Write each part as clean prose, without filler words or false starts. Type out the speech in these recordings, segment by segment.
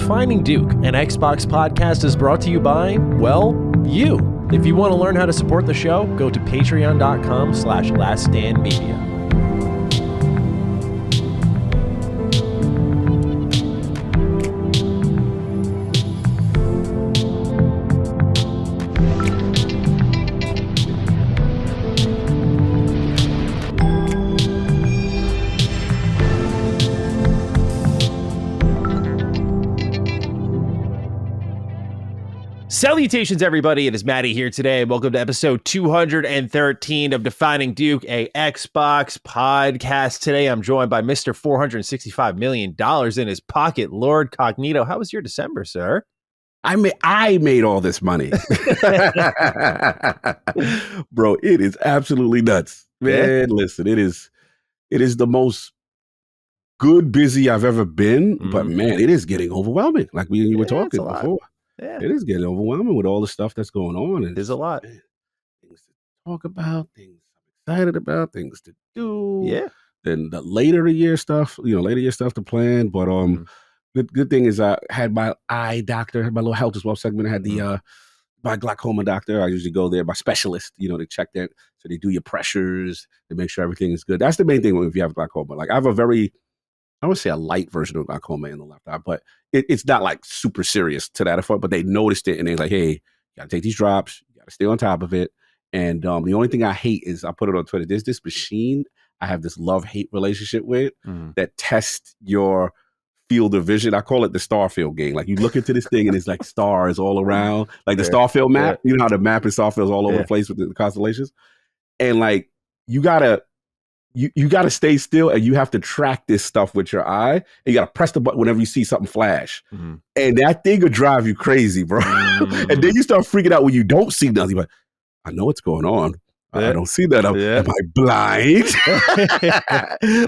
Defining Duke, an Xbox podcast, is brought to you by, well, you. If you want to learn how to support the show, go to patreon.com/laststandmedia. Salutations, everybody. It is Maddie here today. Welcome to episode 213 of Defining Duke, a Xbox podcast. Today, I'm joined by Mr. $465 million in his pocket, Lord Cognito. How was your December, sir? I made all this money. Bro, it is absolutely nuts. Man, listen, it is the most good busy I've ever been, but man, it is getting overwhelming. Like you were talking before. Yeah. It is getting overwhelming with all the stuff that's going on. And There's a lot. Man, things to talk about, things I'm excited about, things to do. Yeah. Then the later year stuff to plan. But good thing is I had my eye doctor, my little health as well segment. I had the my glaucoma doctor. I usually go there, my specialist, to check that. So they do your pressures, they make sure everything is good. That's the main thing if you have glaucoma. Like I have I would say a light version of glaucoma in the left eye, but it's not like super serious to that effect. But they noticed it and they're like, hey, you gotta take these drops, you gotta stay on top of it. And the only thing I hate is I put it on Twitter. There's this machine I have this love-hate relationship with that tests your field of vision. I call it the Starfield game. Like you look into this thing and it's like stars all around, like the Starfield map. You know how the map in Starfield is all over the place with the constellations? And like you gotta stay still and you have to track this stuff with your eye. And you got to press the button whenever you see something flash. And that thing will drive you crazy, bro. And then you start freaking out when you don't see nothing. You're like, I know what's going on. I don't see that. Am I blind?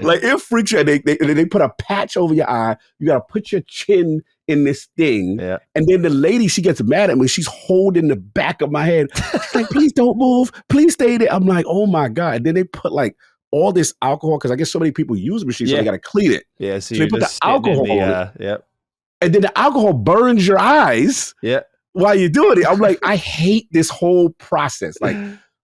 Like it freaks you. And they put a patch over your eye. You got to put your chin in this thing. Yeah. And then the lady, she gets mad at me. She's holding the back of my head. She's like, please don't move. Please stay there. I'm like, oh my God. And then they put like all this alcohol, because I guess so many people use the machine, so they got to clean it. Yeah, so they put the alcohol on it. And then the alcohol burns your eyes while you're doing it. I'm like, I hate this whole process. Like,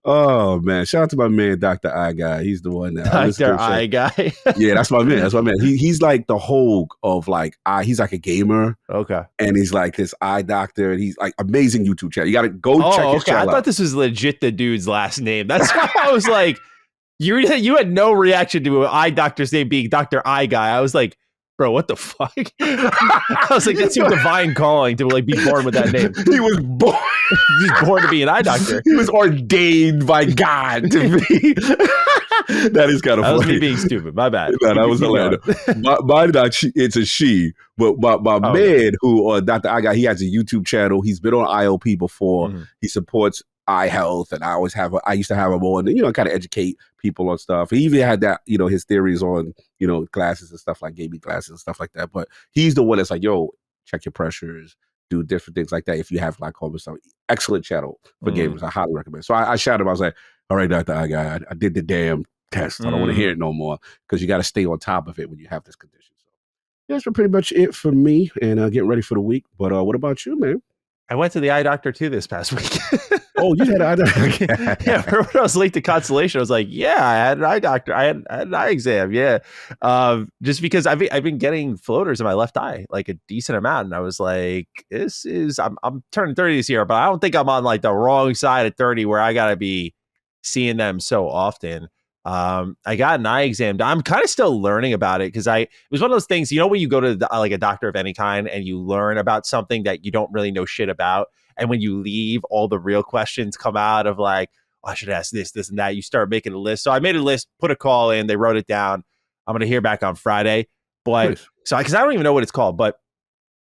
oh man, shout out to my man, Dr. Eye Guy. He's the one that Dr. Eye Guy. Yeah, that's my man. He's like the Hulk of like he's like a gamer. Okay. And he's like this eye doctor, and he's like amazing YouTube channel. You gotta go check his channel. I thought this was legit the dude's last name. That's why I was like, you had no reaction to an eye doctor's name being Dr. Eye Guy. I was like, bro, what the fuck? I was like, that's your divine calling to like be born with that name. He was born. He was born to be an eye doctor. He was ordained by God to be. That is kind of funny. That was me being stupid. My bad. No, that was hilarious. My doc, it's a she. But my man who, Dr. Eye Guy, he has a YouTube channel. He's been on IOP before. He supports eye health, and I used to have him on, kind of educate people on stuff. He even had that, his theories on, glasses and stuff, like gaming glasses and stuff like that. But he's the one that's like, yo, check your pressures, do different things like that. If you have glaucoma, stuff, excellent channel for gamers. I highly recommend. So I shouted him. I was like, all right, Dr. Eye Guy, I did the damn test. I don't want to hear it no more, because you got to stay on top of it when you have this condition. So that's pretty much it for me, and getting ready for the week. But what about you, man? I went to the eye doctor too this past week. Oh, you had an eye doctor? Yeah, remember when I was late to Constellation? I was like, yeah, I had an eye doctor. I had an eye exam. Yeah. Just because I've been getting floaters in my left eye, like a decent amount. And I was like, I'm turning 30 this year, but I don't think I'm on like the wrong side of 30 where I got to be seeing them so often. I got an eye exam. I'm kind of still learning about it, because it was one of those things, when you go to like a doctor of any kind and you learn about something that you don't really know shit about, and when you leave, all the real questions come out of like, oh, I should ask this, and that. You start making a list. So I made a list, put a call in, they wrote it down. I'm going to hear back on Friday. But nice. Because I don't even know what it's called, but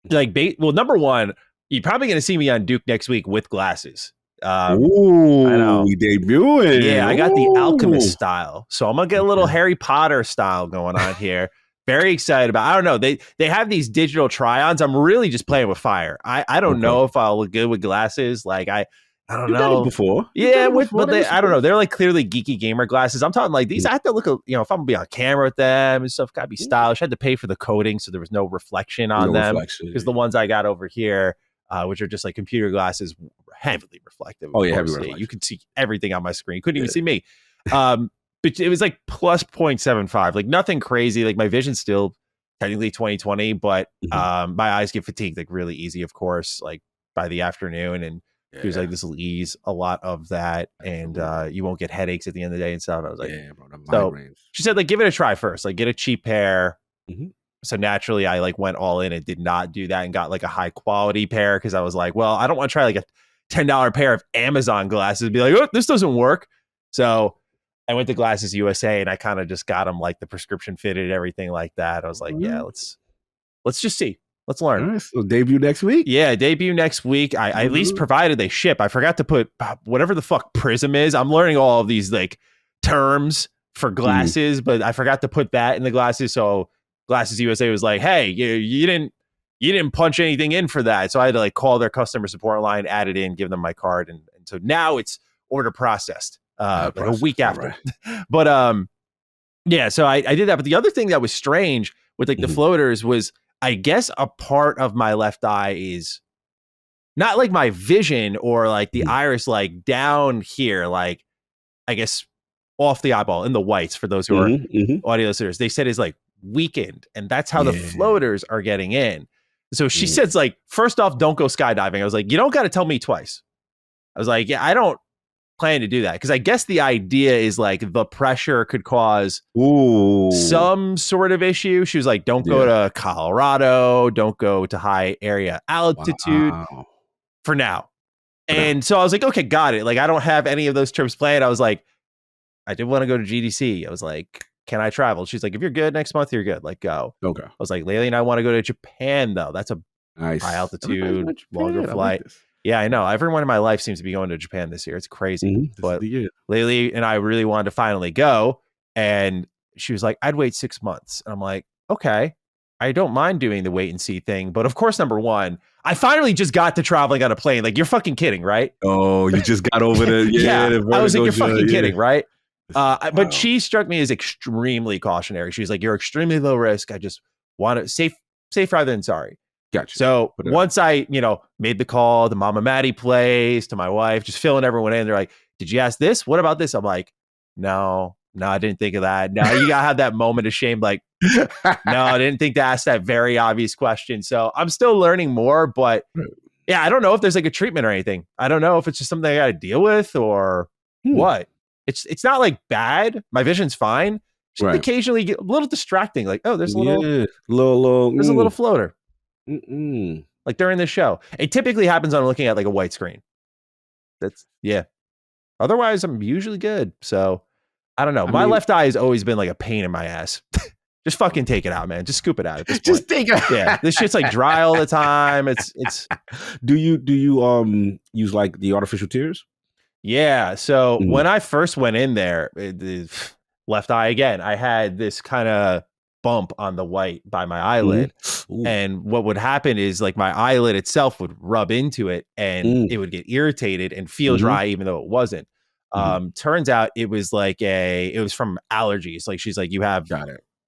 like, number one, you're probably going to see me on Duke next week with glasses. Ooh, I know. We debuting. Yeah, I got the Alchemist style. So I'm going to get a little Harry Potter style going on here. Very excited about. I don't know. They have these digital try-ons. I'm really just playing with fire. I don't know if I'll look good with glasses. Like I don't You've done it know. before. Yeah, but They were I don't know. supposed. They're like clearly geeky gamer glasses. I'm talking like these. I have to look, if I'm gonna be on camera with them and stuff, gotta be stylish. I had to pay for the coating, so there was no reflection on No them. reflection. Because the ones I got over here, which are just like computer glasses, heavily reflective. Oh yeah, heavy Yeah, reflection. you could see everything on my screen. You couldn't even see me. But it was like plus 0.75, like nothing crazy. Like my vision's still technically 20/20, but my eyes get fatigued like really easy, of course, like by the afternoon. And she was like, this will ease a lot of that. And you won't get headaches at the end of the day and stuff. I was like, bro, the so migraines. she said, like, give it a try first, like get a cheap pair. So naturally I like went all in and did not do that and got like a high quality pair. Cause I was like, well, I don't want to try like a $10 pair of Amazon glasses and be like, oh, this doesn't work. So I went to Glasses USA and I kind of just got them like the prescription fitted, everything like that. I was like, yeah, let's just see. Let's learn. All right, so debut next week? Yeah, debut next week. I at least provided they ship. I forgot to put whatever the fuck Prism is. I'm learning all of these like terms for glasses, but I forgot to put that in the glasses. So Glasses USA was like, hey, you didn't punch anything in for that. So I had to like call their customer support line, add it in, give them my card. And so now it's order processed like a week after. Right. But yeah, so I did that. But the other thing that was strange with like the floaters was, I guess a part of my left eye is not like my vision or like the iris, like down here, like I guess off the eyeball in the whites for those who are audio listeners. They said is like weakened, and that's how the floaters are getting in. So she says like, first off, don't go skydiving. I was like, you don't got to tell me twice. I was like, yeah, I don't plan to do that because I guess the idea is like the pressure could cause some sort of issue. She was like, don't go to Colorado, don't go to high area altitude for now. And so I was like, okay, got it. Like I don't have any of those trips planned. I was like, I did want to go to GDC. I was like, can I travel? She's like, if you're good next month, you're good. Like go. Okay. I was like, Laylee and I want to go to Japan though. That's a high altitude, longer flight. Yeah, I know. Everyone in my life seems to be going to Japan this year. It's crazy. But Laylee and I really wanted to finally go. And she was like, I'd wait 6 months. And I'm like, okay, I don't mind doing the wait and see thing. But of course, number one, I finally just got to traveling on a plane. Like, you're fucking kidding, right? Oh, you just got over the, I was like, you're fucking kidding, right? But she struck me as extremely cautionary. She was like, you're extremely low risk. I just want to safe rather than sorry. Gotcha. So once I, made the call to Mama Maddie place, to my wife, just filling everyone in, they're like, did you ask this? What about this? I'm like, no, I didn't think of that. No, you gotta have that moment of shame. Like, no, I didn't think to ask that very obvious question. So I'm still learning more, but yeah, I don't know if there's like a treatment or anything. I don't know if it's just something I got to deal with or what. It's not like bad. My vision's fine. Just occasionally get a little distracting. Like, oh, there's a little, there's a little floater. Like during this show. It typically happens when I'm looking at like a white screen. Otherwise, I'm usually good. So I don't know. My left eye has always been like a pain in my ass. Just fucking take it out, man. Just scoop it out at this point. Just take it out. Yeah. This shit's like dry all the time. It's Do you use like the artificial tears? Yeah. So when I first went in there, the left eye again, I had this kind of bump on the white by my eyelid. And what would happen is like my eyelid itself would rub into it and it would get irritated and feel dry, even though it wasn't. Turns out it was like it was from allergies. Like she's like, you have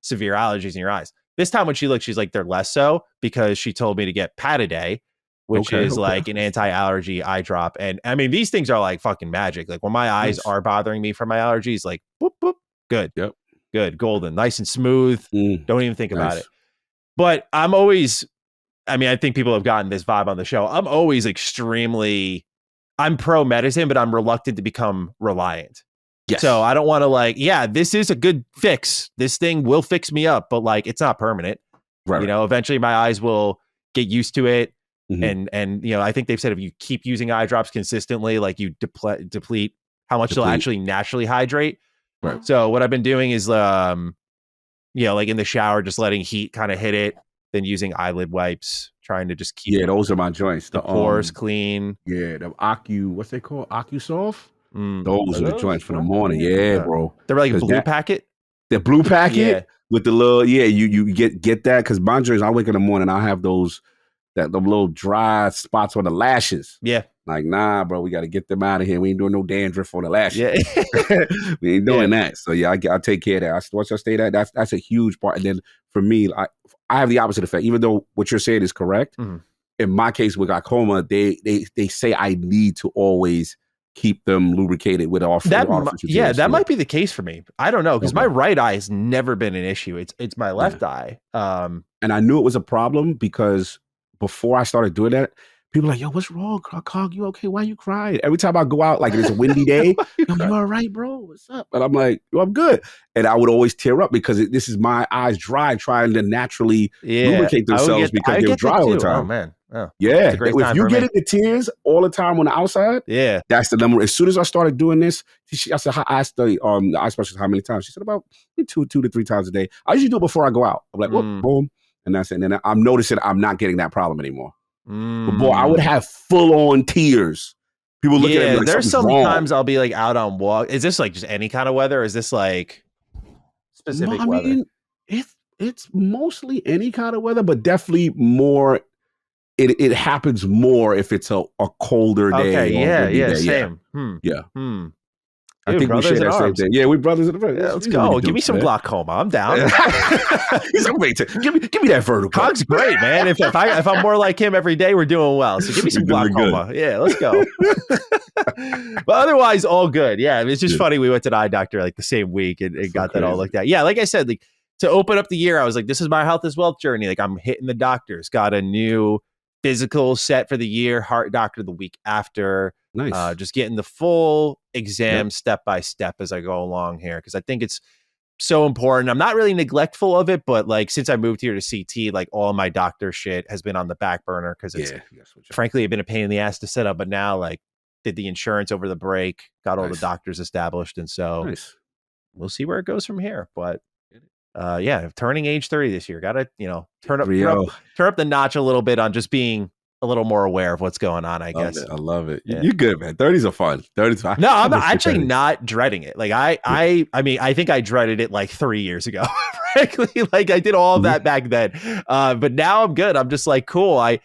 severe allergies in your eyes. This time when she looked, she's like, they're less so, because she told me to get Pataday, which is like an anti-allergy eye drop. And I mean, these things are like fucking magic. Like when my eyes are bothering me from my allergies, like boop, boop, good. Yep. Good. Golden, nice and smooth. Don't even think about it. But I'm always, I mean, I think people have gotten this vibe on the show. I'm always I'm pro medicine, but I'm reluctant to become reliant. Yes. So I don't want to this is a good fix. This thing will fix me up, but like, it's not permanent. Right. Eventually my eyes will get used to it. And I think they've said if you keep using eye drops consistently, like you deplete how much they'll actually naturally hydrate. Right. So what I've been doing is, like in the shower, just letting heat kind of hit it, then using eyelid wipes, trying to just keep those are my joints. The pores clean. Yeah, the what's they called? AccuSoft? Those are the joints for the morning. Yeah, bro. They're like a blue packet. The blue packet with the little you get that, because my joints, I wake in the morning, I have the little dry spots on the lashes. Yeah. Like, nah, bro, we got to get them out of here. We ain't doing no dandruff on the last Yeah. year. We ain't doing that. So yeah, I'll take care of that. Once I stay that, that's a huge part. And then for me, I have the opposite effect. Even though what you're saying is correct, in my case with glaucoma, they say I need to always keep them lubricated with artificial tears. That might be the case for me. I don't know, because my right eye has never been an issue. It's my left eye. And I knew it was a problem because before I started doing that, people are like, yo, what's wrong, Cog? You okay? Why you crying? Every time I go out, like it's a windy day, yo, you all right, bro? What's up? And I'm like, yo, I'm good. And I would always tear up because this is my eyes dry, trying to naturally lubricate themselves because they're dry all the time. Oh, man. Oh, yeah. If you get into tears all the time on the outside, that's the number. As soon as I started doing this, I asked the eye specialist how many times. She said about 2 to 3 times a day. I usually do it before I go out. I'm like, whoop, boom. And that's it. And then I'm noticing I'm not getting that problem anymore. But boy, I would have full on tears. People look at me like, there's sometimes I'll be like out on walk. Is this like just any kind of weather? Or is this like specific weather? Mean, it's mostly any kind of weather, but definitely more. It happens more if it's a colder day. Okay, same. I think we share that same thing. Yeah, we brothers in the Yeah, let's go. Give me some glaucoma. I'm down. He's like, wait, give me that vertical. Cog's great, man. If I'm more like him every day, we're doing well. So give me some glaucoma. Yeah, let's go. But otherwise, all good. Yeah, it's just funny. We went to the eye doctor like the same week and got that all looked at. Yeah, like I said, like to open up the year, I was like, this is my health is wealth journey. Like I'm hitting the doctors. Got a new physical set for the year. Heart doctor the week after. Nice. Just getting the full exam step by step as I go along here, because I think it's so important. I'm not really neglectful of it, but like since I moved here to CT, like all my doctor shit has been on the back burner because it's frankly it's been a pain in the ass to set up. But now like did the insurance over the break, got all the doctors established, and so we'll see where it goes from here. But turning age 30 this year, gotta turn up the notch a little bit on just being a little more aware of what's going on, I guess. I love it. Yeah. You're good, man. 30s are fun. 30s. No, I'm actually not dreading it. Like I mean, I think I dreaded it like 3 years ago. Frankly, like I did all of that back then. But now I'm good. I'm just like, cool.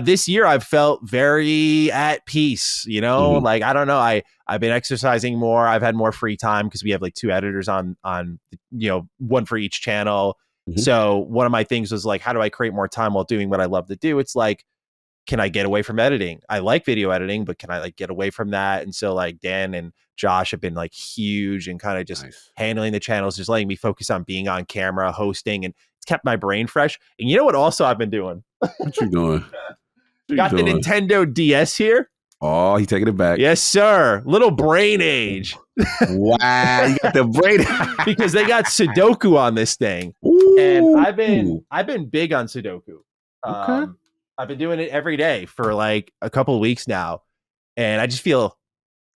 This year I've felt very at peace, like, I don't know. I've been exercising more. I've had more free time because we have like 2 editors on, one for each channel. So one of my things was like, how do I create more time while doing what I love to do? It's like, can I get away from editing? I like video editing, but can I like get away from that? And so like Dan and Josh have been like huge and kind of just handling the channels, just letting me focus on being on camera, hosting, and it's kept my brain fresh. And you know what also I've been doing? What you doing? Got the Nintendo DS here. Oh, he taking it back. Yes, sir. Little brain age. Wow, you got the brain because they got Sudoku on this thing. Ooh. And I've been big on Sudoku. Okay. I've been doing it every day for like a couple of weeks now, and I feel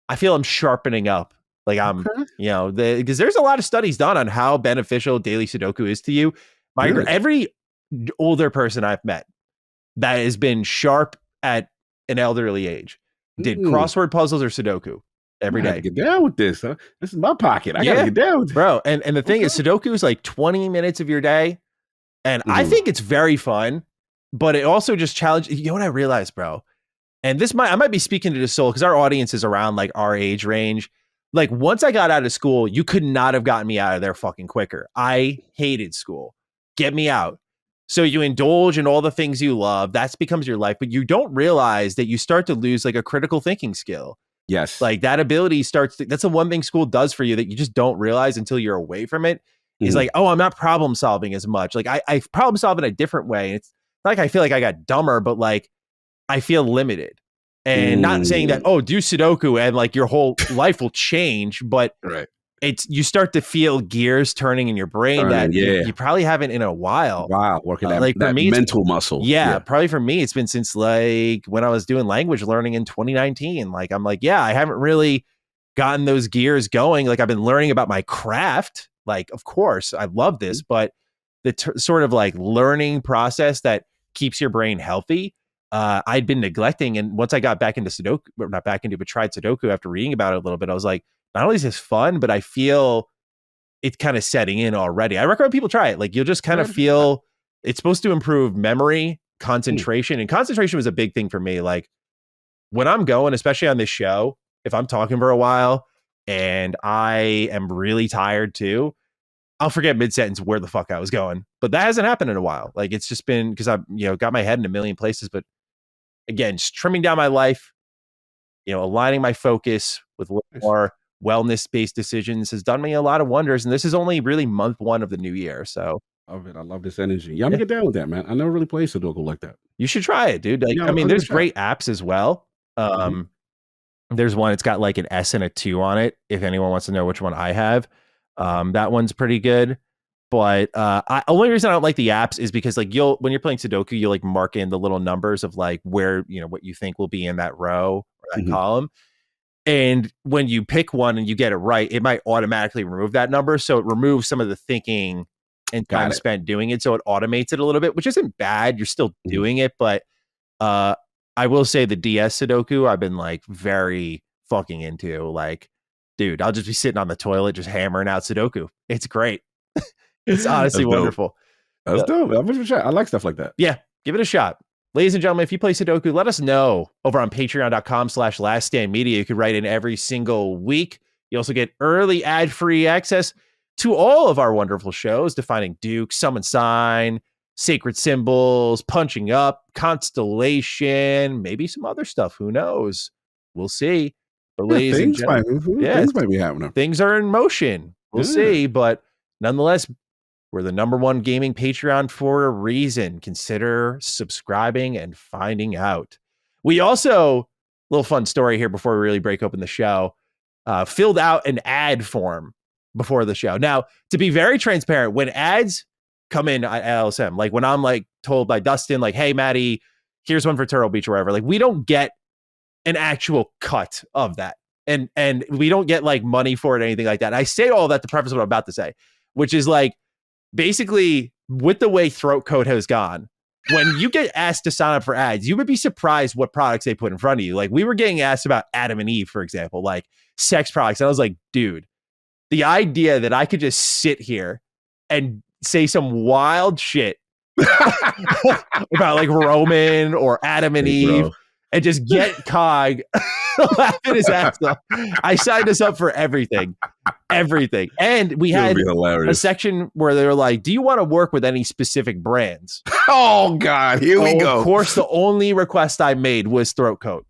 I'm sharpening up. Like I'm, because there's a lot of studies done on how beneficial daily Sudoku is to you. Every older person I've met that has been sharp at an elderly age did crossword puzzles or Sudoku every day. Get down with this, huh? This is my pocket. I gotta get down with this. Bro. And the thing is, Sudoku is like 20 minutes of your day, and I think it's very fun. But it also just challenges. You know what I realized, bro? And I might be speaking to the soul because our audience is around like our age range. Like once I got out of school, you could not have gotten me out of there fucking quicker. I hated school. Get me out. So you indulge in all the things you love. That becomes your life. But you don't realize that you start to lose like a critical thinking skill. Yes. Like that ability that's the one thing school does for you that you just don't realize until you're away from it. Is like, oh, I'm not problem solving as much. Like I problem solve in a different way. It's like I feel like I got dumber, but like I feel limited. And not saying that, oh, do Sudoku and like your whole life will change, but you start to feel gears turning in your brain that you probably haven't in a while. Wow, working that, like that for me, mental muscle. Yeah, probably for me, it's been since like when I was doing language learning in 2019. Like I'm like, I haven't really gotten those gears going. Like I've been learning about my craft. Like, of course, I love this, but the sort of like learning process that keeps your brain healthy, I'd been neglecting. And once I got back into Sudoku, or not back into, but tried Sudoku after reading about it a little bit, I was like, not only is this fun, but I feel it's kind of setting in already. I recommend people try it. Like you'll just kind of feel it's supposed to improve memory, concentration, and concentration was a big thing for me. Like when I'm going, especially on this show, if I'm talking for a while and I am really tired too, I'll forget mid-sentence where the fuck I was going. But that hasn't happened in a while. Like, it's just been because I've, got my head in a million places. But again, just trimming down my life, aligning my focus with more wellness-based decisions has done me a lot of wonders. And this is only really month one of the new year. So I love this energy. Yeah, I'm gonna get down with that, man. I never really played Sudoku like that. you should try it, dude. Like, Yeah, I mean, I'll give it there's a shot. great apps as well. There's one, it's got like an S and a 2 on it. If anyone wants to know which one I have, that one's pretty good. But only reason I don't like the apps is because like when you're playing Sudoku, you'll like mark in the little numbers of like where, what you think will be in that row or that column. And when you pick one and you get it right, it might automatically remove that number. So it removes some of the thinking and time spent doing it. So it automates it a little bit, which isn't bad. You're still doing it. But I will say the DS Sudoku, I've been like very fucking into. Like, dude, I'll just be sitting on the toilet just hammering out Sudoku. It's great. It's honestly wonderful. That's dope. I like stuff like that. Yeah, give it a shot. Ladies and gentlemen, if you play Sudoku, let us know over on patreon.com/laststandmedia. You could write in every single week. You also get early ad-free access to all of our wonderful shows, Defining Duke, Summon Sign, Sacred Symbols, Punching Up, Constellation, maybe some other stuff. Who knows? We'll see. But ladies and gentlemen, things might be happening. Things are in motion. We'll see. But nonetheless, we're the #1 gaming Patreon for a reason. Consider subscribing and finding out. We also, little fun story here before we really break open the show, filled out an ad form before the show. Now, to be very transparent, when ads come in at LSM, like when I'm like told by Destin, like, hey, Maddie, here's one for Turtle Beach or whatever, like we don't get an actual cut of that. And we don't get like money for it or anything like that. And I say all that to preface what I'm about to say, which is like, basically, with the way Throat Coat has gone, when you get asked to sign up for ads, you would be surprised what products they put in front of you. Like we were getting asked about Adam and Eve, for example, like sex products. And I was like, dude, the idea that I could just sit here and say some wild shit about like Roman or Adam and Eve and just get Cog laughing his ass off. I signed us up for everything. And we had a section where they were like, do you want to work with any specific brands? Oh, God. Here we go. Of course, the only request I made was Throat Coat.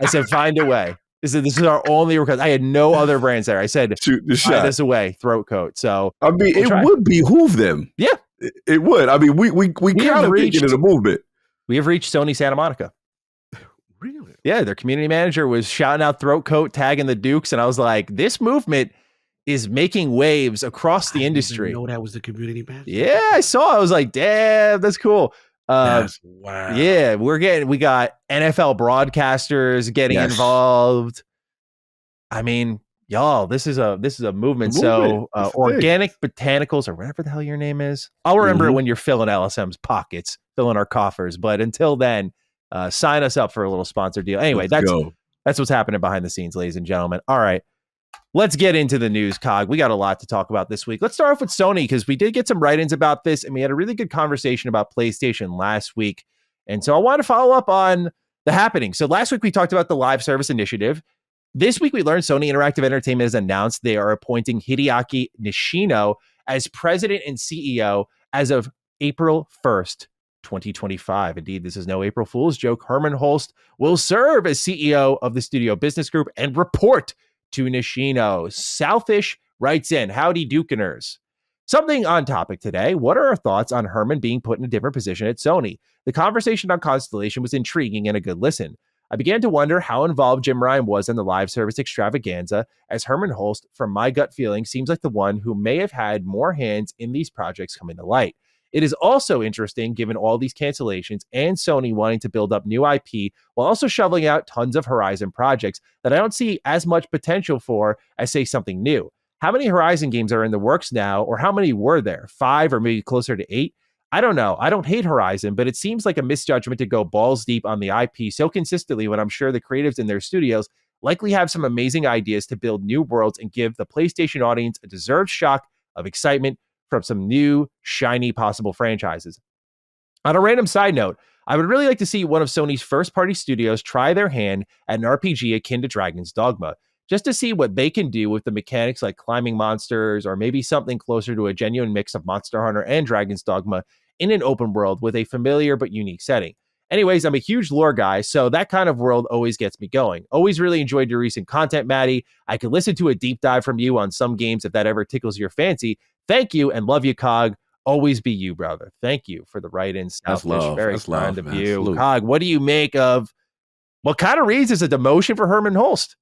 I said, find a way. This is our only request. I had no other brands there. I said, shoot the shot. Find us away, Throat Coat. So, I mean, it would behoove them. Yeah. It would. I mean, we kind of reached in the movement. We have reached Sony Santa Monica. Really? Yeah, their community manager was shouting out Throat Coat, tagging the Dukes, and I was like, this movement is making waves across the industry. I didn't know that was the community manager. Yeah, I saw. I was like, damn, that's cool. Wow. Yeah, we got NFL broadcasters getting involved. I mean, y'all, this is a movement. So Organic Botanicals or whatever the hell your name is. I'll remember it when you're filling LSM's pockets, filling our coffers. But until then, sign us up for a little sponsor deal. Anyway, that's what's happening behind the scenes, ladies and gentlemen. All right. Let's get into the news, Cog. We got a lot to talk about this week. Let's start off with Sony because we did get some write-ins about this, and we had a really good conversation about PlayStation last week. And so I want to follow up on the happening. So last week we talked about the live service initiative. This week we learned Sony Interactive Entertainment has announced they are appointing Hideaki Nishino as president and CEO as of April 1st, 2025. Indeed, this is no April Fool's joke. Herman Holst will serve as CEO of the studio business group and report to Nishino. Southish writes in, howdy Dukeners. Something on topic today. What are our thoughts on Herman being put in a different position at Sony? The conversation on Constellation was intriguing and a good listen. I began to wonder how involved Jim Ryan was in the live service extravaganza, as Herman Holst, from my gut feeling, seems like the one who may have had more hands in these projects coming to light. It is also interesting, given all these cancellations and Sony wanting to build up new IP while also shoveling out tons of Horizon projects that I don't see as much potential for as, say, something new. How many Horizon games are in the works now, or how many were there? 5 or maybe closer to 8? I don't know. I don't hate Horizon, but it seems like a misjudgment to go balls deep on the IP so consistently when I'm sure the creatives in their studios likely have some amazing ideas to build new worlds and give the PlayStation audience a deserved shock of excitement from some new, shiny possible franchises. On a random side note, I would really like to see one of Sony's first-party studios try their hand at an RPG akin to Dragon's Dogma, just to see what they can do with the mechanics like climbing monsters, or maybe something closer to a genuine mix of Monster Hunter and Dragon's Dogma in an open world with a familiar but unique setting. Anyways, I'm a huge lore guy, so that kind of world always gets me going. Always really enjoyed your recent content, Maddie. I could listen to a deep dive from you on some games if that ever tickles your fancy. Thank you and love you, Cog. Always be you, brother. Thank you for the write-in, That's Stoutfish. love. Very That's kind love, of man. you. Salute. Cog, what do you make of what kind of reads as a demotion for Herman Holst?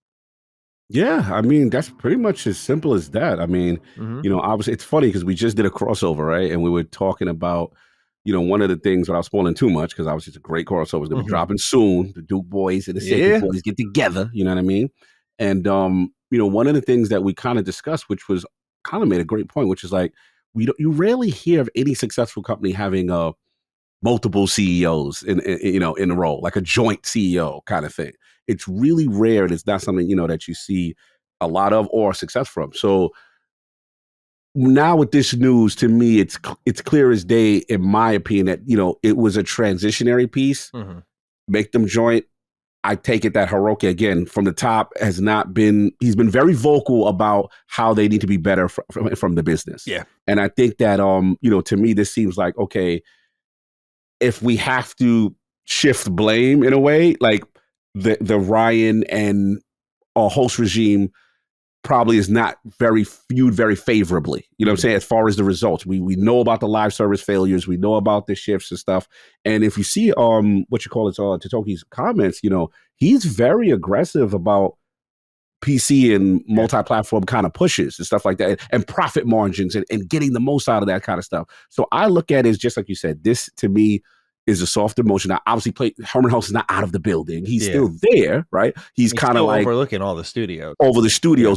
Yeah, I mean, that's pretty much as simple as that. I mean, obviously it's funny because we just did a crossover, right? And we were talking about, one of the things without spoiling too much, because obviously it's a great crossover. It's going to be dropping soon. The Duke boys and the Sacred boys get together, you know what I mean? And, one of the things that we kind of discussed, which was kind of made a great point, which is like, you rarely hear of any successful company having multiple CEOs in the role, like a joint CEO kind of thing. It's really rare, and it's not something that you see a lot of or success from. So now with this news, to me, it's clear as day, in my opinion, that it was a transitionary piece. Make them joint. I take it that Hiroki, again, from the top, he's been very vocal about how they need to be better from the business. Yeah. And I think that, to me, this seems like, okay, if we have to shift blame in a way, like the Ryan and host regime probably is not viewed very favorably. You know what I'm saying? As far as the results, we know about the live service failures, we know about the shifts and stuff. And if you see Totoki's comments, he's very aggressive about PC and multi-platform kind of pushes and stuff like that, and profit margins and getting the most out of that kind of stuff. So I look at it as, just like you said, this to me is a soft emotion. Now, obviously, Herman House is not out of the building. He's still there, right? He's kind of like overlooking all the studios.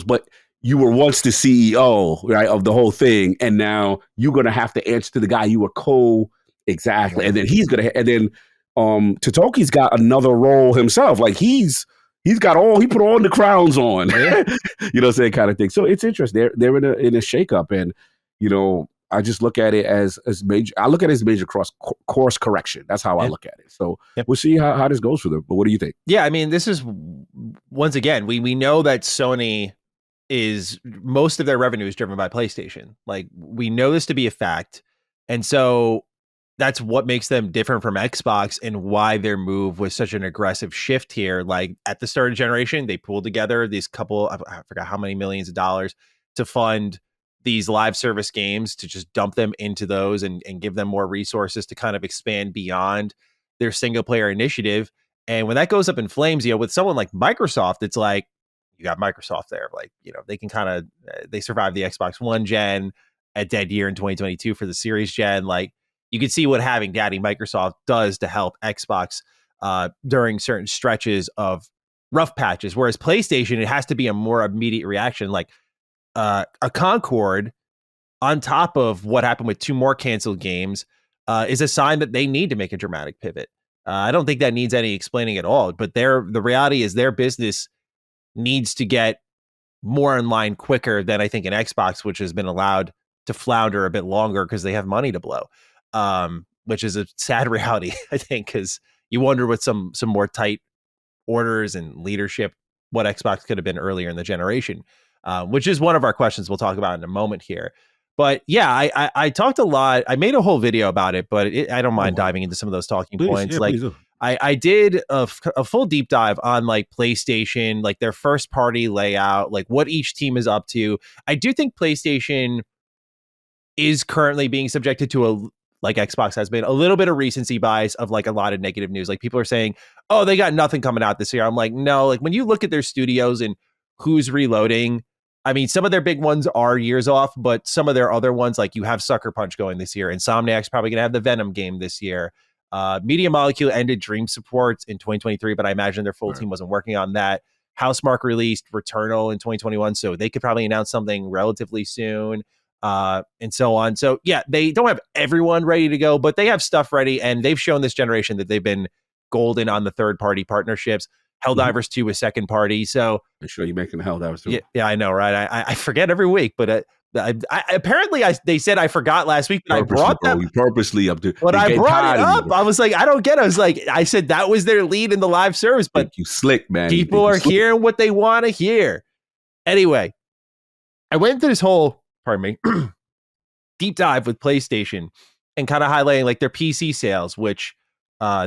But you were once the CEO, right, of the whole thing, and now you're going to have to answer to the guy you were exactly, and then he's going to, and then Totoki's got another role himself. Like he put all the crowns on, saying, kind of thing. So it's interesting. They're in a shakeup, and I just look at it as major. I look at it as major course correction. That's how I look at it. So we'll see how this goes for them. But what do you think? Yeah, I mean, this is, once again, we know that Sony is, most of their revenue is driven by PlayStation. Like, we know this to be a fact, and so that's what makes them different from Xbox, and why their move was such an aggressive shift here. Like, at the start of the generation, they pulled together these couple, I forgot how many millions of dollars, to fund these live service games, to just dump them into those and give them more resources to kind of expand beyond their single player initiative. And when that goes up in flames, with someone like Microsoft, it's like, you got Microsoft there. Like, they can kind of, they survived the Xbox One gen, a dead year in 2022 for the Series gen. Like, you can see what having Daddy Microsoft does to help Xbox during certain stretches of rough patches. Whereas PlayStation, it has to be a more immediate reaction. Like, a Concord on top of what happened with 2 more canceled games is a sign that they need to make a dramatic pivot. I don't think that needs any explaining at all, but the reality is their business needs to get more in line quicker than I think an Xbox, which has been allowed to flounder a bit longer because they have money to blow, which is a sad reality, I think, because you wonder with some more tight orders and leadership, what Xbox could have been earlier in the generation, which is one of our questions we'll talk about in a moment here. But yeah, I talked a lot. I made a whole video about it, but I don't mind diving into some of those talking points. Like, I did a full deep dive on like PlayStation, like their first party layout, like what each team is up to. I do think PlayStation is currently being subjected to like Xbox has been, a little bit of recency bias of like a lot of negative news. Like, people are saying, oh, they got nothing coming out this year. I'm like, no, like when you look at their studios and who's reloading, I mean, some of their big ones are years off, but some of their other ones, like you have Sucker Punch going this year. Insomniac's probably going to have the Venom game this year. Media Molecule ended Dream support in 2023, but I imagine their full team wasn't working on that. Housemarque released Returnal in 2021, so they could probably announce something relatively soon, and so on. So yeah, they don't have everyone ready to go, but they have stuff ready, and they've shown this generation that they've been golden on the third-party partnerships. Helldivers 2 was second party, so make sure you're making the Helldivers 2. Yeah, I know, right? I forget every week, but Apparently they said I forgot last week, but I Purposely, brought bro. them. You purposely up to. But They I get brought it tired of up. you. I was like, I don't get it. I was like, I said that was their lead in the live service, but Think you slick, man. people are hearing what they want to hear. Anyway, I went into this whole, pardon me, deep dive with PlayStation and kind of highlighting like their PC sales, which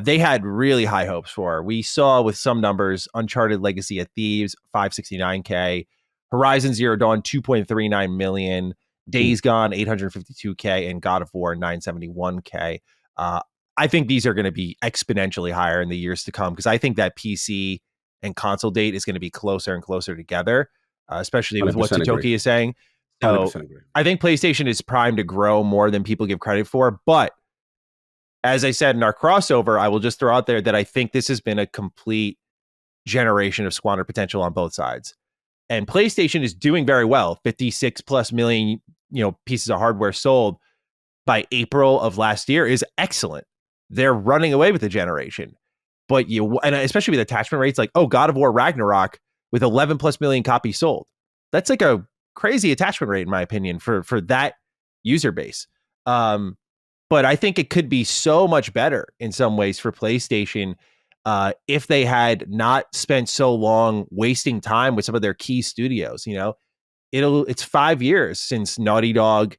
they had really high hopes for. We saw with some numbers, Uncharted Legacy of Thieves, 569K, Horizon Zero Dawn, 2.39 million, Days Gone, 852K, and God of War, 971K. I think these are going to be exponentially higher in the years to come because I think that PC and console date is going to be closer and closer together, especially with what 100% Totoki agree. is saying. So 100% agree. I think PlayStation is primed to grow more than people give credit for. But as I said in our crossover, I will just throw out there that I think this has been a complete generation of squandered potential on both sides. And PlayStation is doing very well. 56 plus million, pieces of hardware sold by April of last year is excellent. They're running away with the generation. But and especially with attachment rates like, God of War Ragnarok with 11 plus million copies sold. That's like a crazy attachment rate, in my opinion, for that user base. But I think it could be so much better in some ways for PlayStation if they had not spent so long wasting time with some of their key studios. It's 5 years since Naughty Dog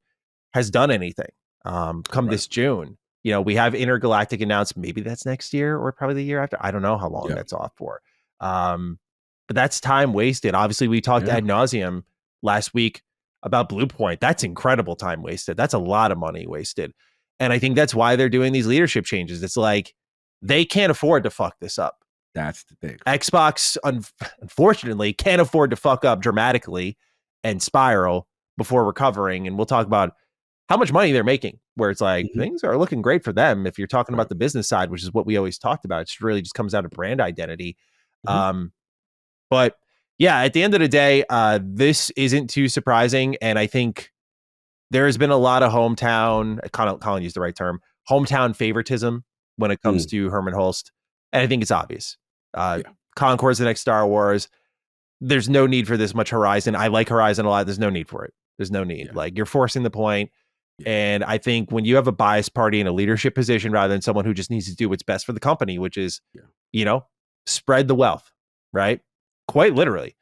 has done anything. Come this June, we have Intergalactic announced. Maybe that's next year or probably the year after. I don't know how long that's off for. But that's time wasted. Obviously, we talked ad nauseum last week about Blue Point. That's incredible time wasted. That's a lot of money wasted. And I think that's why they're doing these leadership changes. It's like they can't afford to fuck this up. That's the thing. Xbox, unfortunately, can't afford to fuck up dramatically and spiral before recovering. And we'll talk about how much money they're making, where it's like things are looking great for them. If you're talking about the business side, which is what we always talked about, it really just comes down to brand identity. But yeah, at the end of the day, this isn't too surprising. And I think there has been a lot of Colin used the right term, hometown favoritism when it comes to Herman Hulst. And I think it's obvious. Concore's the next Star Wars. There's no need for this much Horizon. I like Horizon a lot. There's no need for it. There's no need. Like, you're forcing the point. And I think when you have a biased party in a leadership position rather than someone who just needs to do what's best for the company, which is, spread the wealth, right? Quite literally.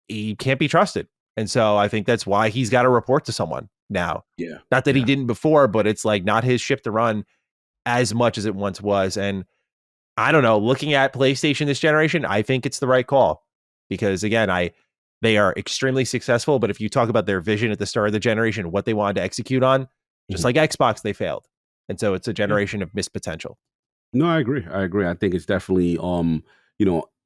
He can't be trusted. And so I think that's why he's got to report to someone now. Not that he didn't before, but it's like not his ship to run as much as it once was. And I don't know, looking at PlayStation this generation, I think it's the right call because again, they are extremely successful, but if you talk about their vision at the start of the generation, what they wanted to execute on, just like Xbox, they failed. And so it's a generation of missed potential. No, I agree. I think it's definitely,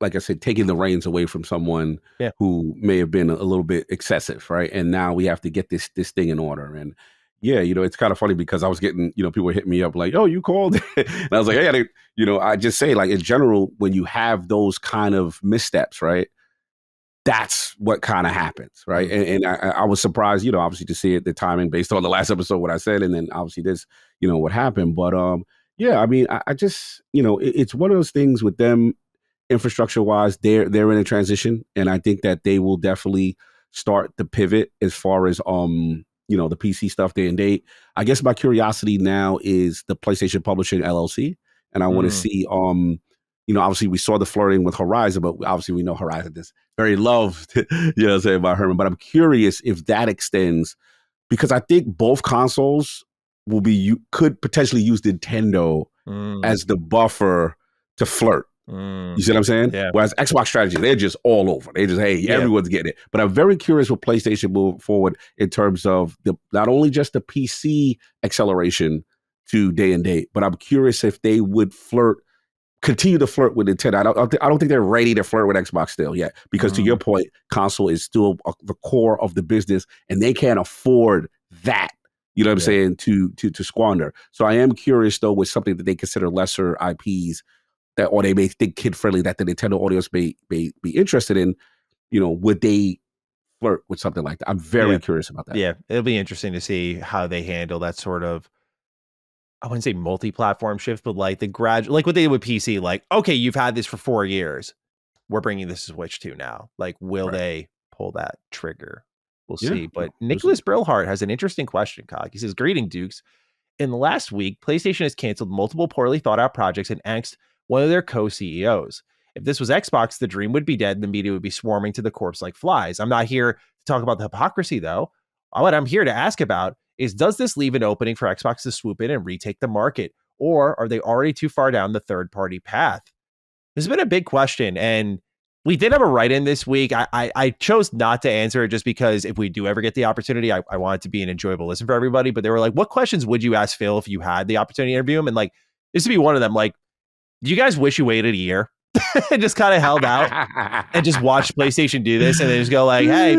like I said, taking the reins away from someone who may have been a little bit excessive, right? And now we have to get this thing in order. And it's kind of funny because I was getting, people were hitting me up like, "Oh, you called?" And I was like, "Hey, I just say like in general, when you have those kind of missteps, right? That's what kind of happens, right?" And I was surprised, obviously to see it, the timing based on the last episode, what I said, and then obviously this, what happened. But I mean, I just, it's one of those things with them, infrastructure wise, they're in a transition, and I think that they will definitely start to pivot as far as the PC stuff day and date. I guess my curiosity now is the PlayStation Publishing LLC, and I want to see obviously we saw the flirting with Horizon, but obviously we know Horizon is very loved, by Herman. But I'm curious if that extends, because I think both consoles could potentially use Nintendo as the buffer to flirt. You see what I'm saying? Yeah. Whereas Xbox strategy, they're just all over. They just, everyone's getting it. But I'm very curious with PlayStation moving forward in terms of not only just the PC acceleration to day and date, but I'm curious if they would continue to flirt with Nintendo. I don't think they're ready to flirt with Xbox still yet, because to your point, console is still the core of the business, and they can't afford that. You know what I'm saying? To squander. So I am curious though with something that they consider lesser IPs, or they may think kid friendly, that the Nintendo audience may be interested in. Would they flirt with something like that? I'm very curious about that. Yeah, it'll be interesting to see how they handle that sort of, I wouldn't say multi-platform shift, but like the gradual, like what they did with PC, like, okay, you've had this for 4 years. We're bringing this to Switch 2 now. Like, will they pull that trigger? We'll Yeah. see. But We'll see. Nicholas Brillhart has an interesting question, Cog. He says, "Greeting, Dukes. In the last week, PlayStation has canceled multiple poorly thought out projects and angst one of their co-CEOs. If this was Xbox, the dream would be dead and the media would be swarming to the corpse like flies. I'm not here to talk about the hypocrisy, though. What I'm here to ask about is, does this leave an opening for Xbox to swoop in and retake the market? Or are they already too far down the third-party path?" This has been a big question, and we did have a write-in this week. I chose not to answer it just because if we do ever get the opportunity, I want it to be an enjoyable listen for everybody. But they were like, what questions would you ask Phil if you had the opportunity to interview him? And like, this would be one of them. Like, do you guys wish you waited a year and just kind of held out and just watched PlayStation do this and then just go like, hey,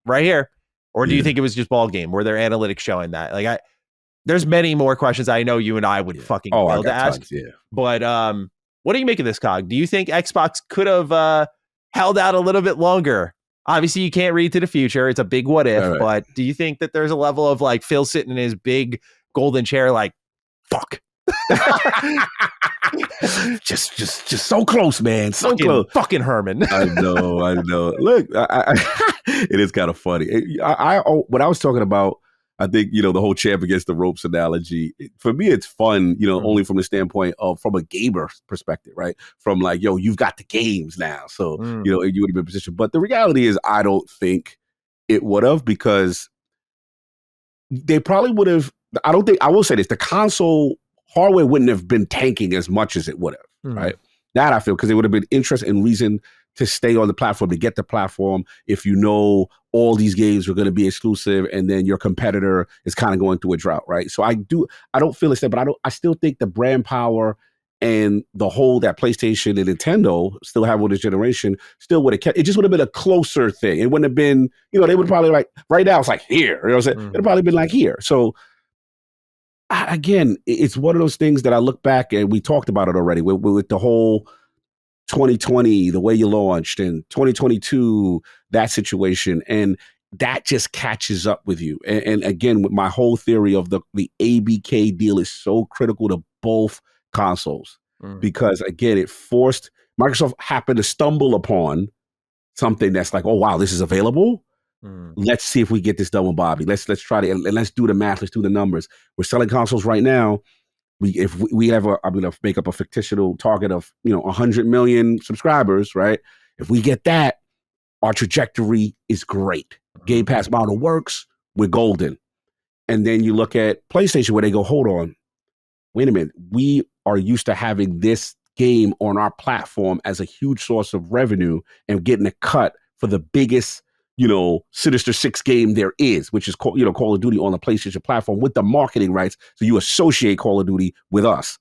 right here? Or do you think it was just ball game? Were there analytics showing that? Like, there's many more questions I know you and I would fucking fail to ask. Tons, yeah. But what do you make of this, Cog? Do you think Xbox could have held out a little bit longer? Obviously, you can't read to the future. It's a big what if. Right. But do you think that there's a level of like Phil sitting in his big golden chair like, fuck? just so close, man. So close. Fucking Herman. I know. Look, it is kind of funny. When I was talking about, I think, the whole champ against the ropes analogy, for me, it's fun, only from the standpoint of, from a gamer perspective, right? From like, you've got the games now. So, you would have been positioned. But the reality is, I don't think it would have, because they probably would have, I will say this, the console hardware wouldn't have been tanking as much as it would have, right? That I feel, because it would have been interest and reason to stay on the platform, to get the platform, if all these games are going to be exclusive and then your competitor is kind of going through a drought, right? So I don't feel it's that, but I still think the brand power and the hold that PlayStation and Nintendo still have with this generation still would have kept, it just would have been a closer thing. It wouldn't have been, they would probably like, right now it's like here, you know what I'm saying? It'd probably been like here. So again, it's one of those things that I look back and we talked about it already with the whole 2020, the way you launched, and 2022, that situation, and that just catches up with you. And again, with my whole theory of the ABK deal is so critical to both consoles, because again, it forced Microsoft happened to stumble upon something that's like, oh wow, this is available. Let's see if we get this done with Bobby. Let's try to, and let's do the math. Let's do the numbers. We're selling consoles right now. If we have I'm going to make up a fictional target of 100 million subscribers, right? If we get that, our trajectory is great. Game Pass model works. We're golden. And then you look at PlayStation, where they go, hold on, wait a minute. We are used to having this game on our platform as a huge source of revenue and getting a cut for the biggest, Sinister Six game there is, which is Call of Duty on the PlayStation platform with the marketing rights. So you associate Call of Duty with us.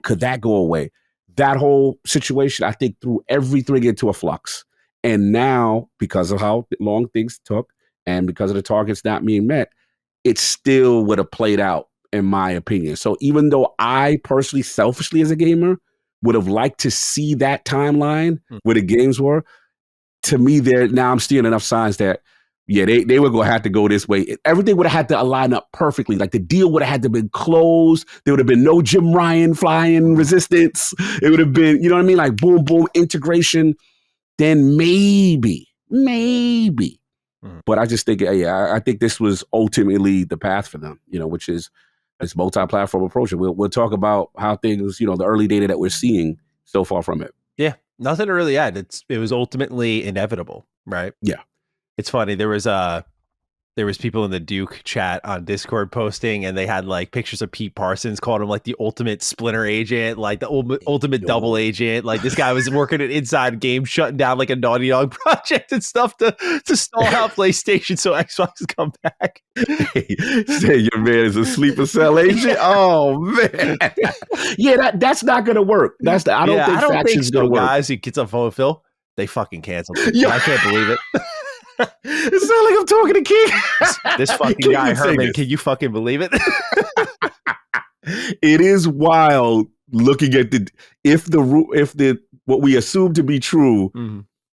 Could that go away? That whole situation, I think, threw everything into a flux. And now, because of how long things took and because of the targets not being met, it still would have played out, in my opinion. So even though I personally, selfishly as a gamer, would have liked to see that timeline where the games were, to me, now I'm seeing enough signs that, they were going to have to go this way. Everything would have had to align up perfectly. Like the deal would have had to been closed. There would have been no Jim Ryan flying resistance. It would have been, you know what I mean? Like boom, boom, integration. Then maybe. But I just think, I think this was ultimately the path for them, which is this multi-platform approach. And we'll talk about how things, the early data that we're seeing so far from it. Yeah, nothing to really add. It was ultimately inevitable, right? Yeah. It's funny. There was people in the Duke chat on Discord posting, and they had like pictures of Pete Parsons, called him like the ultimate Splinter agent, like the ultimate double agent. Like this guy was working an inside game, shutting down like a Naughty Dog project and stuff to stall out PlayStation so Xbox could come back. Say your man is a sleeper cell agent. Oh man, that's not gonna work. I don't think so, gonna work. Guys, he gets on phone with Phil. They fucking canceled it. I can't believe it. It sounds like I'm talking to King. This fucking guy, Herman, can you fucking believe it? It is wild looking at if the what we assume to be true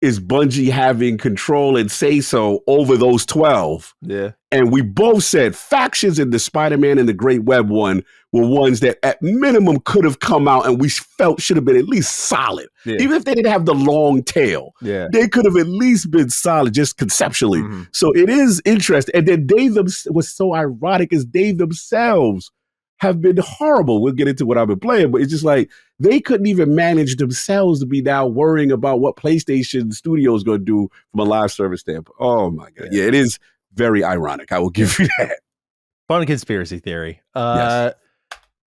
is Bungie having control and say so over those 12. Yeah. And we both said factions in the Spider-Man and the Great Web one were ones that at minimum could have come out and we felt should have been at least solid. Yeah. Even if they didn't have the long tail, they could have at least been solid just conceptually. Mm-hmm. So it is interesting. And then what's so ironic is they themselves have been horrible. We'll get into what I've been playing, but it's just like they couldn't even manage themselves to be now worrying about what PlayStation Studio is going to do from a live service standpoint. Oh my God. Yeah, it is very ironic. I will give you that. Fun conspiracy theory. Yes.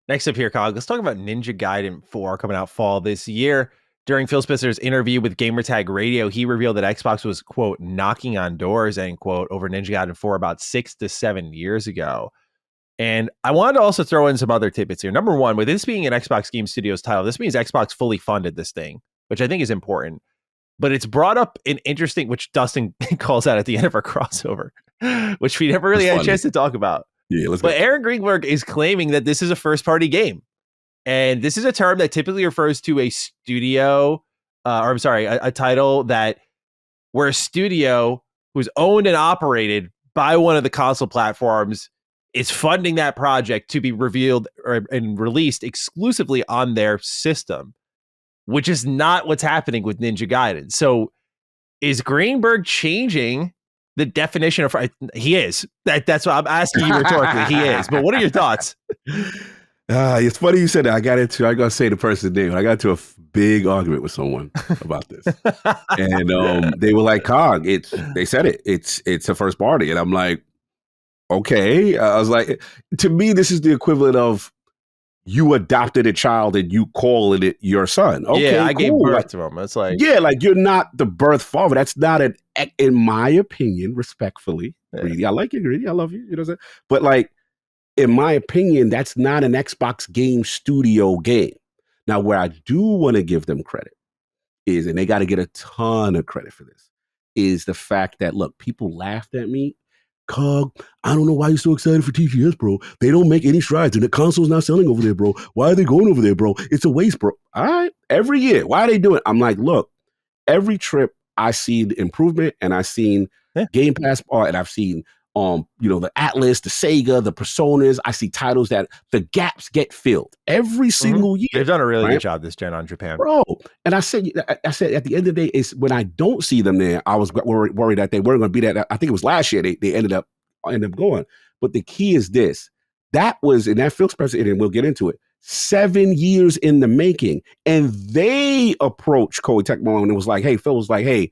Next up here, Cog, let's talk about Ninja Gaiden 4 coming out fall this year. During Phil Spencer's interview with Gamertag Radio, he revealed that Xbox was, quote, knocking on doors, end quote, over Ninja Gaiden 4 about 6 to 7 years ago. And I wanted to also throw in some other tidbits here. Number one, with this being an Xbox Game Studios title, this means Xbox fully funded this thing, which I think is important. But it's brought up an interesting, which Dustin calls out at the end of our crossover, which we never really had a chance to talk about. Yeah, let's but go. Aaron Greenberg is claiming that this is a first-party game. And this is a term that typically refers to a studio, a title that where a studio who's owned and operated by one of the console platforms is funding that project to be revealed and released exclusively on their system, which is not what's happening with Ninja Gaiden. So is Greenberg changing the definition of... He is. That's what I'm asking you rhetorically. He is. But what are your thoughts? It's funny you said that. I got to say the person's name. I got into a big argument with someone about this. And they were like, Cog, they said it. It's a first party. And I'm like, okay. I was like, to me, this is the equivalent of you adopted a child and you calling it your son. Okay, yeah, I gave cool. birth to him. It's like, yeah, like you're not the birth father. That's not in my opinion, respectfully, Greedy. I like you, Greedy. I love you. You know what I'm saying? But like, in my opinion, that's not an Xbox Game Studio game. Now, where I do want to give them credit is, and they got to get a ton of credit for this, is the fact that, look, people laughed at me. Cog, I don't know why you're so excited for TGS, bro. They don't make any strides, and the console's not selling over there, bro. Why are they going over there, bro? It's a waste, bro. All right, every year. Why are they doing it? I'm like, look, every trip I see the improvement, and I've seen Game Pass, and I've seen the Atlas, the Sega, the Personas. I see titles that the gaps get filled every single year. They've done a really good job this gen on Japan, bro. And I said at the end of the day, is when I don't see them there, I was worried that they weren't going to be that. I think it was last year they ended up going. But the key is this: that was in that Phil Spencer, and we'll get into it. 7 years in the making, and they approached Koei Tecmo and it was like, hey, Phil was like, hey,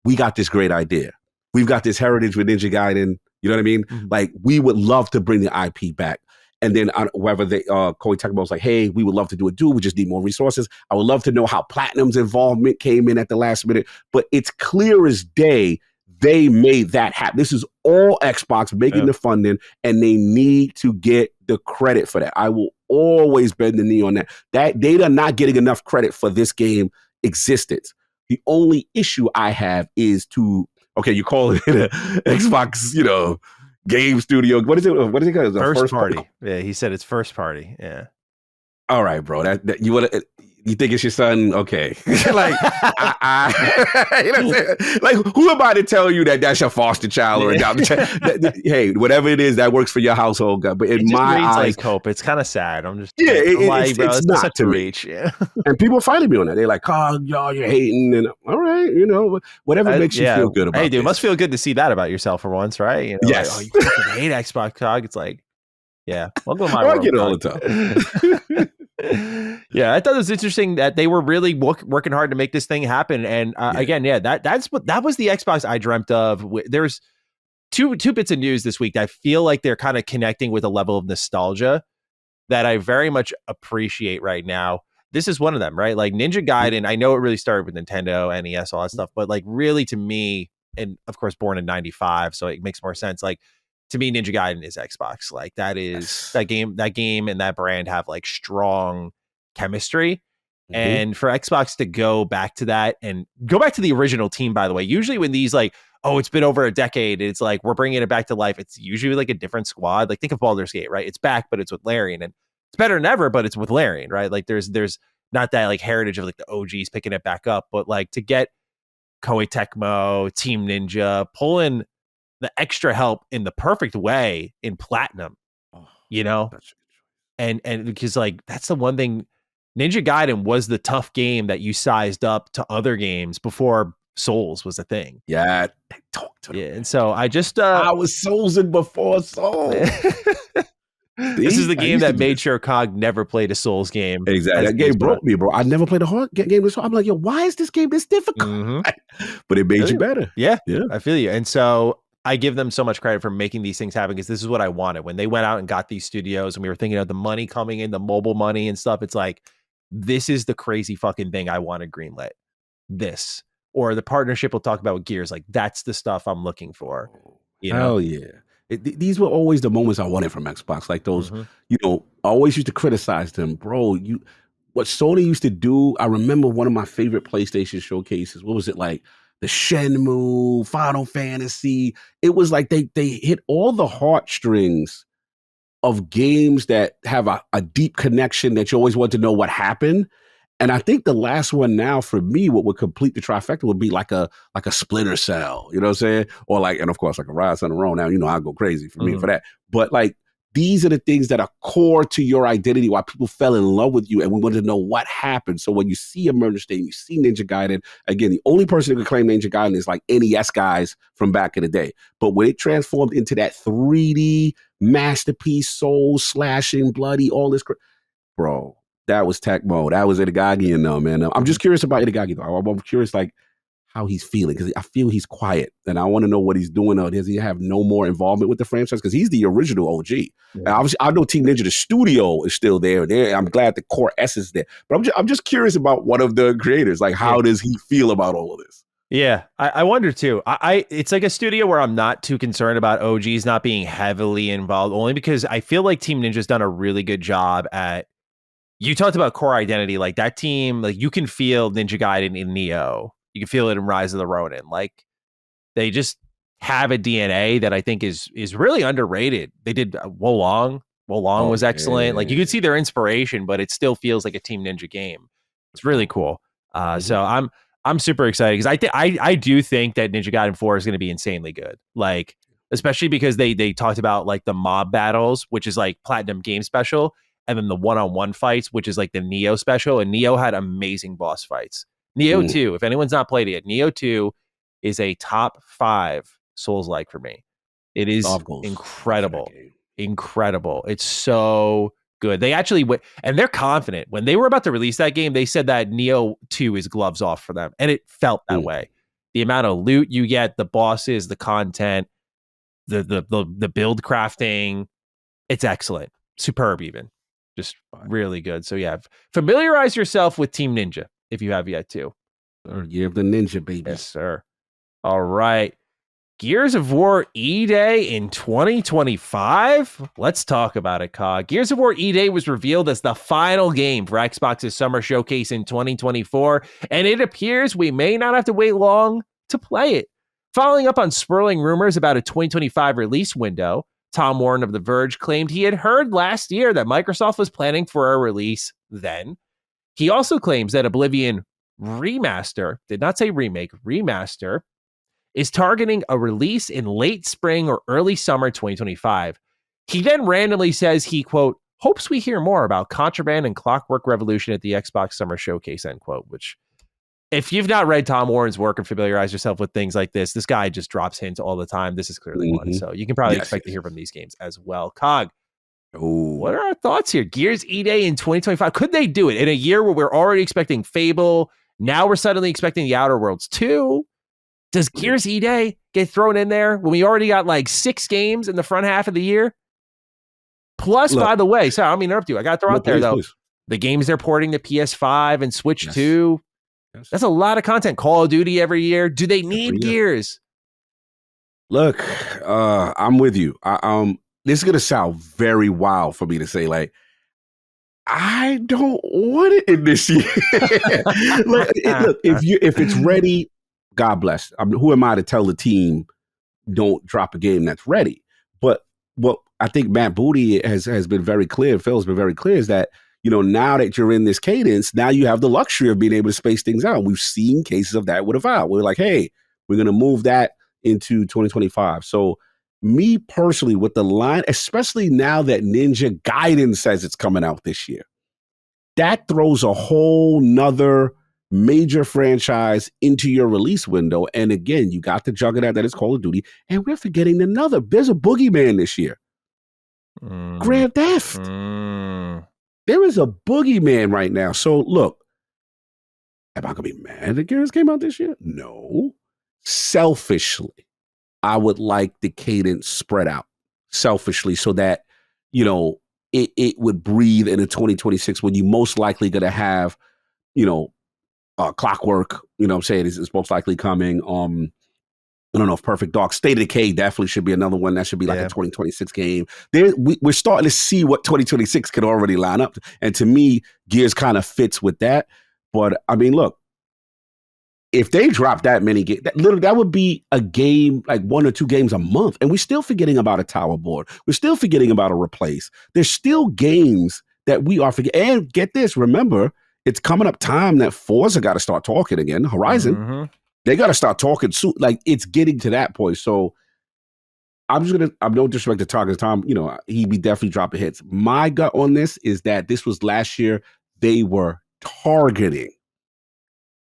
we got this great idea. We've got this heritage with Ninja Gaiden. You know what I mean? Mm-hmm. Like, we would love to bring the IP back. And then whether Koei Tecmo was like, hey, we would love to do it, dude. We just need more resources. I would love to know how Platinum's involvement came in at the last minute. But it's clear as day they made that happen. This is all Xbox making the funding, and they need to get the credit for that. I will always bend the knee on that. That they are not getting enough credit for this game existence. The only issue I have is okay, you call it an Xbox, game studio. What is it? What is it called? First party. Yeah, he said it's first party. Yeah. All right, bro. That you think it's your son? Okay. Like, you know what I'm saying? Like, who am I to tell you that that's your foster child or adopted child? Hey, whatever it is that works for your household, but in my eyes, like hope. It's kind of sad. I'm just bro. It's not to reach. Yeah. And people fighting me on that. They're like, "Oh, y'all, you're hating." And all right, whatever makes you feel good about. Hey, dude, it must feel good to see that about yourself for once, right? Yes. Like, oh, you fucking hate Xbox, Cog. It's like, yeah, welcome to my world. I get it all the time. Yeah, I thought it was interesting that they were really working hard to make this thing happen. And again, that was the Xbox I dreamt of. There's two bits of news this week that I feel like they're kind of connecting with a level of nostalgia that I very much appreciate right now. This is one of them, right? Like Ninja Gaiden, I know it really started with Nintendo, NES, all that stuff, but like really to me, and of course born in 95, so it makes more sense. Like to me, Ninja Gaiden is Xbox. Like that game and that brand have like strong chemistry. Mm-hmm. And for Xbox to go back to that and go back to the original team, by the way, usually when these like, oh, it's been over a decade, it's like, we're bringing it back to life. It's usually like a different squad. Like think of Baldur's Gate, right? It's back, but it's with Larian, and it's better than ever, but it's with Larian, right? Like there's not that like heritage of like the OGs picking it back up, but like to get Koei Tecmo, Team Ninja, pulling the extra help in the perfect way in Platinum, you know? And because like that's the one thing, Ninja Gaiden was the tough game that you sized up to other games before Souls was a thing. Yeah, talk to yeah. And so I just I was Souls in before Souls. This is the I game used to that do made this. sure Cog never played a Souls game. Exactly. as That game games went on. broke me, bro. I never played a hard game this hard. I'm like, yo, why is this game this difficult? But it made you better. Yeah, Yeah. I feel you. And so I give them so much credit for making these things happen because this is what I wanted. When they went out and got these studios and we were thinking of the money coming in, the mobile money and stuff, it's like, this is the crazy fucking thing I wanted greenlit. This. Or the partnership we'll talk about with Gears. Like, that's the stuff I'm looking for. You know? Hell yeah. These were always the moments I wanted from Xbox. Like those, you know, I always used to criticize them. Bro, what Sony used to do, I remember one of my favorite PlayStation showcases. What was it like? The Shenmue, Final Fantasy. It was like they hit all the heartstrings of games that have a deep connection that you always want to know what happened. And I think the last one now for me, what would complete the trifecta would be like a Splinter Cell, you know what I'm saying? Or like, and of course, like a Rise on the Road. Now, you know, I go crazy for me for that. But like, these are the things that are core to your identity, why people fell in love with you, and we wanted to know what happened. So when you see Emergence Day, you see Ninja Gaiden, again, the only person who could claim Ninja Gaiden is like NES guys from back in the day. But when it transformed into that 3D masterpiece, soul slashing, bloody, all this, bro, that was Tecmo. That was Hideaki and them, man. I'm just curious about Hideaki, though. I'm curious, like, how he's feeling, because I feel he's quiet, and I want to know what he's doing. Does he have no more involvement with the franchise? Because he's the original OG. And obviously, I know Team Ninja, the studio, is still there. I'm glad the core S is there. But I'm just curious about one of the creators. Like, how does he feel about all of this? Yeah, I wonder too. It's like a studio where I'm not too concerned about OGs not being heavily involved, only because I feel like Team Ninja's done a really good job at. You talked about core identity, like that team, like you can feel Ninja Gaiden in Neo. You can feel it in Rise of the Ronin. Like they just have a DNA that I think is really underrated. They did Wolong. Wolong was excellent. Like you could see their inspiration, but it still feels like a Team Ninja game. It's really cool. So I'm super excited because I do think that Ninja Gaiden 4 is going to be insanely good. Like especially because they talked about like the mob battles, which is like Platinum Game Special. And then the one-on-one fights, which is like the Neo special. And Neo had amazing boss fights. Neo 2, if anyone's not played it yet, Neo 2 is a top 5 Souls-like for me. It is incredible. Incredible. It's so good. They actually went, and they're confident. When they were about to release that game, they said that Neo 2 is gloves off for them. And it felt that way. The amount of loot you get, the bosses, the content, the build crafting, it's excellent. Superb even. Just really good. So yeah, familiarize yourself with Team Ninja if you have yet to. Year of the Ninja, baby. Yes, sir. All right. Gears of War E-Day in 2025? Let's talk about it, Cog. Gears of War E-Day was revealed as the final game for Xbox's Summer Showcase in 2024, and it appears we may not have to wait long to play it. Following up on swirling rumors about a 2025 release window, Tom Warren of The Verge claimed he had heard last year that Microsoft was planning for a release then. He also claims that Oblivion Remaster, did not say remake, remaster, is targeting a release in late spring or early summer 2025. He then randomly says he, quote, hopes we hear more about Contraband and Clockwork Revolution at the Xbox Summer Showcase, end quote, which if you've not read Tom Warren's work and familiarize yourself with things like this guy just drops hints all the time. This is clearly one. So you can probably expect to hear from these games as well. Cog, what are our thoughts here? Gears E-Day in 2025. Could they do it in a year where we're already expecting Fable? Now we're suddenly expecting The Outer Worlds 2. Does Gears E-Day get thrown in there when we already got like 6 games in the front half of the year? Plus, by the way, sorry, I don't mean to interrupt you. I got to throw out there, though. The games they're porting to PS5 and Switch 2. That's a lot of content. Call of Duty every year. Do they need Gears? Look, I'm with you. This is gonna sound very wild for me to say. Like, I don't want it in this year. Look, if it's ready, God bless. Who am I to tell the team don't drop a game that's ready? But what I think Matt Booty has been very clear, Phil's been very clear, is that now that you're in this cadence, now you have the luxury of being able to space things out. We've seen cases of that with Avowed. We're like, hey, we're going to move that into 2025. So me personally, with the line, especially now that Ninja Gaiden says it's coming out this year, that throws a whole nother major franchise into your release window. And again, you got the juggernaut that is Call of Duty, and we're forgetting there's a boogeyman this year. Grand Theft. There is a boogeyman right now. So look, am I going to be mad that Gears came out this year? No. Selfishly, I would like the cadence spread out selfishly so that, it would breathe into 2026 when you most likely going to have, Clockwork, I'm saying is most likely coming. I don't know if Perfect Dark State of Decay definitely should be another one. That should be like a 2026 game. We're starting to see what 2026 could already line up. And to me, Gears kind of fits with that. But I mean, look, if they drop that many games, that would be a game, like 1 or 2 games a month. And we're still forgetting about a tower board. We're still forgetting about a replace. There's still games that we are forgetting. And get this, remember, it's coming up time that Forza got to start talking again. Horizon, they got to start talking soon. Like, it's getting to that point. So I'm no disrespect to Target's Tom, he'd be definitely dropping hits. My gut on this is that this was last year. They were targeting.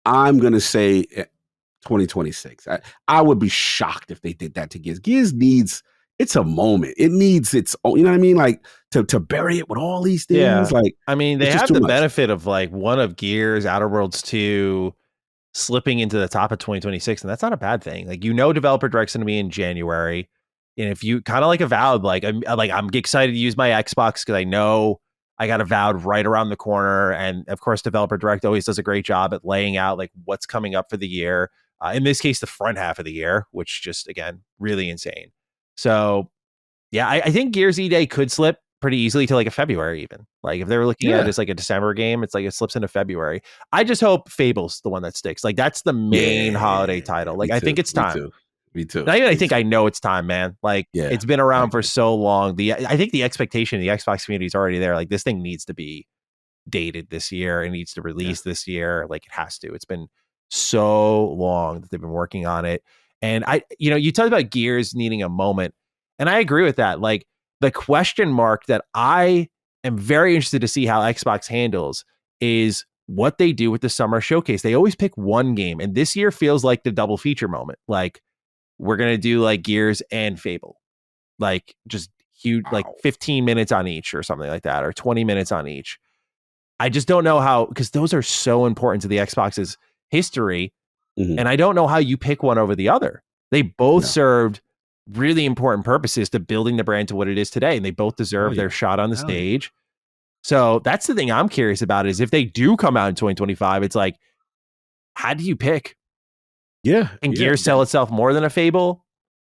I'm going to say 2026. I would be shocked if they did that to Gears. Gears needs, it's a moment. It needs its own, you know what I mean? Like to bury it with all these things. Yeah. Like, I mean, they have the benefit of like one of Gears, Outer Worlds 2 slipping into the top of 2026. And that's not a bad thing. Like, Developer Direct's going to be in January. And if you kind of like Avowed, I'm excited to use my Xbox because I know I got Avowed right around the corner. And of course, Developer Direct always does a great job at laying out like what's coming up for the year. In this case, the front half of the year, which just, again, really insane. So yeah, I think Gears E-Day could slip pretty easily to like a February even. Like if they were looking at it as like a December game, it's like it slips into February. I just hope Fable's the one that sticks. Like that's the main holiday title. Like I think it's time. Me too. Not even I think I know it's time, man. Like it's been around for so long. I think the expectation of the Xbox community is already there. Like this thing needs to be dated this year. It needs to release this year. Like it has to. It's been so long that they've been working on it. And you talked about Gears needing a moment. And I agree with that. Like the question mark that I am very interested to see how Xbox handles is what they do with the summer showcase. They always pick one game. And this year feels like the double feature moment. Like we're going to do like Gears and Fable, like just huge, like 15 minutes on each or something like that, or 20 minutes on each. I just don't know how, because those are so important to the Xbox's history. And I don't know how you pick one over the other. They both served really important purposes to building the brand to what it is today. And they both deserve their shot on the stage. So that's the thing I'm curious about is if they do come out in 2025, it's like, how do you pick? Yeah. And Gears sell itself more than a Fable?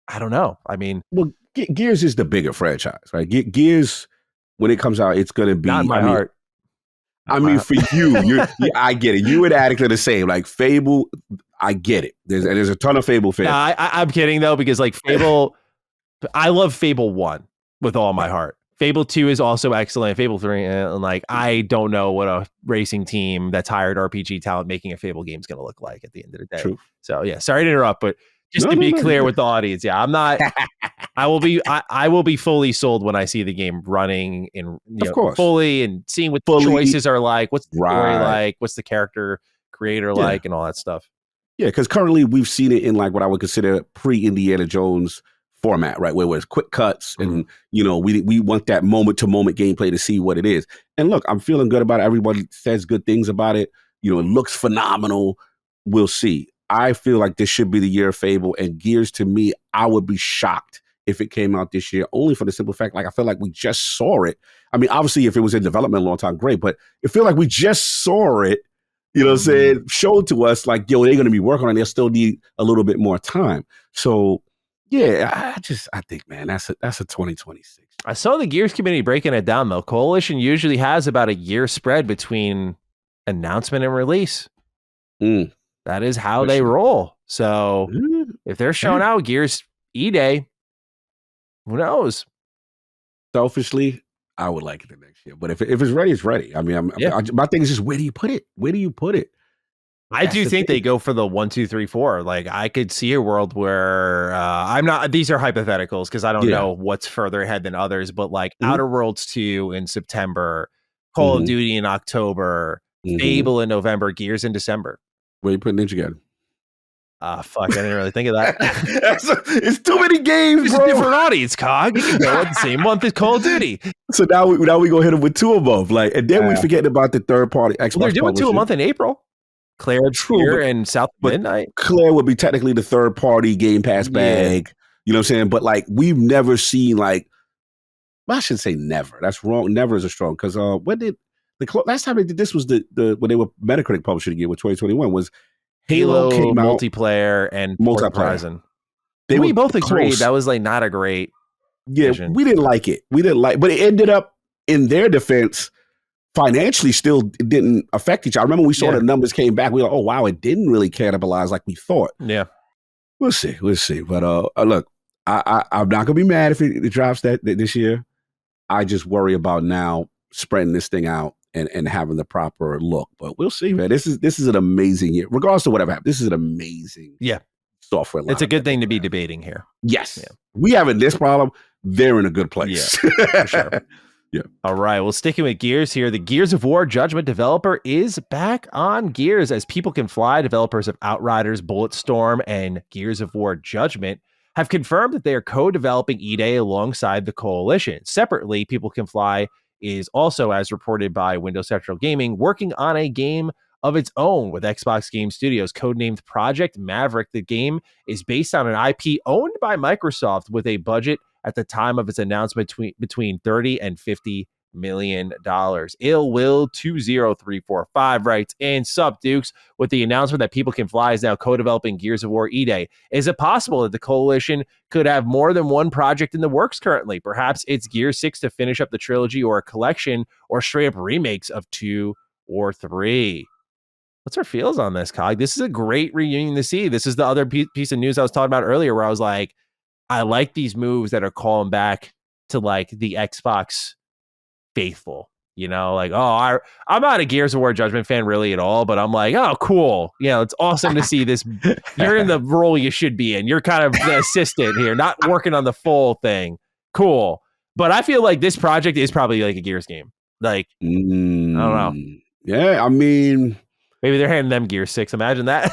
I don't know. I mean, well, Gears is the bigger franchise, right? Gears, when it comes out, it's going to be not in my heart. I mean, for you, I get it. You and Addict are the same. Like Fable, I get it. There's a ton of Fable fans. No, I'm kidding though, because like Fable, I love Fable 1 with all my heart. Fable 2 is also excellent. Fable 3, and like I don't know what a racing team that's hired RPG talent making a Fable game is going to look like at the end of the day. True. So yeah, sorry to interrupt, but just to be clear with the audience, I'm not. I will be fully sold when I see the game running in fully and seeing what the choices are like, what's the story like, what's the character creator like, and all that stuff. Yeah, because currently we've seen it in like what I would consider pre-Indiana Jones format, right? Where it's quick cuts and, we want that moment-to-moment gameplay to see what it is. And look, I'm feeling good about it. Everybody says good things about it. It looks phenomenal. We'll see. I feel like this should be the year of Fable, and Gears, to me, I would be shocked if it came out this year, only for the simple fact, like, I feel like we just saw it. I mean, obviously, if it was in development a long time, great, but it feel like we just saw it, what I'm saying, showed to us, like, they're going to be working on it. They'll still need a little bit more time. So, yeah, I think, man, that's a 2026. I saw the Gears community breaking it down, though. Coalition usually has about a year spread between announcement and release. That is how they roll. So if they're showing out Gears E-Day, who knows? Selfishly, I would like it the next year. But if it's ready, it's ready. I mean, my thing is just where do you put it? Where do you put it? I do think they go for the 1, 2, 3, 4. Like I could see a world where I'm not. These are hypotheticals because I don't know what's further ahead than others. But like Outer Worlds 2 in September, Call of Duty in October, Fable in November, Gears in December. Where you putting Ninja Gaiden? Fuck, I didn't really think of that. It's too many games, It's bro. a different audience, Cog. You can go at the same month as Call of Duty. So now we go hit them with 2 of them. Like, and then we forget about the third party Xbox. Well, they're doing 2 a month in April. Claire, True, and South Midnight. Claire would be technically the third party Game Pass bag. You know what I'm saying? But like, we've never seen like, well, I should say never. That's wrong. Never is a strong because when did the last time they did this was the when they were Metacritic publishing again with 2021 was Halo came out, multiplayer and Horizon. We both agreed that was like not a great. Yeah, vision. We didn't like it. But it ended up in their defense. Financially still didn't affect each other. I remember we saw the numbers came back. We were like, oh, wow, it didn't really cannibalize like we thought. Yeah. We'll see. But look, I'm not going to be mad if it drops that this year. I just worry about now spreading this thing out and having the proper look. But we'll see, man. This is an amazing year. Regardless of whatever happens, this is an amazing software line. It's a good thing to be debating here. Yes. Yeah. We having this problem. They're in a good place. Yeah, for sure. Yeah. All right. Well, sticking with Gears here, the Gears of War Judgment developer is back on Gears. As People Can Fly, developers of Outriders, Bulletstorm, and Gears of War Judgment have confirmed that they are co-developing E-Day alongside the Coalition. Separately, People Can Fly is also, as reported by Windows Central Gaming, working on a game of its own with Xbox Game Studios, codenamed Project Maverick. The game is based on an IP owned by Microsoft with a budget at the time of its announcement between $30 and $50 million. Ill Will 20345 writes, and Sup Dukes, with the announcement that People Can Fly is now co-developing Gears of War E-Day, is it possible that the Coalition could have more than one project in the works currently? Perhaps it's Gears 6 to finish up the trilogy, or a collection, or straight up remakes of 2 or 3. What's our feels on this, Cog? This is a great reunion to see. This is the other piece of news I was talking about earlier where I was like, I like these moves that are calling back to like the Xbox faithful, you know, like, oh, I'm not a Gears of War Judgment fan really at all, but I'm like, oh, cool. You know, it's awesome to see this. You're in the role you should be in. You're kind of the assistant here, not working on the full thing. Cool. But I feel like this project is probably like a Gears game. Like, I don't know. Yeah, I mean, maybe they're handing them Gear 6. Imagine that.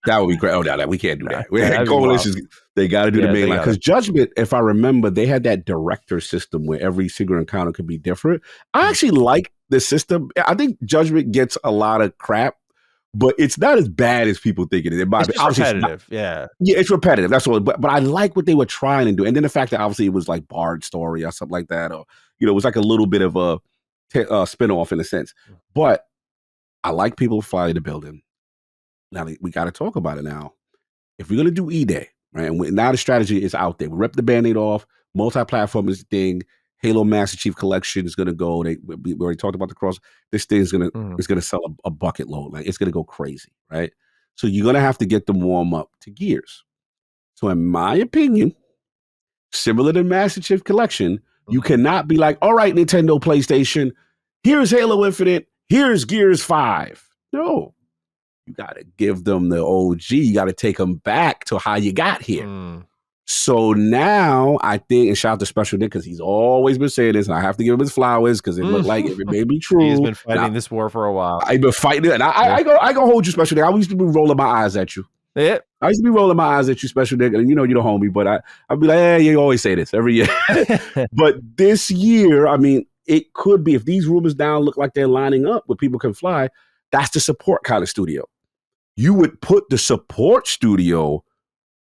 That would be great. Oh, no, we can't do that. Coalitions, they got to do the main line. Because Judgment, if I remember, they had that director system where every single encounter could be different. I actually like the system. I think Judgment gets a lot of crap, but it's not as bad as people think it is. It's repetitive. Yeah, it's repetitive. That's all. But I like what they were trying to do. And then the fact that obviously it was like Bard story or something like that, or, you know, it was like a little bit of a spinoff in a sense. But I like People Fly the building. Now we got to talk about it now. If we're going to do E-Day, right, and now the strategy is out there. We rip the Band-Aid off. Multi-platform is the thing. Halo Master Chief Collection is going to go. We already talked about the cross. This thing is going to sell a bucket load. Like, it's going to go crazy, right? So you're going to have to get them warm up to Gears. So in my opinion, similar to Master Chief Collection, you cannot be like, all right, Nintendo, PlayStation, here's Halo Infinite, here's Gears 5. No. You got to give them the OG. You got to take them back to how you got here. So now I think, and shout out to Special Nick because he's always been saying this, and I have to give him his flowers because it looked like it may be true. He's been fighting this war for a while. I've been fighting it, and I go hold you, Special Nick. I used to be rolling my eyes at you. Yeah. I used to be rolling my eyes at you, Special Nick, and you know you're the homie, but I'd be like, hey, you always say this every year. But this year, I mean, it could be, if these rumors now look like they're lining up with People Can Fly, that's the support kind of studio. You would put the support studio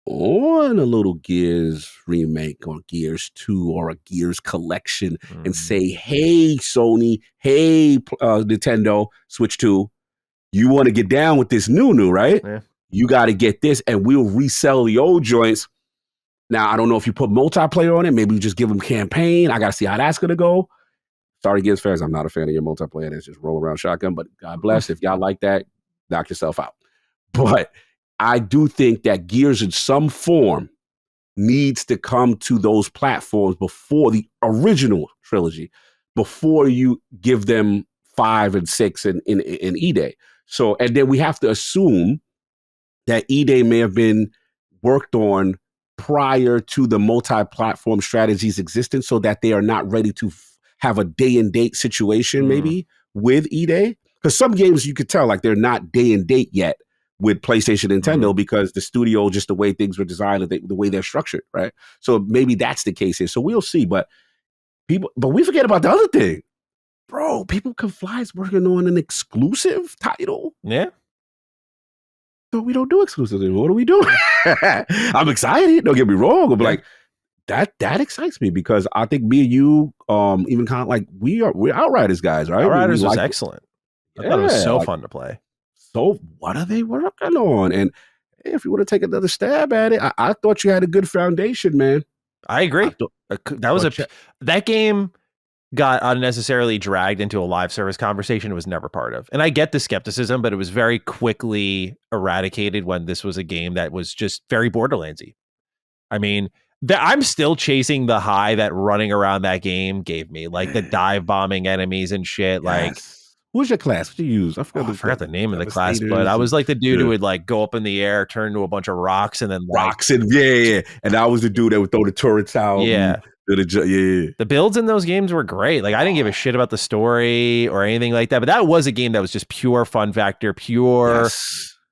on a little Gears remake or Gears 2 or a Gears collection and say, hey, Sony, hey, Nintendo, Switch 2, you want to get down with this new, right? Yeah. You got to get this, and we'll resell the old joints. Now, I don't know if you put multiplayer on it. Maybe you just give them campaign. I got to see how that's going to go. Sorry, Gears fans, I'm not a fan of your multiplayer. It's just roll around shotgun, but God bless. If y'all like that, knock yourself out. But I do think that Gears in some form needs to come to those platforms before the original trilogy. before you give them 5 and 6 in E-Day. So, and then we have to assume that E-Day may have been worked on prior to the multi-platform strategies existing so that they are not ready to have a day and date situation maybe with E-Day. Because some games you could tell like they're not day and date yet with PlayStation and Nintendo because the studio, just the way things were designed, the way they're structured, right? So maybe that's the case here. So we'll see. But we forget about the other thing. Bro, People Can Fly is working on an exclusive title. Yeah. So we don't do exclusives anymore. What are we doing? I'm excited. Don't get me wrong. But like that excites me because I think me and you, even kind of like we're Outriders guys, right? Outriders was excellent. I thought it was so fun to play. So what are they working on? And if you want to take another stab at it, I thought you had a good foundation, man. I agree. That game got unnecessarily dragged into a live service conversation it was never part of. And I get the skepticism, but it was very quickly eradicated when this was a game that was just very Borderlandsy. I mean, I'm still chasing the high that running around that game gave me, like the dive bombing enemies and shit. Like, who's your class? What do you use? I forgot the name of the class, but I was like the dude who would like go up in the air, turn into a bunch of rocks, and then rocks and and I was the dude that would throw the turrets out. The builds in those games were great. Like I didn't give a shit about the story or anything like that, but that was a game that was just pure fun factor,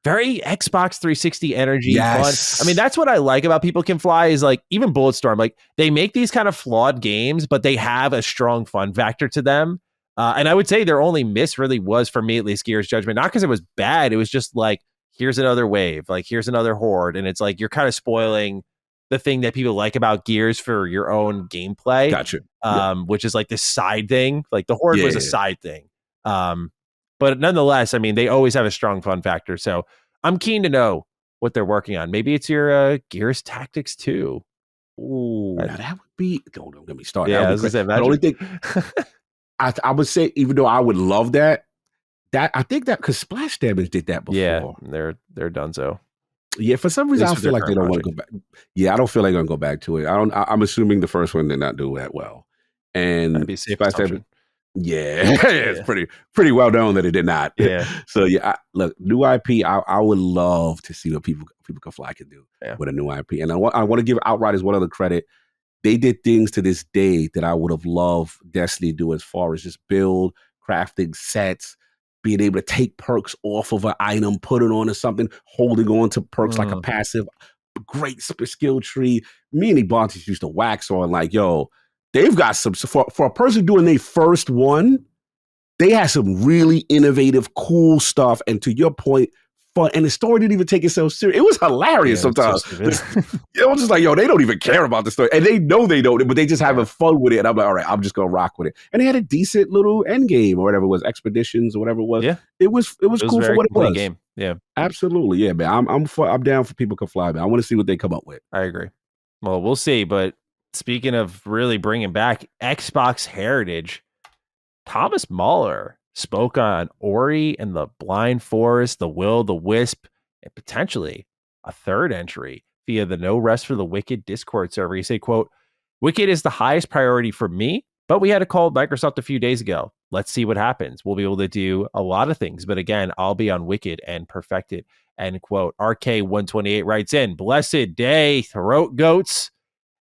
very Xbox 360 energy fun. I mean, that's what I like about People Can Fly is like even Bulletstorm, like they make these kind of flawed games, but they have a strong fun factor to them. And I would say their only miss really was, for me at least, Gears Judgment. Not because it was bad. It was just like, here's another wave. Like, here's another horde. And it's like, you're kind of spoiling the thing that people like about Gears for your own gameplay. Gotcha. Which is like this side thing. Like the horde was a side thing. But nonetheless, I mean, they always have a strong fun factor. So I'm keen to know what they're working on. Maybe it's your Gears Tactics 2. Ooh, now that would be... Don't get me started. Yeah, I was gonna say, the only thing... I would say, even though I would love that I think that because Splash Damage did that before. Yeah, they're done so. Yeah, for some reason I feel like they don't want to go back. Yeah, I don't feel like they're gonna go back to it. I'm assuming the first one did not do that well. And that'd be a safe Splash Damage, it's pretty well known that it did not. Yeah. So look, new IP. I would love to see what People Can Fly can do with a new IP. And I want to give Outriders one other credit. They did things to this day that I would have loved Destiny to do, as far as just build, crafting sets, being able to take perks off of an item, put it onto something, holding on to perks like a passive, great skill tree. Me and Ebontis used to wax on like, yo, they've got some, for a person doing their first one, they had some really innovative, cool stuff. And to your point, fun. And the story didn't even take itself serious. It was hilarious sometimes. It was just like, yo, they don't even care about the story. And they know they don't, but they just having fun with it. And I'm like, all right, I'm just going to rock with it. And they had a decent little end game or whatever it was, Expeditions or whatever it was. Yeah. It was cool for what it was. Game. Yeah. Absolutely. Yeah, man. I'm down for People Can Fly, man. I want to see what they come up with. I agree. Well, we'll see. But speaking of really bringing back Xbox heritage, Thomas Muller spoke on Ori and the Blind Forest, the Will, the Wisp, and potentially a third entry via the No Rest for the Wicked Discord server. He said, quote, "Wicked is the highest priority for me, but we had a call with Microsoft a few days ago. Let's see what happens. We'll be able to do a lot of things, but again, I'll be on Wicked and perfect it." End quote. RK128 writes in, "Blessed day, throat goats.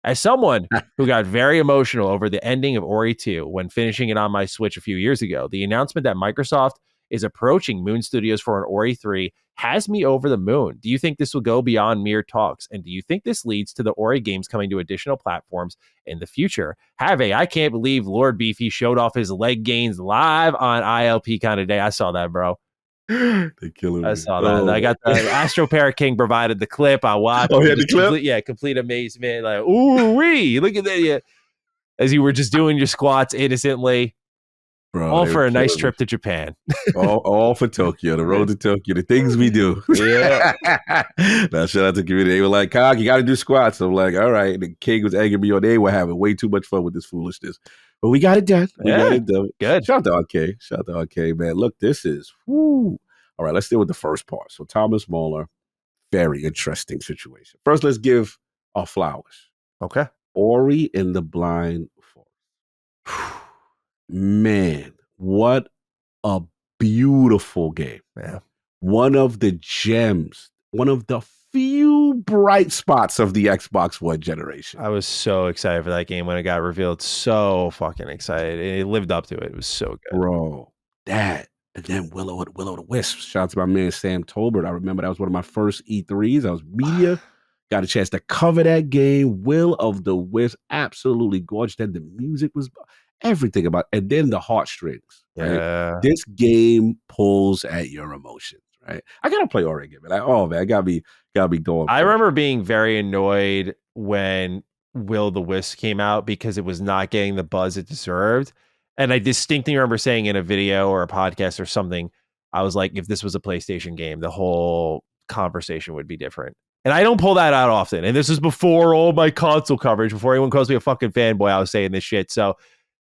As someone who got very emotional over the ending of Ori 2 when finishing it on my Switch a few years ago, the announcement that Microsoft is approaching Moon Studios for an Ori 3 has me over the moon. Do you think this will go beyond mere talks? And do you think this leads to the Ori games coming to additional platforms in the future? I can't believe Lord Beefy showed off his leg gains live on ILP kind of day. I saw that, bro. They killing me. I saw that. I got the Astro Parrot King provided the clip. I watched. Oh, yeah, the clip? Complete amazement. Like, ooh wee, look at that. Yeah. As you were just doing your squats innocently. Bro, all for a nice trip to Japan. all for Tokyo, the road to Tokyo, the things we do. Yeah. Now, shout out to the community. They were like, "Cog, you got to do squats." I'm like, all right. The King was angry me on. They were having way too much fun with this foolishness. But we got it done. We got it done. Good. Shout out to RK, man. Look, this is, whoo. All right, let's deal with the first part. So Thomas Muller, very interesting situation. First, let's give our flowers. Okay. Ori and the Blind Forest. Man, what a beautiful game. Yeah. One of the gems, one of the few bright spots of the Xbox One generation. I was so excited for that game when it got revealed. So fucking excited. It lived up to it. It was so good. Bro, that. And then Will the Wisp. Shout out to my man Sam Tolbert. I remember that was one of my first E3s. I was media. Got a chance to cover that game. Will of the Wisp, absolutely gorgeous. Then the music was everything about it. And then the heartstrings. Right? Yeah. This game pulls at your emotions. Right? I gotta play Ori again, man. Like, oh man, I gotta be going. I remember being very annoyed when Will the Wisp came out because it was not getting the buzz it deserved. And I distinctly remember saying in a video or a podcast or something, I was like, if this was a PlayStation game, the whole conversation would be different. And I don't pull that out often. And this is before all my console coverage, before anyone calls me a fucking fanboy, I was saying this shit. So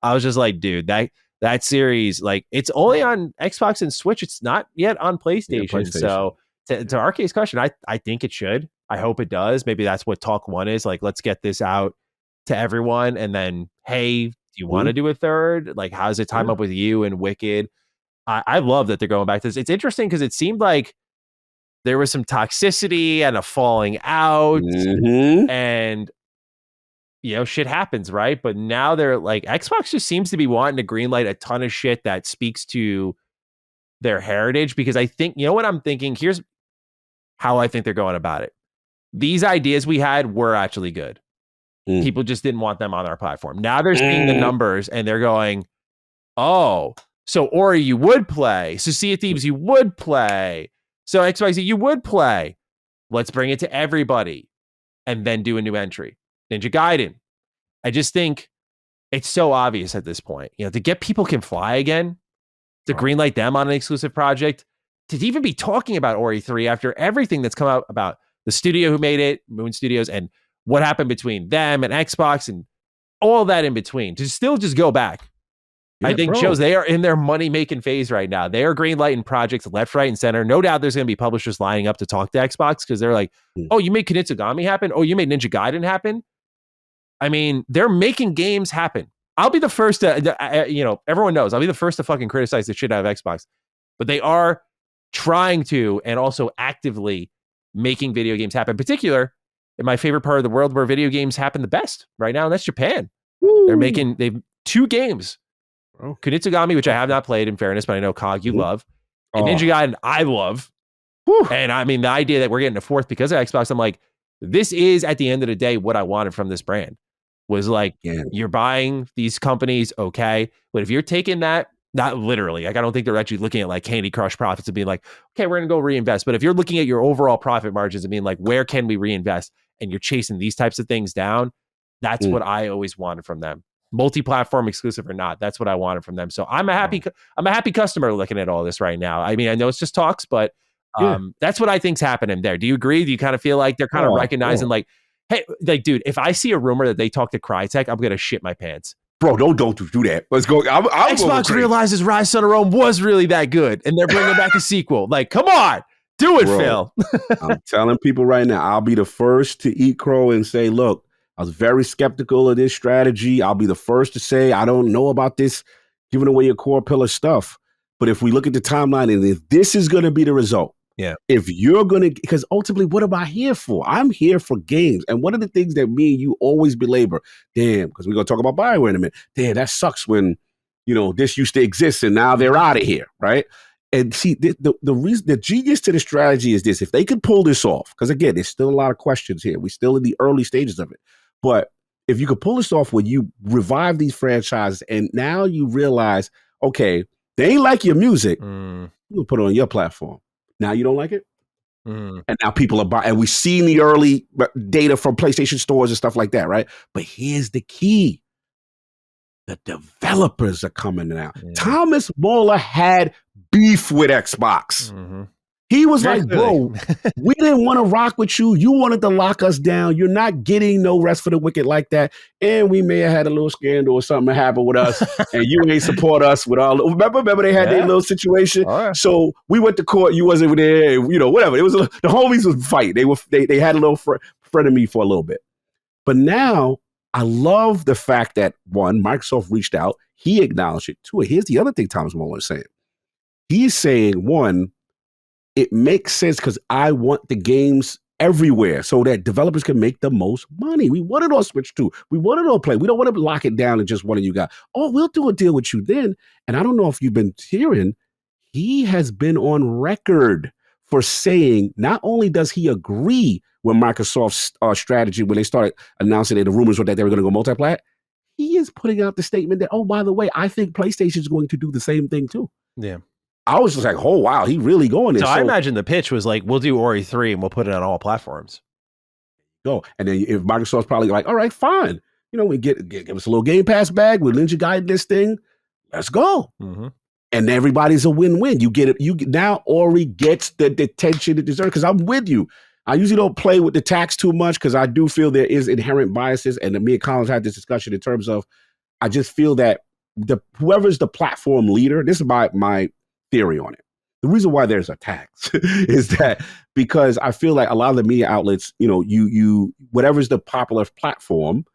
I was just like, dude, that series, like, it's only on Xbox and Switch. It's not yet on PlayStation. Yeah, PlayStation. So to Arcade's question, I think it should. I hope it does. Maybe that's what Talk 1 is. Like, let's get this out to everyone. And then, hey, do you want to do a third? Like, how does it time up with you and Wicked? I love that they're going back to this. It's interesting because it seemed like there was some toxicity and a falling out. And, you know, shit happens, right? But now they're like, Xbox just seems to be wanting to greenlight a ton of shit that speaks to their heritage. Because I think, you know what I'm thinking? Here's how I think they're going about it. These ideas we had were actually good. People just didn't want them on our platform. Now they're seeing the numbers and they're going, oh, so Ori you would play. So Sea of Thieves you would play. So XYZ you would play. Let's bring it to everybody and then do a new entry. Ninja Gaiden. I just think it's so obvious at this point. You know, to get People Can Fly again, to greenlight them on an exclusive project, to even be talking about Ori 3 after everything that's come out about the studio who made it, Moon Studios, and what happened between them and Xbox and all that in between, to still just go back. Yeah, I think shows they are in their money-making phase right now. They are greenlighting projects left, right, and center. No doubt there's going to be publishers lining up to talk to Xbox because they're like, oh, you made Kunitsu-Gami happen? Oh, you made Ninja Gaiden happen? I mean, they're making games happen. I'll be the first to, you know, everyone knows, I'll be the first to fucking criticize the shit out of Xbox. But they are trying to and also actively making video games happen. In particular, in my favorite part of the world where video games happen the best right now, and that's Japan. Woo. They've 2 games. Kunitsu-Gami, which I have not played in fairness, but I know Cog you love. And Ninja Gaiden I love. Whew. And I mean, the idea that we're getting a 4th because of Xbox, I'm like, this is at the end of the day what I wanted from this brand. Was like, you're buying these companies, okay, but if you're taking that, not literally, like I don't think they're actually looking at like Candy Crush profits and being like, okay, we're gonna go reinvest. But if you're looking at your overall profit margins and being like, where can we reinvest? And you're chasing these types of things down, that's what I always wanted from them. Multi-platform exclusive or not, that's what I wanted from them. So I'm a happy customer looking at all this right now. I mean, I know it's just talks, but that's what I think's happening there. Do you agree? Do you kind of feel like they're kind of recognizing like, hey, like, dude, if I see a rumor that they talk to Crytek, I'm gonna shit my pants. Bro, don't do that. Let's go. Xbox realizes Rise Son of Rome was really that good, and they're bringing back a sequel. Like, come on, do it, Phil. I'm telling people right now, I'll be the first to eat crow and say, look, I was very skeptical of this strategy. I'll be the first to say, I don't know about this giving away your core pillar stuff. But if we look at the timeline and if this is going to be the result, if you're going to, because ultimately, what am I here for? I'm here for games. And one of the things that me and you always belabor, damn, because we're going to talk about BioWare in a minute. Damn, that sucks when, you know, this used to exist and now they're out of here, right? And see, the reason, the genius to the strategy is this. If they could pull this off, because again, there's still a lot of questions here. We're still in the early stages of it. But if you could pull this off where you revive these franchises and now you realize, okay, they ain't like your music, you'll put it on your platform. Now you don't like it? And now people are buying, and we've seen the early data from PlayStation stores and stuff like that, right? But here's the key. The developers are coming out. Thomas Muller had beef with Xbox. He was like, bro, we didn't want to rock with you. You wanted to lock us down. You're not getting no rest for the wicked like that. And we may have had a little scandal or something happen with us. And you ain't support us with all. Remember they had their little situation. So we went to court. You wasn't there. You know, whatever. It was the homies was fighting. They had a little frenemy for a little bit. But now I love the fact that one, Microsoft reached out, he acknowledged it. Two, here's the other thing Thomas Muller is saying. He's saying, one, it makes sense because I want the games everywhere so that developers can make the most money. We want it on Switch too. We want it on Play. We don't want to lock it down and just one of you got. Oh, we'll do a deal with you then. And I don't know if you've been hearing, he has been on record for saying not only does he agree with Microsoft's strategy when they started announcing that the rumors were that they were going to go multi-plat, he is putting out the statement that, oh, by the way, I think PlayStation is going to do the same thing too. Yeah. I was just like, oh, wow, he really going there. So I imagine the pitch was like, we'll do Ori 3 and we'll put it on all platforms. Go. And then if Microsoft's probably like, all right, fine. You know, we give us a little Game Pass bag. We'll Ninja Gaiden this thing. Let's go. Mm-hmm. And everybody's a win-win. You get it. Now Ori gets the attention it deserves. Because I'm with you. I usually don't play with the tax too much because I do feel there is inherent biases. And me and Collins had this discussion in terms of, I just feel that whoever's the platform leader, this is my theory on it. The reason why there's a tax is that because I feel like a lot of the media outlets, you know, you whatever's the popular platform,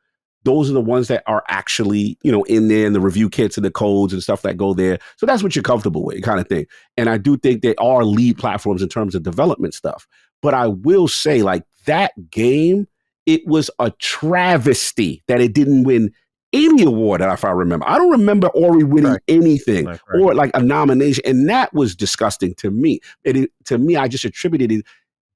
those are the ones that are actually, you know, in there in the review kits and the codes and stuff that go there. So that's what you're comfortable with, kind of thing. And I do think they are lead platforms in terms of development stuff. But I will say, like, that game, it was a travesty that it didn't win any award, if I remember. I don't remember Ori winning anything or like a nomination. And that was disgusting to me. To me, I just attributed it.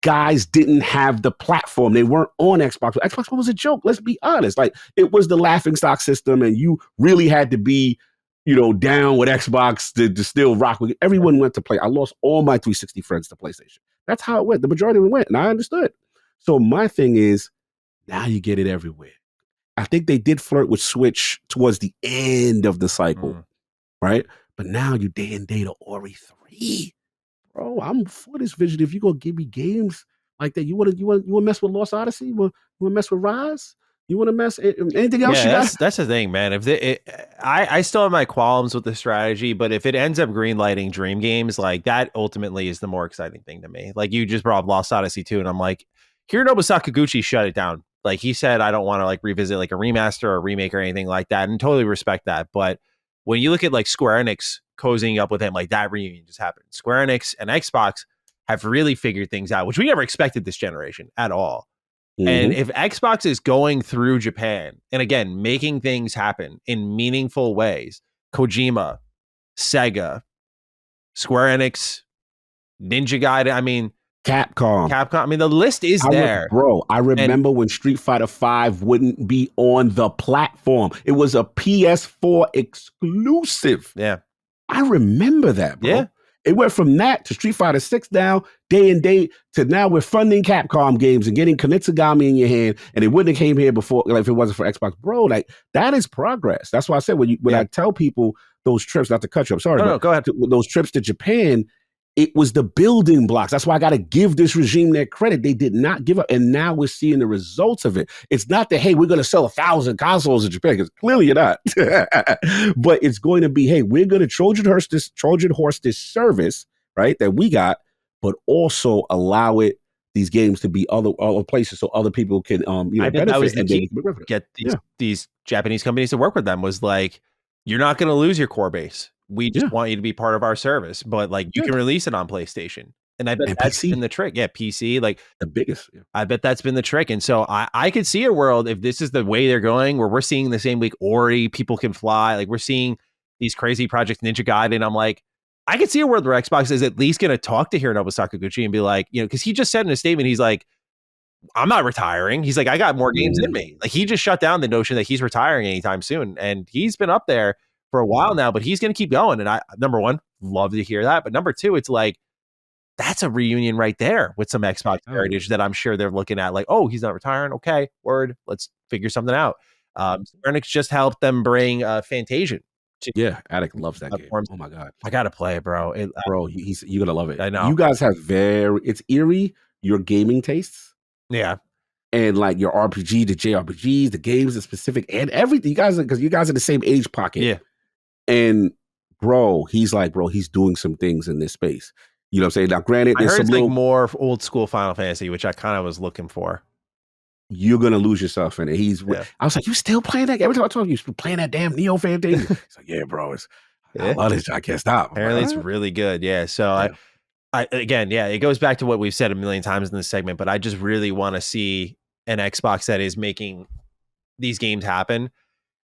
Guys didn't have the platform. They weren't on Xbox. Xbox One was a joke. Let's be honest. Like, it was the laughing stock system, and you really had to be, you know, down with Xbox to still rock with it. Everyone went to play. I lost all my 360 friends to PlayStation. That's how it went. The majority of them went, and I understood. So my thing is, now you get it everywhere. I think they did flirt with Switch towards the end of the cycle, right? But now you day and day to Ori 3. Bro, I'm for this vision. If you're gonna give me games like that, you wanna mess with Lost Odyssey? You wanna mess with Rise? You wanna mess anything else? Yeah, that's the thing, man. If I still have my qualms with the strategy, but if it ends up greenlighting Dream Games, like, that ultimately is the more exciting thing to me. Like, you just brought up Lost Odyssey 2, and I'm like, Hironobu Sakaguchi shut it down. Like, he said, I don't want to like revisit like a remaster or a remake or anything like that, and totally respect that. But when you look at like Square Enix cozying up with him, like, that reunion just happened. Square Enix and Xbox have really figured things out, which we never expected this generation at all. Mm-hmm. And if Xbox is going through Japan and again making things happen in meaningful ways, Kojima, Sega, Square Enix, Ninja Gaiden, I mean, Capcom. I mean, the list is there. I remember when Street Fighter V wouldn't be on the platform. It was a PS4 exclusive. Yeah. I remember that, bro. Yeah. It went from that to Street Fighter 6 now, day and day, to now we're funding Capcom games and getting Kunitsu-Gami in your hand, and it wouldn't have came here before, like, if it wasn't for Xbox. Bro, like, that is progress. That's why I said when I tell people those trips, not to cut you, I'm sorry, no, go ahead. Those trips to Japan, it was the building blocks. That's why I got to give this regime their credit. They did not give up. And now we're seeing the results of it. It's not that, hey, we're going to sell 1,000 consoles in Japan, because clearly you're not. But it's going to be, hey, we're going to Trojan horse this service, right, that we got, but also allow these games to be other places so other people can benefit. That was the key. Get these Japanese companies to work with them was like, you're not going to lose your core base. We just want you to be part of our service, but like, you can release it on PlayStation. And I bet that's been the trick. Yeah, PC, like the biggest. Yeah. I bet that's been the trick. And so I could see a world, if this is the way they're going, where we're seeing the same week Ori, People Can Fly, like, we're seeing these crazy projects, Ninja Gaiden. I'm like, I could see a world where Xbox is at least going to talk to Hironobu Sakaguchi and be like, you know, because he just said in a statement, he's like, I'm not retiring. He's like, I got more games in me. Like, he just shut down the notion that he's retiring anytime soon. And he's been up there for a while now, but he's going to keep going. And I, number one, love to hear that. But number two, it's like, that's a reunion right there with some Xbox heritage that I'm sure they're looking at like, oh, he's not retiring. Okay, word. Let's figure something out. Ernix just helped them bring Fantasian. Attic loves that game. Oh my God. I got to play it, bro. Bro, you're going to love it. I know. You guys have it's eerie, your gaming tastes. Yeah. And like your RPG, the JRPGs, the games, the specific, and everything. Because you guys are the same age pocket. Yeah. And he's doing some things in this space. You know what I'm saying? Now, granted, I heard it's like more old school Final Fantasy, which I kind of was looking for. you're gonna lose yourself in it. Yeah. I was like, you still playing that game? Every time I told you, you playing that damn Neo fan thing. He's like, yeah, bro, I love this. I can't stop. Apparently, it's really good. Yeah. So I again, yeah, it goes back to what we've said a million times in this segment, but I just really want to see an Xbox that is making these games happen.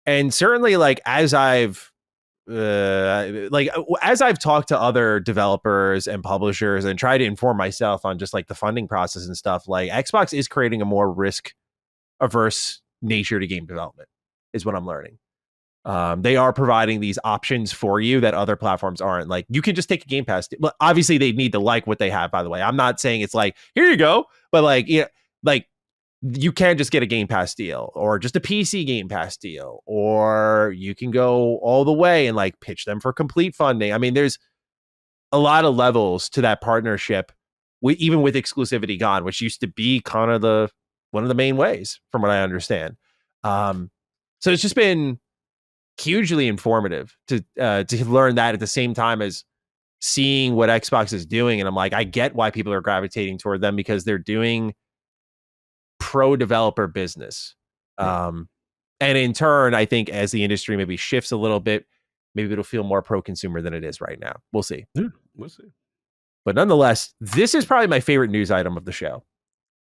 And certainly, like as I've talked to other developers and publishers and tried to inform myself on just like the funding process and stuff, like Xbox is creating a more risk averse nature to game development, is what I'm learning. They are providing these options for you that other platforms aren't. Like you can just take a Game Pass. Well, obviously they need to like what they have, by the way. I'm not saying it's like, here you go, but like, you know, like you can just get a Game Pass deal or just a PC Game Pass deal, or you can go all the way and like pitch them for complete funding. I mean, there's a lot of levels to that partnership, even with exclusivity gone, which used to be kind of one of the main ways from what I understand. So it's just been hugely informative to learn that at the same time as seeing what Xbox is doing. And I'm like, I get why people are gravitating toward them, because they're doing pro developer business. And in turn, I think as the industry maybe shifts a little bit, maybe it'll feel more pro consumer than it is right now. We'll see. Yeah, we'll see. But nonetheless, this is probably my favorite news item of the show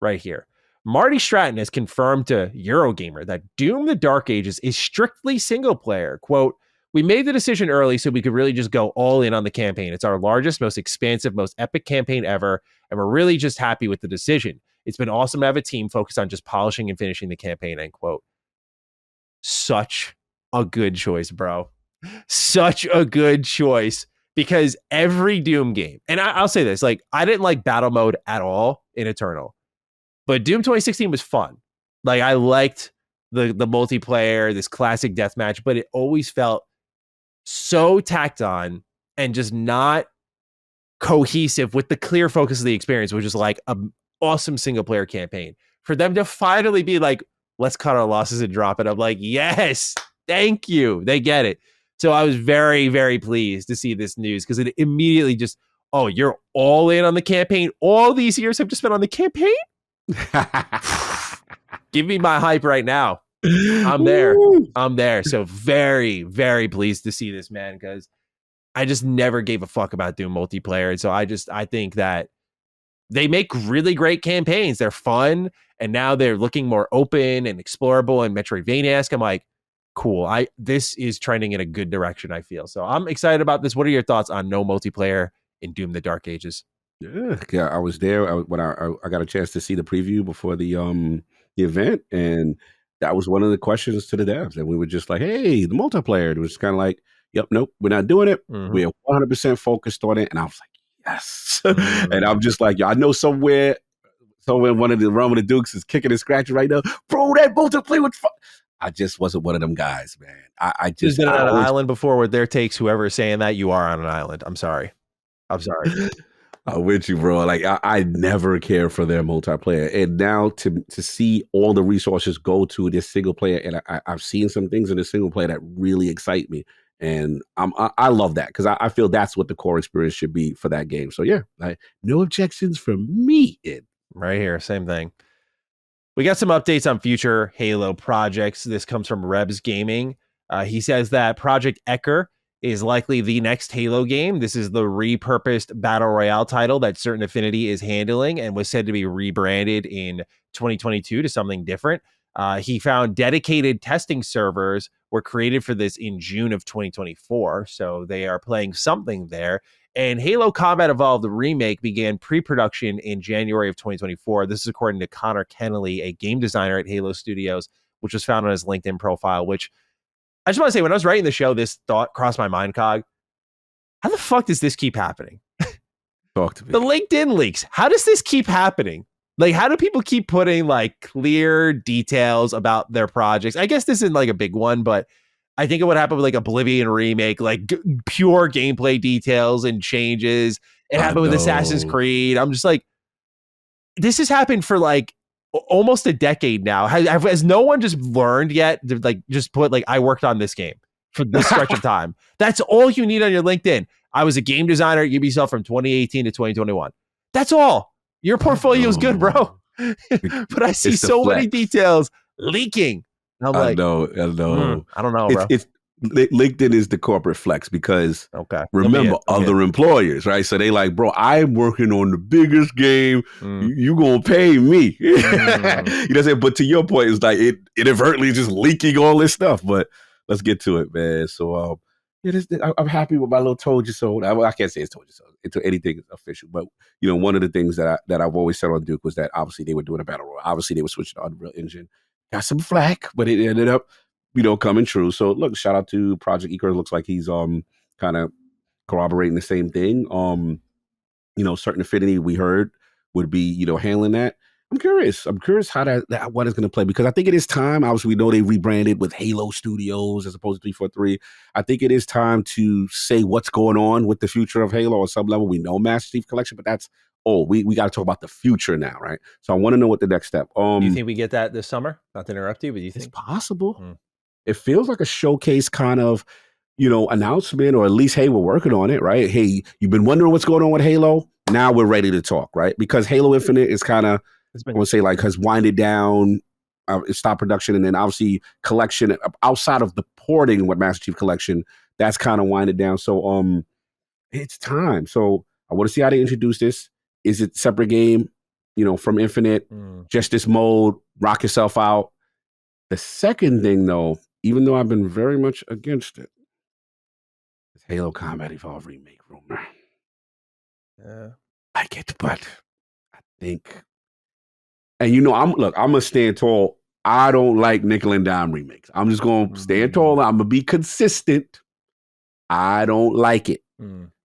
right here. Marty Stratton has confirmed to Eurogamer that Doom the Dark Ages is strictly single player. Quote, we made the decision early so we could really just go all in on the campaign. It's our largest, most expansive, most epic campaign ever, and we're really just happy with the decision. It's been awesome to have a team focused on just polishing and finishing the campaign, end quote. Such a good choice, bro. Such a good choice, because every Doom game, and I'll say this, like I didn't like battle mode at all in Eternal. But Doom 2016 was fun. Like I liked the multiplayer, this classic deathmatch, but it always felt so tacked on and just not cohesive with the clear focus of the experience, which is like an awesome single player campaign. For them to finally be like, let's cut our losses and drop it. I'm like, yes, thank you. They get it. So I was very, very pleased to see this news, because it immediately just, oh, you're all in on the campaign. All these years I've just spent on the campaign. Give me my hype right now. I'm there. So very, very pleased to see this, man, because I just never gave a fuck about Doom multiplayer. And so I think that they make really great campaigns. They're fun, and now they're looking more open and explorable and Metroidvania-esque. I'm like, cool. This is trending in a good direction, I feel. So I'm excited about this. What are your thoughts on no multiplayer in Doom the Dark Ages? Yeah, I was there when I got a chance to see the preview before the event, and that was one of the questions to the devs, and we were just like, "Hey, the multiplayer." It was kind of like, "Yep, nope, we're not doing it. We're 100% focused on it." And I was like, "Yes!" And I'm just like, I know somewhere one of the Realm of the Dukes is kicking and scratching right now, bro. That multiplayer was fun. I just wasn't one of them guys, man. I just been on an island before where there takes whoever is saying that you are on an island. I'm sorry. I'm with you, bro. Like I never cared for their multiplayer, and now to see all the resources go to this single player, and I've seen some things in the single player that really excite me, and I love that, because I feel that's what the core experience should be for that game. So yeah, no objections from me. Right here, same thing. We got some updates on future Halo projects. This comes from Rebs Gaming. He says that Project Ecker is likely the next Halo game. This is the repurposed Battle Royale title that Certain Affinity is handling, and was said to be rebranded in 2022 to something different. He found dedicated testing servers were created for this in June of 2024, so they are playing something there. And Halo Combat Evolved, the remake, began pre-production in January of 2024. This is according to Connor Kennelly, a game designer at Halo Studios, which was found on his LinkedIn profile, which I just want to say, when I was writing the show, this thought crossed my mind, Cog. How the fuck does this keep happening? Talk to me. The LinkedIn leaks. How does this keep happening? Like, how do people keep putting like clear details about their projects? I guess this isn't like a big one, but I think it would happen with like Oblivion remake, like pure gameplay details and changes. It happened with Assassin's Creed. I'm just like, this has happened for like almost a decade now. Has no one just learned yet to like just put like, I worked on this game for this stretch of time? That's all you need on your LinkedIn. I was a game designer at Ubisoft from 2018 to 2021. That's all. Your portfolio is good, bro. but I see It's the so many flex. details leaking. And I'm I like, know. I don't know, bro. It's LinkedIn is the corporate flex because Okay. remember other employers, right? So they like, bro, I'm working on the biggest game. You gonna pay me? You know what I'm saying? But to your point, it's like it inadvertently just leaking all this stuff. But let's get to it, man. So I'm happy with my little told you so. I can't say it's told you so until anything is official. But one of the things that I've always said on Duke was that obviously they were doing a battle royale. Obviously they were switching to Unreal Engine. Got some flack, but it ended up, coming true. So look, shout out to Project Eaker. Looks like he's kind of corroborating the same thing. Certain affinity we heard would be, handling that. I'm curious how that what is going to play, because I think it is time. Obviously, we know they rebranded with Halo Studios as opposed to 343. I think it is time to say what's going on with the future of Halo on some level. We know Master Chief Collection, but that's we got to talk about the future now, right? So I want to know what the next step. Do you think we get that this summer? Not to interrupt you, but do you think it's possible? It feels like a showcase kind of, announcement, or at least, hey, we're working on it, right? Hey, you've been wondering what's going on with Halo. Now we're ready to talk, right? Because Halo Infinite is kind of, I want to say, like, has winded down, stopped production, and then obviously Collection, outside of the porting with Master Chief Collection, that's kind of winded down. So it's time. So I want to see how they introduce this. Is it separate game, from Infinite, just this mode, rock yourself out? The second thing, though, even though I've been very much against it, is Halo Combat Evolved remake rumor. Yeah. I get it, but I think, and I'm gonna stand tall. I don't like nickel and dime remakes. I'm just gonna stand tall. I'm gonna be consistent. I don't like it.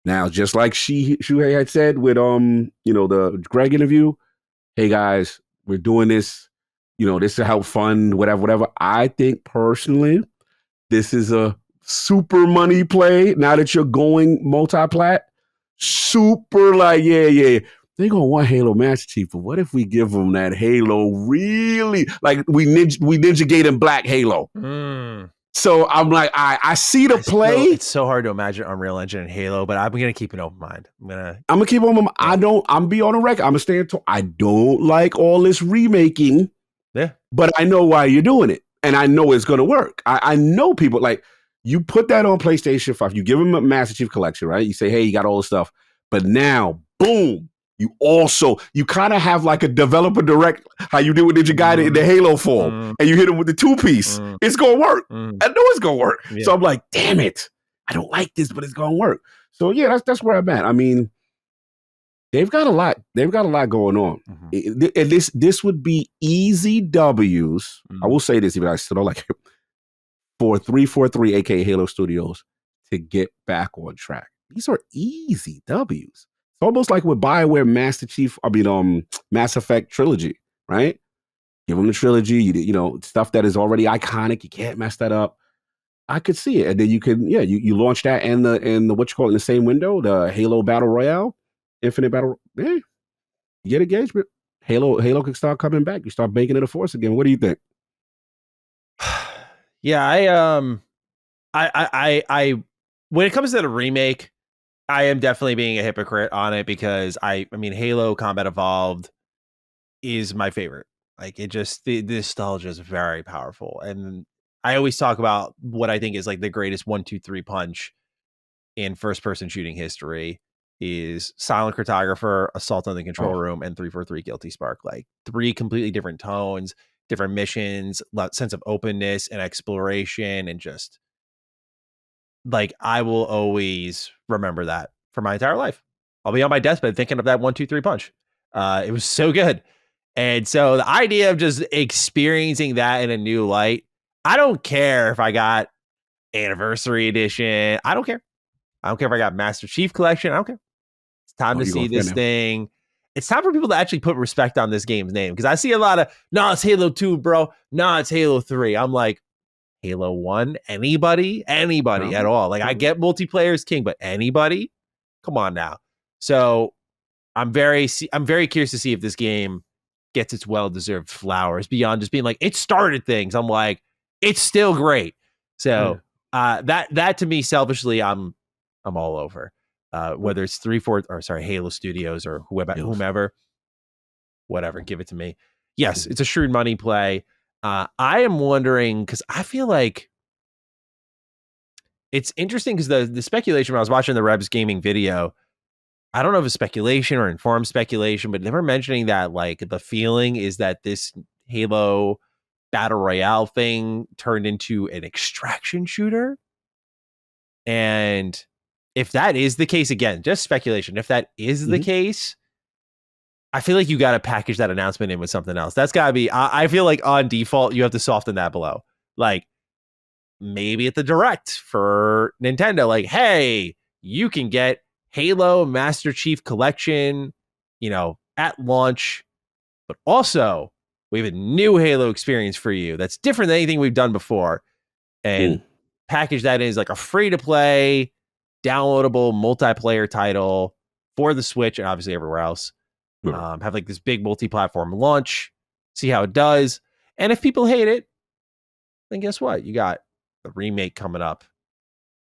Now, just like Shuhei had said with the Greg interview, hey guys, we're doing this. This to help fund whatever. I think personally, this is a super money play. Now that you're going multi-plat, super like, yeah. They're going to want Halo Master Chief, but what if we give them that Halo really, like we Ninja Gaiden Black Halo? So I'm like, I see the play. It's so hard to imagine Unreal Engine and Halo, but I'm going to keep an open mind. I'm going to keep on. I'm be on the record. I'm going to stand tall. I don't like all this remaking. Yeah. But I know why you're doing it. And I know it's going to work. I know people, like, you put that on PlayStation 5, you give them a Master Chief Collection, right? You say, hey, you got all the stuff. But now, boom, you kind of have like a developer direct, how you did with Ninja Gaiden in the Halo form, and you hit them with the 2-piece. It's going to work. I know it's going to work. Yeah. So I'm like, damn it. I don't like this, but it's going to work. So yeah, that's where I'm at. I mean, they've got a lot going on. And this would be easy W's. I will say this, even I still don't like it, for 343, aka Halo Studios, to get back on track. These are easy W's. It's almost like with BioWare Mass Effect trilogy, right? Give them the trilogy, stuff that is already iconic. You can't mess that up. I could see it. And then you can, you launch that and the what you call it in the same window, the Halo Battle Royale, Infinite Battle. Yeah, you get engagement. Halo can start coming back. You start making it a force again. What do you think? Yeah, I when it comes to the remake, I am definitely being a hypocrite on it, because I mean, Halo Combat Evolved is my favorite. Like, it just, the nostalgia is very powerful. And I always talk about what I think is like the greatest 1-2-3 punch in first person shooting history is Silent Cartographer, Assault on the Control Room, and 343 Guilty Spark. Like, 3 completely different tones, different missions, sense of openness and exploration, and just like, I will always remember that for my entire life. I'll be on my deathbed thinking of that 1-2-3 punch. It was so good. And so the idea of just experiencing that in a new light, I don't care if I got Anniversary Edition. I don't care. I don't care if I got Master Chief Collection. I don't care. It's time to see this thing. It's time for people to actually put respect on this game's name, because I see a lot of, no, it's Halo 2, bro. No, it's Halo 3. I'm like, Halo 1, anybody at all. Like, I get multiplayer is king, but anybody? Come on now. So I'm very curious to see if this game gets its well-deserved flowers beyond just being like, it started things. I'm like, it's still great. So that to me, selfishly, I'm all over. Whether it's Halo Studios or whomever. whatever, give it to me. Yes, it's a shrewd money play. I am wondering, because I feel like it's interesting because the speculation when I was watching the Rebs gaming video, I don't know if it's speculation or informed speculation, but they were mentioning that like the feeling is that this Halo battle royale thing turned into an extraction shooter. And if that is the case, again, just speculation, if that is the case, I feel like you got to package that announcement in with something else. That's got to be, I feel like on default, you have to soften that below. Like maybe at the direct for Nintendo, like, hey, you can get Halo Master Chief Collection, at launch, but also we have a new Halo experience for you that's different than anything we've done before. And package that in as like a free-to-play, downloadable multiplayer title for the Switch and obviously everywhere else. Have like this big multi-platform launch, see how it does. And if people hate it, then guess what? You got the remake coming up.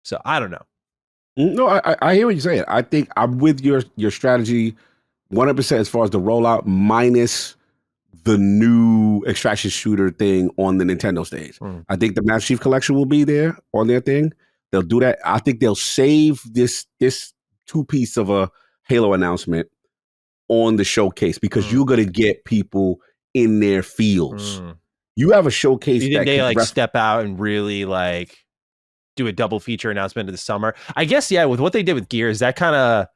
So I don't know. No, I hear what you're saying. I think I'm with your strategy 100% as far as the rollout, minus the new extraction shooter thing on the Nintendo stage. I think the Master Chief Collection will be there on their thing. They'll do that. I think they'll save this two-piece of a Halo announcement on the showcase because you're going to get people in their fields. You have a showcase. You think they like step out and really like do a double feature announcement in the summer? I guess, yeah, with what they did with Gears, that kind of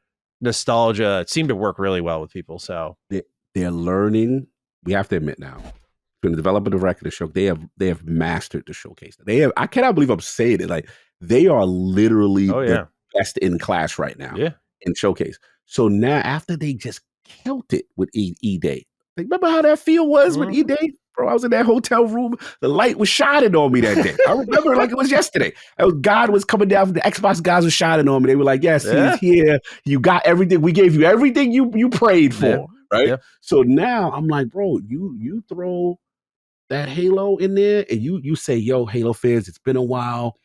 nostalgia seemed to work really well with people. So they're learning. We have to admit now, from the developer direct the show, they have mastered the showcase. I cannot believe I'm saying it. Like they are literally the best in class right now in showcase. So now after they just killed it with E-Day. Like, remember how that feel was with E-Day? Bro, I was in that hotel room. The light was shining on me that day. I remember like it was yesterday. God was coming down. The Xbox guys were shining on me. They were like, yes, he's here. You got everything. We gave you everything you prayed for. Right? Yeah. So now I'm like, bro, you throw that Halo in there and you say, yo, Halo fans, it's been a while,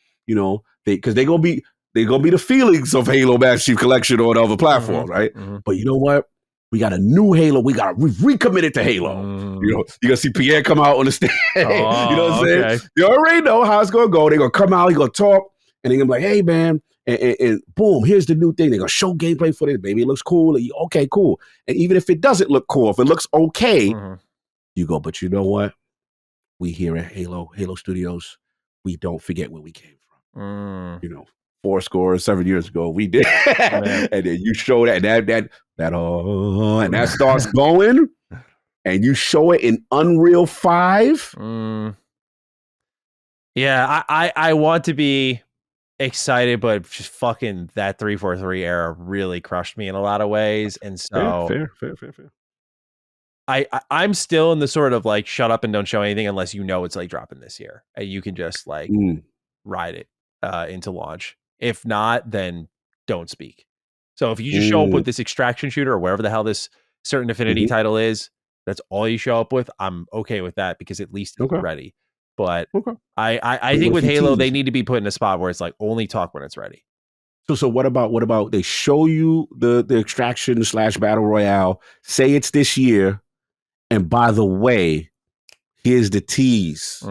because they're gonna be the feelings of Halo Master Chief Collection on other platforms, right? But you know what? We got a new Halo. We recommitted to Halo. You're gonna see Pierre come out on the stage. You know what I'm saying? Okay. You already know how it's gonna go. They're gonna come out, he's gonna talk, and they're gonna be like, hey man, and boom, here's the new thing. They're gonna show gameplay footage. Maybe it looks cool. Okay, cool. And even if it doesn't look cool, if it looks okay, you go, but you know what? We here at Halo Studios, we don't forget where we came from. 7 years ago, we did. And then you show that and that starts going, and you show it in Unreal 5. Yeah, I want to be excited, but just fucking that 343 era really crushed me in a lot of ways. And so fair. I'm still in the sort of like shut up and don't show anything unless it's like dropping this year. And you can just like ride it into launch. If not, then don't speak. So if you just show up with this extraction shooter or wherever the hell this certain Affinity title is, that's all you show up with, I'm okay with that because at least it's ready. But I think with Halo, they need to be put in a spot where it's like only talk when it's ready. So what about they show you the extraction / battle royale, say it's this year, and by the way, here's the tease.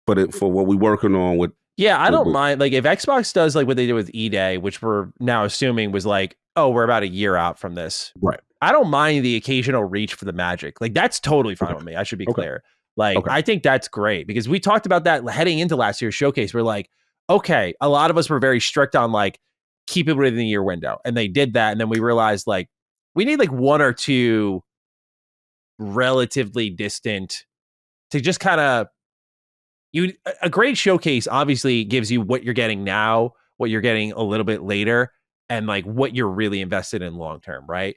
But for what we're working on with. Yeah, I don't mind. Like if Xbox does like what they did with E-Day, which we're now assuming was like, oh, we're about a year out from this. Right. I don't mind the occasional reach for the magic. Like that's totally fine with me. I should be clear. Like I think that's great because we talked about that heading into last year's showcase. We're like, okay, a lot of us were very strict on like keep it within the year window, and they did that, and then we realized like we need like one or two relatively distant to just kind of. A great showcase obviously gives you what you're getting now, what you're getting a little bit later, and like what you're really invested in long term, right?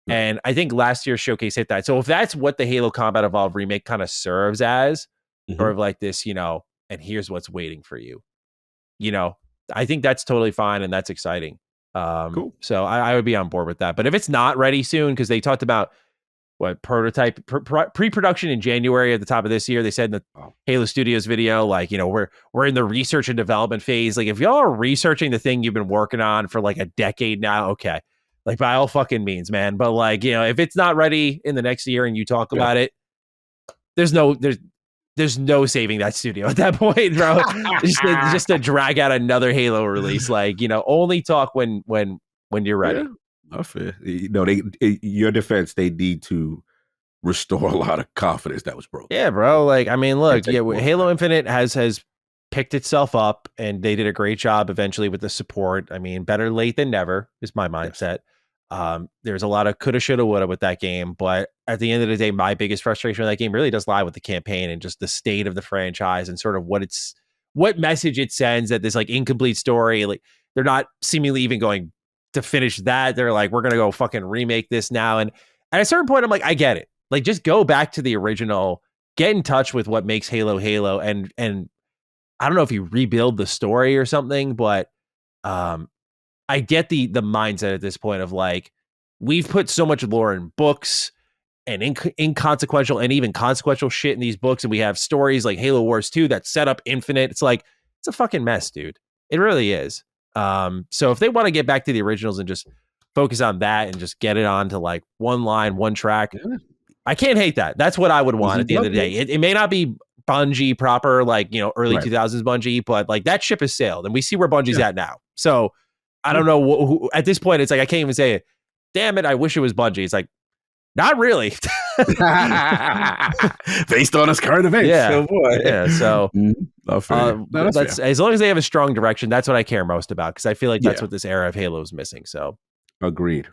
And I think last year's showcase hit that. So if that's what the Halo Combat Evolved remake kind of serves as, sort of like this, and here's what's waiting for you, I think that's totally fine and that's exciting. Cool. So I would be on board with that. But if it's not ready soon, because they talked about prototype pre-production in January at the top of this year. They said in the Halo Studios video, like, we're in the research and development phase. Like if y'all are researching the thing you've been working on for like a decade now, okay, like by all fucking means, man. But like, you know, if it's not ready in the next year and you talk about it, there's no saving that studio at that point, bro. just to drag out another Halo release, like, you know, only talk when you're ready. Yeah, not fair. You know, your defense, they need to restore a lot of confidence that was broken. Yeah, bro. Like, I mean, look, yeah, Halo Infinite has picked itself up, and they did a great job eventually with the support. I mean, better late than never is my mindset. There's a lot of coulda, shoulda, woulda with that game, but at the end of the day, my biggest frustration with that game really does lie with the campaign and just the state of the franchise and sort of what message it sends, that this like incomplete story. Like, they're not seemingly even going to finish that. They're like, we're gonna go fucking remake this now, and at a certain point, I'm like, I get it. Like, just go back to the original, get in touch with what makes Halo Halo, and I don't know if you rebuild the story or something, but I get the mindset at this point of like, we've put so much lore in books and inconsequential and even consequential shit in these books, and we have stories like Halo Wars 2 that set up Infinite. It's like, it's a fucking mess, dude. It really is. So if they want to get back to the originals and just focus on that and just get it on to like one line, one track, I can't hate that. That's what I would want at the end of the day. It may not be Bungie proper, like, you know, early 2000s Bungie, but like that ship has sailed and we see where Bungie's at now. So I don't know who, at this point, it's like, I can't even say it. Damn it, I wish it was Bungie. It's like, not really. Based on its current events. Yeah. Oh boy. Yeah. So that's as long as they have a strong direction, that's what I care most about, because I feel like that's what this era of Halo is missing. So agreed.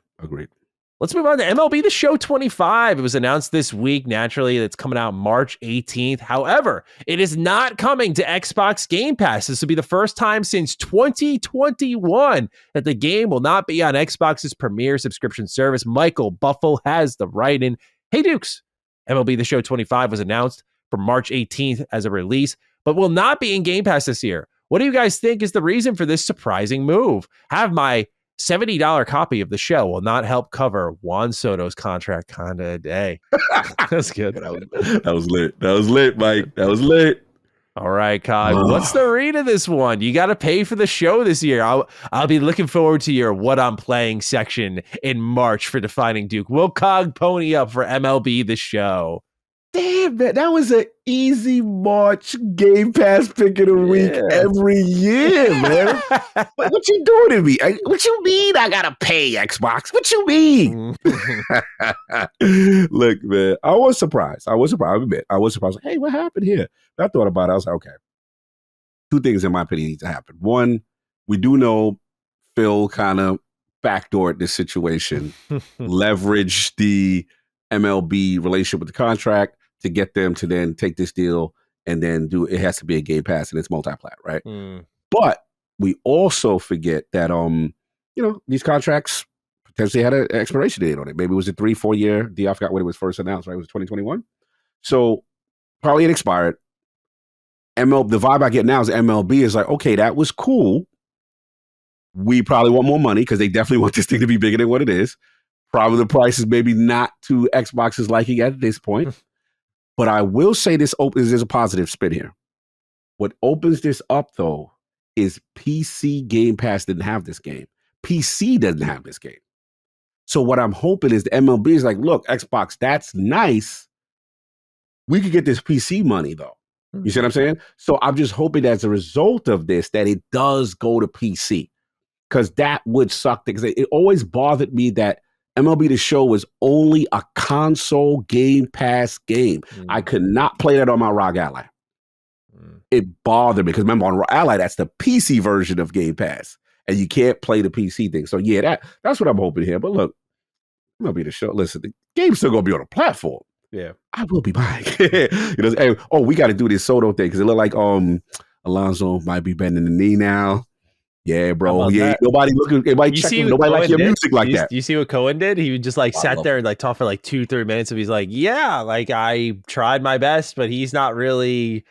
Let's move on to MLB The Show 25. It was announced this week, naturally, that's coming out March 18th. However, it is not coming to Xbox Game Pass. This will be the first time since 2021 that the game will not be on Xbox's premier subscription service. Michael Buffle has the write-in. Hey, Dukes. MLB The Show 25 was announced for March 18th as a release, but will not be in Game Pass this year. What do you guys think is the reason for this surprising move? Have my $70 copy of the show will not help cover Juan Soto's contract kinda a day. That's good. That was lit, Mike. That was lit. All right, Cog. What's the read of this one? You got to pay for the show this year. I'll be looking forward to your what I'm playing section in March for Defining Duke. Will Cog pony up for MLB The Show? Damn, man, that was an easy March Game Pass pick of the week every year, man. What you doing to me? What you mean I gotta pay Xbox? What you mean? Look, man, I was surprised. I admit, I was surprised. Like, hey, what happened here? But I thought about it. I was like, okay. Two things, in my opinion, need to happen. One, we do know Phil kind of backdoored this situation, leveraged the MLB relationship with the contract to get them to then take this deal and then it has to be a Game Pass and it's multi-plat, right? But we also forget that, these contracts potentially had an expiration date on it. Maybe it was a 3-4 year deal. I forgot when it was first announced, right? It was 2021. So probably it expired. The vibe I get now is MLB is like, okay, that was cool. We probably want more money because they definitely want this thing to be bigger than what it is. Probably the price is maybe not to Xbox's liking at this point. But I will say there's a positive spin here. What opens this up, though, is PC Game Pass didn't have this game. PC doesn't have this game. So what I'm hoping is the MLB is like, look, Xbox, that's nice. We could get this PC money, though. You see what I'm saying? So I'm just hoping as a result of this that it does go to PC. Because that would suck. Because it always bothered me that MLB The Show was only a console Game Pass game. I could not play that on my ROG Ally. It bothered me because remember on ROG Ally, that's the PC version of Game Pass. And you can't play the PC thing. So yeah, that's what I'm hoping here. But look, MLB The Show, listen, the game's still going to be on a platform. Yeah. I will be buying. Hey, we got to do this Soto thing because it looked like Alonso might be bending the knee now. Yeah, bro. Yeah, nobody checking. Nobody like your music like that. You see what Cohen did? He just like sat there and like talked for like 2-3 minutes, and he's like, "Yeah, like I tried my best, but he's not really."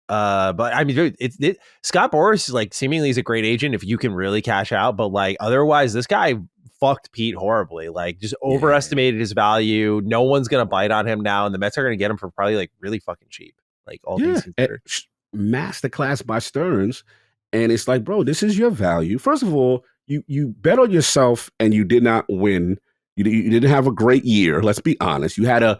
But I mean, dude, Scott Boras like seemingly is a great agent if you can really cash out, but like otherwise, this guy fucked Pete horribly. Like just overestimated his value. No one's gonna bite on him now, and the Mets are gonna get him for probably like really fucking cheap. Like all things considered. Masterclass by Stearns. And it's like, bro, this is your value. First of all, you bet on yourself and you did not win. You didn't have a great year. Let's be honest. You had a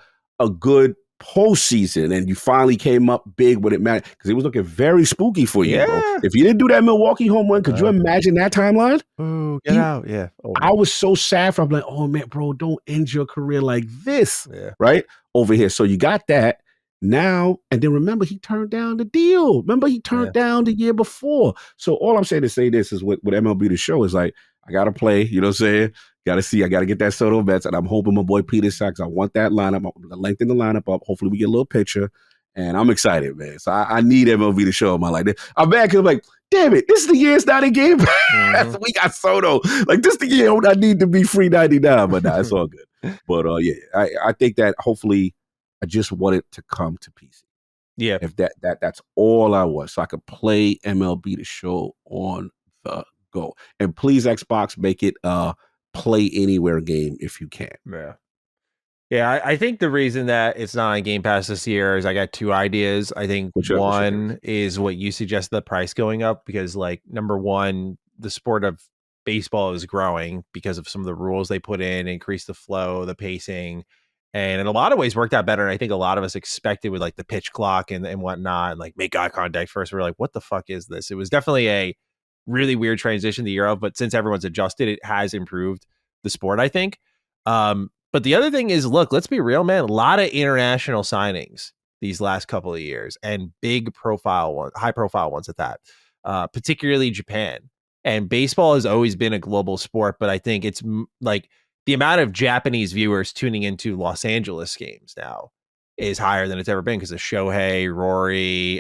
good postseason and you finally came up big when it mattered because it was looking very spooky for you, bro. Yeah. If you didn't do that Milwaukee home run, could you imagine that timeline? Oh, get out. Yeah. Oh, I was so sad for I'm like, oh man, bro, don't end your career like this. yeah. Right? Over here. So you got that now. And then remember, he turned down the deal. Remember, he turned down the year before. So all I'm saying to say this is with MLB The Show is like, I gotta play, you know what I'm saying? Gotta see, I gotta get that Soto bets, and I'm hoping my boy Peter Sachs, I want that lineup, the lengthen the lineup up. Hopefully we get a little picture. And I'm excited, man. So I need MLB The Show in my life. I'm mad because I'm like, damn it, this is the year it's not a game. Mm-hmm. We got Soto. Like, this is the year I need to be free 99, but nah, it's all good. But yeah, I think that hopefully I just want it to come to PC. Yeah. If that's all I want. So I could play MLB The Show on the go. And please, Xbox, make it play anywhere game if you can. Yeah. Yeah, I think the reason that it's not on Game Pass this year is I got two ideas. I think one is what you suggest, the price going up, because like number one, the sport of baseball is growing because of some of the rules they put in, increase the flow, the pacing, and in a lot of ways worked out better. And I think a lot of us expected with like the pitch clock and whatnot, and like make eye contact first. We're like, what the fuck is this? It was definitely a really weird transition the year of, but since everyone's adjusted, it has improved the sport, I think. But the other thing is, look, let's be real, man. A lot of international signings these last couple of years, and big profile ones, high profile ones at that, particularly Japan. And baseball has always been a global sport, but I think it's like the amount of Japanese viewers tuning into Los Angeles games now is higher than it's ever been because of Shohei, Rory,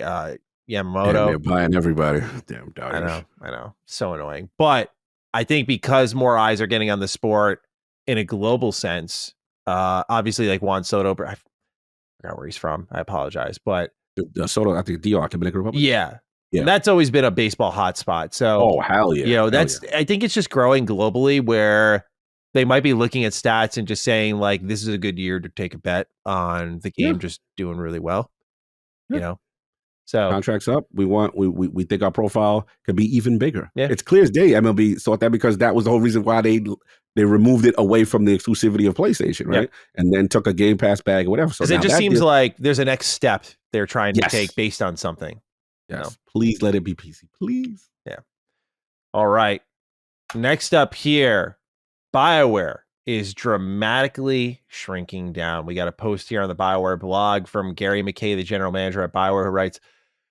Yamamoto. Damn, they're buying everybody. Damn, Dodgers. I know. So annoying. But I think because more eyes are getting on the sport in a global sense, obviously like Juan Soto, I forgot where he's from. I apologize. But Soto, I think DR, Dominican Republic. Yeah. And that's always been a baseball hotspot. So, oh, hell yeah. You know, I think it's just growing globally where they might be looking at stats and just saying like, this is a good year to take a bet on the game just doing really well, you know? So contracts up. We think our profile could be even bigger. Yeah. It's clear as day MLB thought that because that was the whole reason why they removed it away from the exclusivity of PlayStation, right? And then took a Game Pass bag or whatever. So it just seems like there's a next step they're trying to take based on something. Yes. You know? Please let it be PC. Please. Yeah. All right. Next up here, BioWare is dramatically shrinking down. We got a post here on the BioWare blog from Gary McKay, the general manager at BioWare, who writes,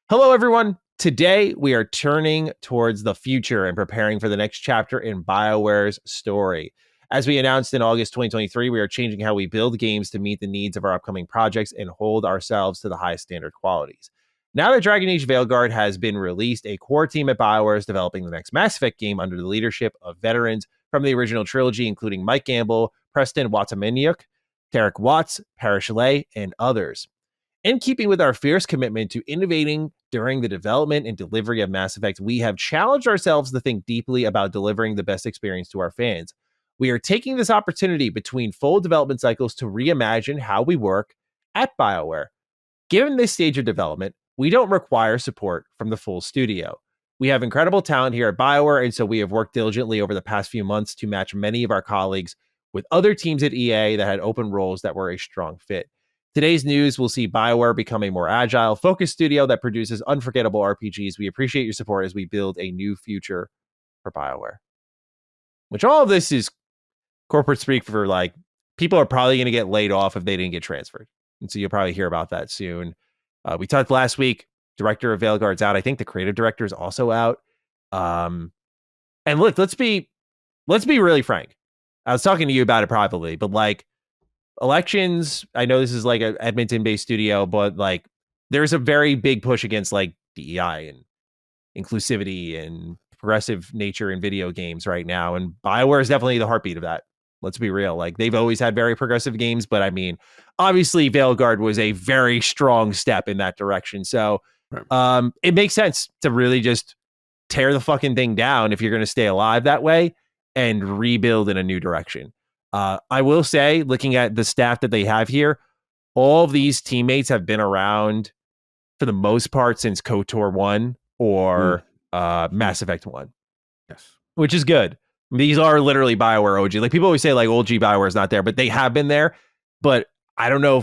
"Hello, everyone. Today, we are turning towards the future and preparing for the next chapter in BioWare's story. As we announced in August 2023, we are changing how we build games to meet the needs of our upcoming projects and hold ourselves to the highest standard qualities. Now that Dragon Age Veilguard has been released, a core team at BioWare is developing the next Mass Effect game under the leadership of veterans from the original trilogy, including Mike Gamble, Preston Watsamaniuk, Tarek Watts, Parrish Lay, and others. In keeping with our fierce commitment to innovating during the development and delivery of Mass Effect, we have challenged ourselves to think deeply about delivering the best experience to our fans. We are taking this opportunity between full development cycles to reimagine how we work at BioWare. Given this stage of development, we don't require support from the full studio. We have incredible talent here at BioWare, and so we have worked diligently over the past few months to match many of our colleagues with other teams at EA that had open roles that were a strong fit. Today's news will see BioWare become a more agile, focused studio that produces unforgettable RPGs. We appreciate your support as we build a new future for BioWare." Which all of this is corporate speak for like, people are probably going to get laid off if they didn't get transferred. And so you'll probably hear about that soon. We talked last week, director of Veilguard's out. I think the creative director is also out. And look, let's be really frank. I was talking to you about it privately, but like, elections, I know this is like an Edmonton-based studio, but like there's a very big push against like DEI and inclusivity and progressive nature in video games right now. And BioWare is definitely the heartbeat of that. Let's be real. Like they've always had very progressive games, but I mean, obviously Veilguard was a very strong step in that direction. So it makes sense to really just tear the fucking thing down if you're going to stay alive that way and rebuild in a new direction. I will say, looking at the staff that they have here, all of these teammates have been around for the most part since KOTOR 1 or Mass Effect 1. Yes. Which is good. These are literally BioWare OG. Like people always say like OG BioWare is not there, but they have been there. But I don't know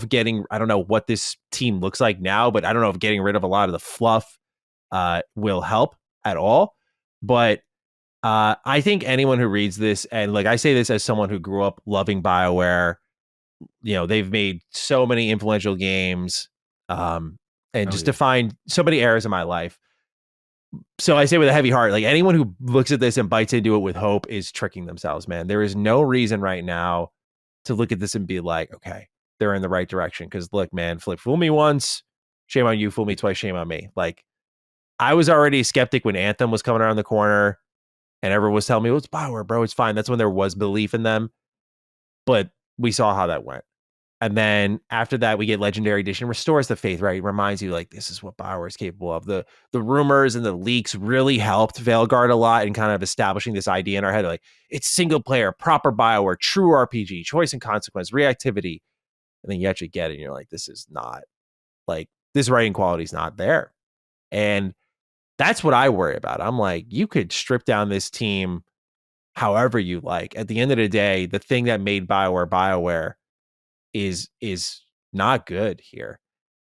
what this team looks like now, but I don't know if getting rid of a lot of the fluff will help at all. But I think anyone who reads this, and like I say this as someone who grew up loving BioWare, they've made so many influential games, and just defined so many eras in my life. So I say with a heavy heart, like anyone who looks at this and bites into it with hope is tricking themselves, man. There is no reason right now to look at this and be like, okay, they're in the right direction. Because look, man, fool me once, shame on you. Fool me twice, shame on me. Like I was already a skeptic when Anthem was coming around the corner, and everyone was telling me, "Well, it's BioWare, bro. It's fine." That's when there was belief in them, but we saw how that went. And then after that, we get Legendary Edition, restores the faith, right? It reminds you, like, this is what BioWare is capable of. The rumors and the leaks really helped Veilguard a lot in kind of establishing this idea in our head, like, it's single player, proper BioWare, true RPG, choice and consequence, reactivity. And then you actually get it, and you're like, this is not, like, this writing quality is not there. And that's what I worry about. I'm like, you could strip down this team however you like. At the end of the day, the thing that made BioWare is not good here.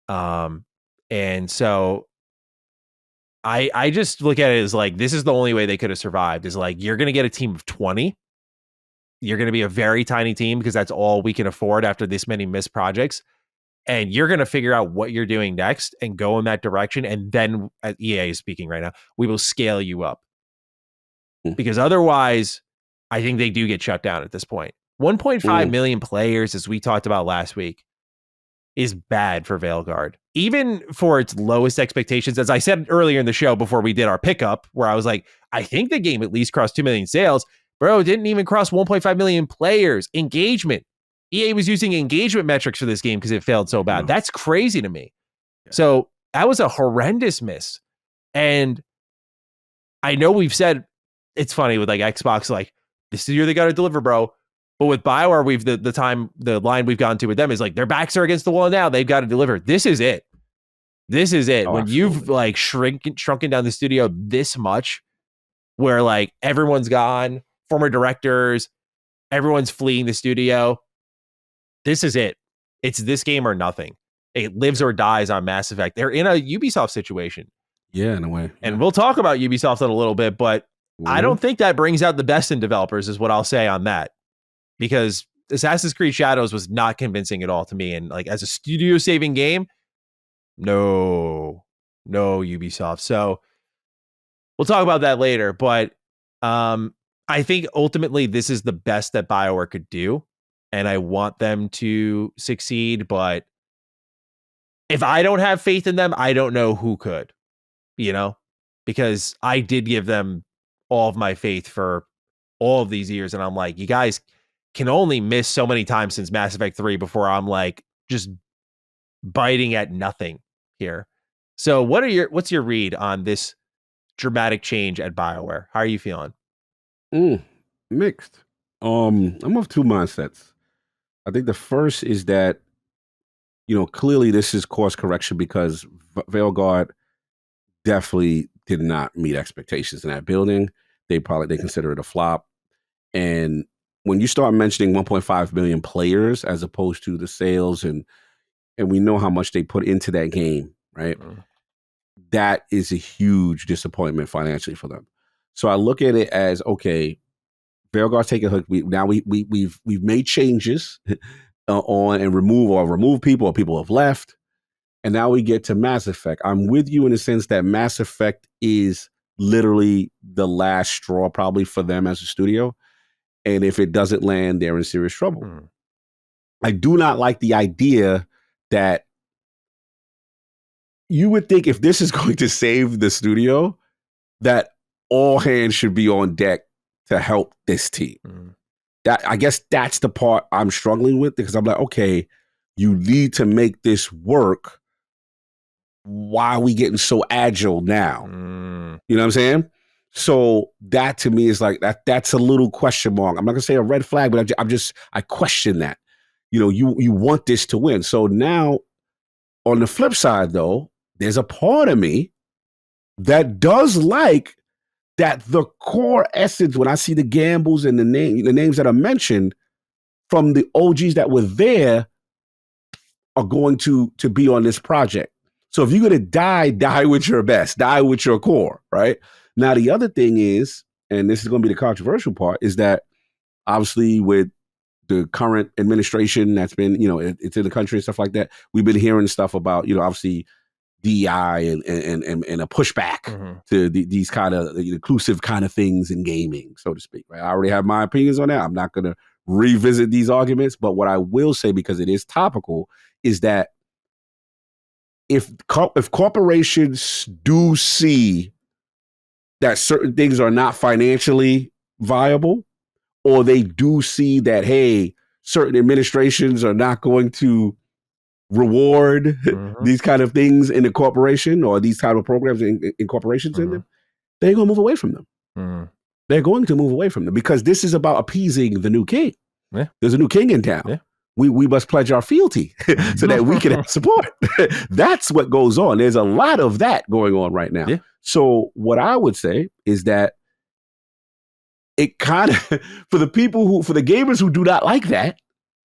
And so I just look at it as like, this is the only way they could have survived, is like, you're going to get a team of 20. You're going to be a very tiny team because that's all we can afford after this many missed projects. And you're going to figure out what you're doing next and go in that direction. And then, as EA is speaking right now, we will scale you up. Because otherwise, I think they do get shut down at this point. 1.5 million players, as we talked about last week, is bad for Veilguard. Even for its lowest expectations, as I said earlier in the show before we did our pickup, where I was like, I think the game at least crossed 2 million sales. Bro, it didn't even cross 1.5 million players. Engagement. EA was using engagement metrics for this game because it failed so bad. That's crazy to me. Yeah. So that was a horrendous miss. And I know we've said, it's funny with like Xbox, like, this is the year they got to deliver, bro. But with BioWare, we've the line we've gone to with them is like, their backs are against the wall now. They've got to deliver. This is it. This is it. When you've like shrunken down the studio this much, where like everyone's gone, former directors, everyone's fleeing the studio. This is it. It's this game or nothing. It lives or dies on Mass Effect. They're in a Ubisoft situation. Yeah, in a way. Yeah. And we'll talk about Ubisoft in a little bit, but I don't think that brings out the best in developers, is what I'll say on that. Because Assassin's Creed Shadows was not convincing at all to me. And like as a studio saving game, no Ubisoft. So we'll talk about that later. But I think ultimately this is the best that BioWare could do. And I want them to succeed. But if I don't have faith in them, I don't know who could, because I did give them all of my faith for all of these years. And I'm like, you guys can only miss so many times since Mass Effect 3 before I'm like just biting at nothing here. So what's your read on this dramatic change at BioWare? How are you feeling? Mixed. I'm of two mindsets. I think the first is that, clearly this is course correction, because Veilguard definitely did not meet expectations in that building. They consider it a flop. And when you start mentioning 1.5 million players as opposed to the sales, and we know how much they put into that game, right? That is a huge disappointment financially for them. So I look at it as, okay, Veilguard's taking a hook. We've made changes on and remove people, or people have left. And now we get to Mass Effect. I'm with you in the sense that Mass Effect is literally the last straw probably for them as a studio. And if it doesn't land, they're in serious trouble. I do not like the idea that you would think if this is going to save the studio, that all hands should be on deck to help this team. That, I guess that's the part I'm struggling with, because I'm like, okay, you need to make this work. Why are we getting so agile now? You know what I'm saying? So that to me is like that's a little question mark. I'm not gonna say a red flag, but I question that. You want this to win. So now on the flip side though, there's a part of me that does like that the core essence, when I see the gambles and the names that are mentioned from the OGs that were there, are going to be on this project. So if you're going to die with your best, die with your core, right? Now, the other thing is, and this is going to be the controversial part, is that obviously with the current administration that's been, it's in the country and stuff like that, we've been hearing stuff about, obviously DEI and a pushback to these kind of inclusive kind of things in gaming, so to speak. Right? I already have my opinions on that. I'm not going to revisit these arguments, but what I will say, because it is topical, is that if corporations do see that certain things are not financially viable, or they do see that, hey, certain administrations are not going to reward these kind of things in the corporation, or these kind of programs in corporations in them, they're going to move away from them. They're going to move away from them, because this is about appeasing the new king. Yeah. There's a new king in town. Yeah. We must pledge our fealty so that we can have support. That's what goes on. There's a lot of that going on right now. Yeah. So what I would say is that it kind of, for the gamers who do not like that,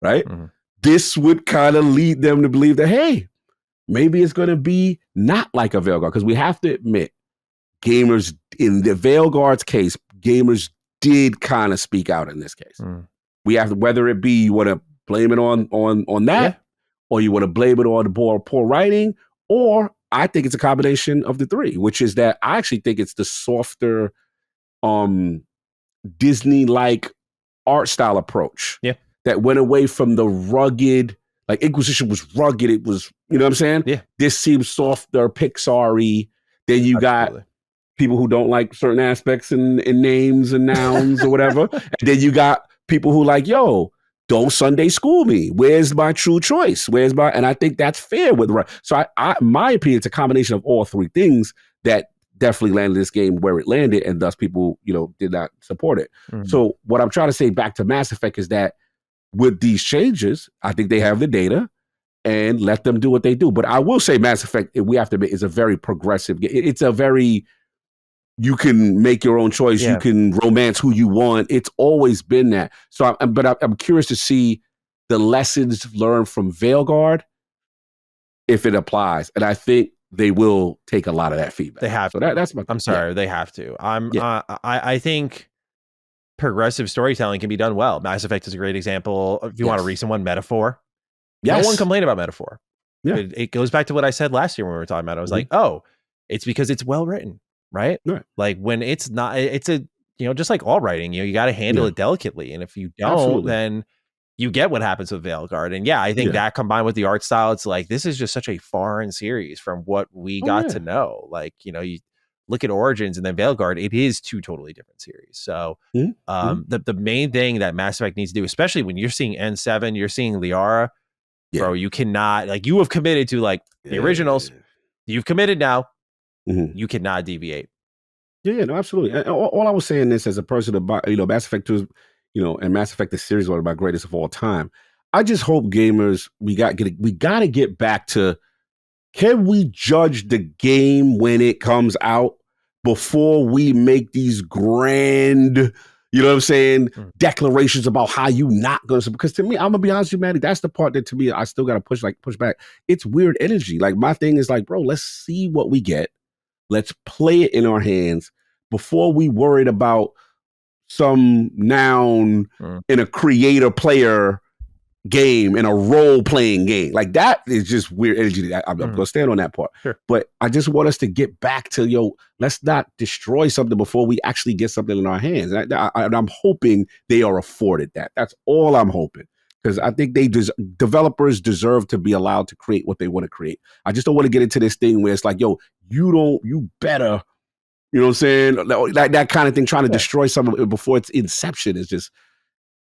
right? This would kind of lead them to believe that, hey, maybe it's going to be not like a Veilguard. Because we have to admit, gamers, in the Veilguard's case, gamers did kind of speak out in this case. We have to, whether it be you want to blame it on that, or you want to blame it on the poor writing, or I think it's a combination of the three, which is that I actually think it's the softer Disney-like art style approach that went away from the rugged, like Inquisition was rugged. It was, you know what I'm saying? Yeah. This seems softer, Pixar-y. Then you got people who don't like certain aspects in names and nouns or whatever. And then you got people who like, yo, don't Sunday school me. Where's my true choice? And I think that's fair with right. So my opinion, it's a combination of all three things that definitely landed this game where it landed, and thus people, did not support it. So what I'm trying to say back to Mass Effect is that with these changes, I think they have the data, and let them do what they do. But I will say Mass Effect, we have to admit, is a very progressive game. It's a very, you can make your own choice. Yeah. You can romance who you want. It's always been that. So, I'm curious to see the lessons learned from Veilguard, if it applies. And I think they will take a lot of that feedback. They have. So that's my. I'm sorry, they have to. I think progressive storytelling can be done well. Mass Effect is a great example. If you want a recent one, Metaphor. No one complained about Metaphor. Yeah. It goes back to what I said last year when we were talking about it. I was like, oh, it's because it's well written. Right? Like when it's not, it's a, just like all writing, you got to handle it delicately. And if you don't, then you get what happens with Veilguard. And I think that combined with the art style, it's like, this is just such a foreign series from what we got to know. Like, you look at Origins and then Veilguard, it is two totally different series. So the main thing that Mass Effect needs to do, especially when you're seeing N7, you're seeing Liara, bro, you cannot, like, you have committed to like the originals. You've committed now. You cannot deviate. Yeah, no, absolutely. And all I was saying this as a person about, Mass Effect 2 is, and Mass Effect the series, one of my greatest of all time. I just hope gamers, we got to get back to, can we judge the game when it comes out before we make these grand, declarations about how you not going to, because to me, I'm gonna be honest with you, man, that's the part that to me, I still got to push back. It's weird energy. Like my thing is like, bro, let's see what we get. Let's play it in our hands before we worried about some noun in a creator player game, in a role-playing game. Like that is just weird energy. I'm going to stand on that part. Sure. But I just want us to get back to, let's not destroy something before we actually get something in our hands. And I'm hoping they are afforded that. That's all I'm hoping. Because I think developers deserve to be allowed to create what they want to create. I just don't want to get into this thing where it's like, yo, you better, you know what I'm saying? That kind of thing, trying to destroy something before its inception is just,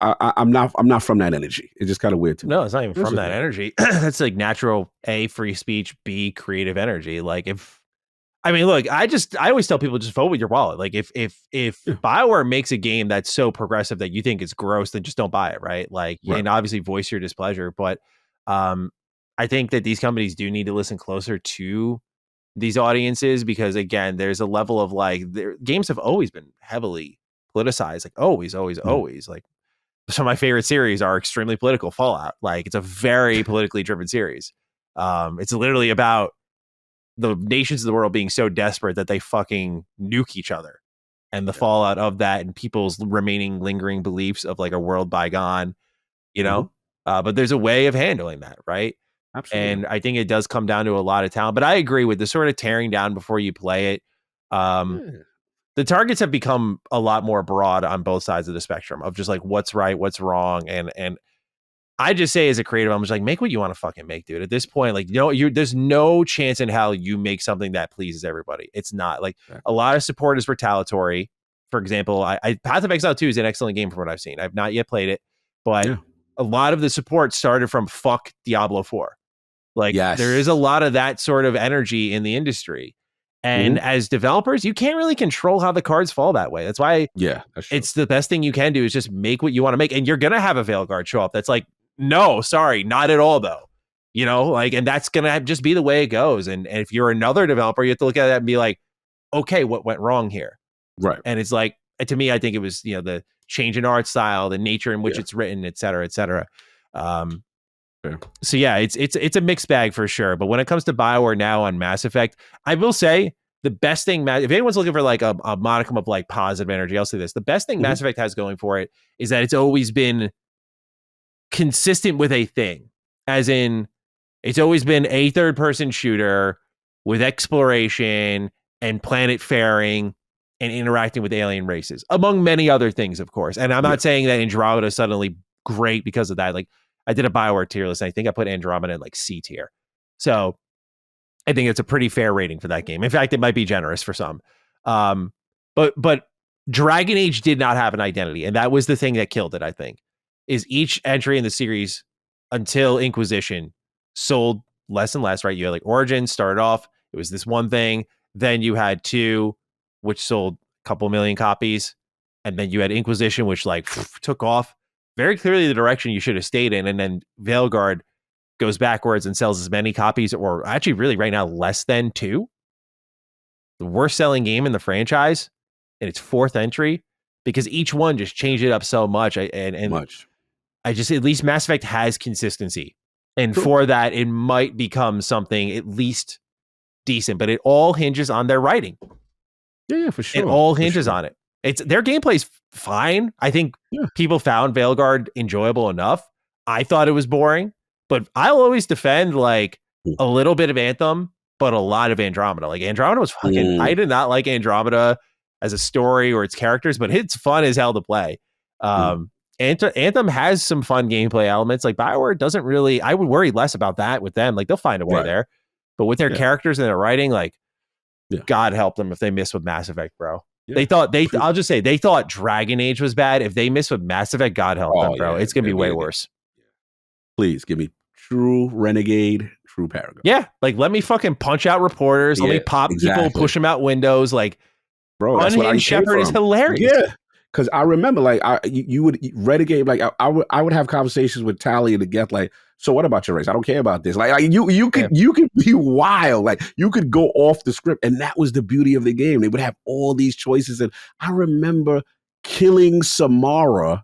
I'm not from that energy. It's just kind of weird to me. No, it's not even from that energy. That's like natural, A, free speech, B, creative energy. Like look, I always tell people, just vote with your wallet. Like if BioWare makes a game that's so progressive that you think it's gross, then just don't buy it, right? Like, and obviously voice your displeasure. But I think that these companies do need to listen closer to these audiences, because again, there's a level of like games have always been heavily politicized, like always. Like some of my favorite series are extremely political. Fallout, like it's a very politically driven series. It's literally about the nations of the world being so desperate that they fucking nuke each other, and the fallout of that, and people's remaining lingering beliefs of like a world bygone, you know. But there's a way of handling that, right? Absolutely. And I think it does come down to a lot of talent. But I agree with the sort of tearing down before you play it. The targets have become a lot more broad on both sides of the spectrum of just like what's right, what's wrong, and I just say as a creative, I'm just like, make what you want to fucking make, dude. At this point, like, there's no chance in hell you make something that pleases everybody. It's not like a lot of support is retaliatory. For example, Path of Exile 2 is an excellent game from what I've seen. I've not yet played it, but a lot of the support started from fuck Diablo 4. Like there is a lot of that sort of energy in the industry. And as developers, you can't really control how the cards fall that way. That's why it's the best thing you can do is just make what you want to make. And you're going to have a Veilguard show up that's like, no, sorry, not at all, though. You know, like, and that's going to just be the way it goes. And if you're another developer, you have to look at that and be like, okay, what went wrong here? Right. And it's like, to me, I think it was, the change in art style, the nature in which it's written, et cetera, et cetera. So yeah, it's a mixed bag for sure. But when it comes to BioWare now on Mass Effect, I will say the best thing, if anyone's looking for like a modicum of like positive energy, I'll say this: the best thing Mass Effect has going for it is that it's always been consistent with a thing, as in it's always been a third-person shooter with exploration and planet faring and interacting with alien races, among many other things, of course. And I'm not saying that Andromeda is suddenly great because of that. Like, I did a BioWare tier list, and I think I put Andromeda in like C tier. So I think it's a pretty fair rating for that game. In fact, it might be generous for some. But Dragon Age did not have an identity, and that was the thing that killed it, I think. Is each entry in the series until Inquisition sold less and less, right? You had like Origins started off, it was this one thing. Then you had 2, which sold a couple million copies. And then you had Inquisition, which like took off. Very clearly the direction you should have stayed in. And then Veilguard goes backwards and sells as many copies, or actually really right now less than 2. The worst selling game in the franchise in its 4th entry, because each one just changed it up so much. I just, at least Mass Effect has consistency. And for that, it might become something at least decent, but it all hinges on their writing. Yeah, for sure. It all hinges on it. It's their gameplay's fine. I think people found Veilguard enjoyable enough. I thought it was boring, but I'll always defend like a little bit of Anthem, but a lot of Andromeda. Like Andromeda was fucking, I did not like Andromeda as a story or its characters, but it's fun as hell to play. Anthem has some fun gameplay elements. Like BioWare doesn't really, I would worry less about that with them. Like they'll find a way there, but with their characters and their writing, like God help them if they miss with Mass Effect, bro. They thought I'll just say they thought Dragon Age was bad. If they miss with Mass Effect, God help them, bro. It's gonna be way worse. Please give me true Renegade, true Paragon. Yeah, like let me fucking punch out reporters. Let me pop people, push them out windows. Like, bro, that's what Unhinged Shepherd is hilarious. Yeah, because I remember like you would Renegade. Like I would have conversations with Talia to get like, so what about your race? I don't care about this. Like you could be wild. Like you could go off the script, and that was the beauty of the game. They would have all these choices, and I remember killing Samara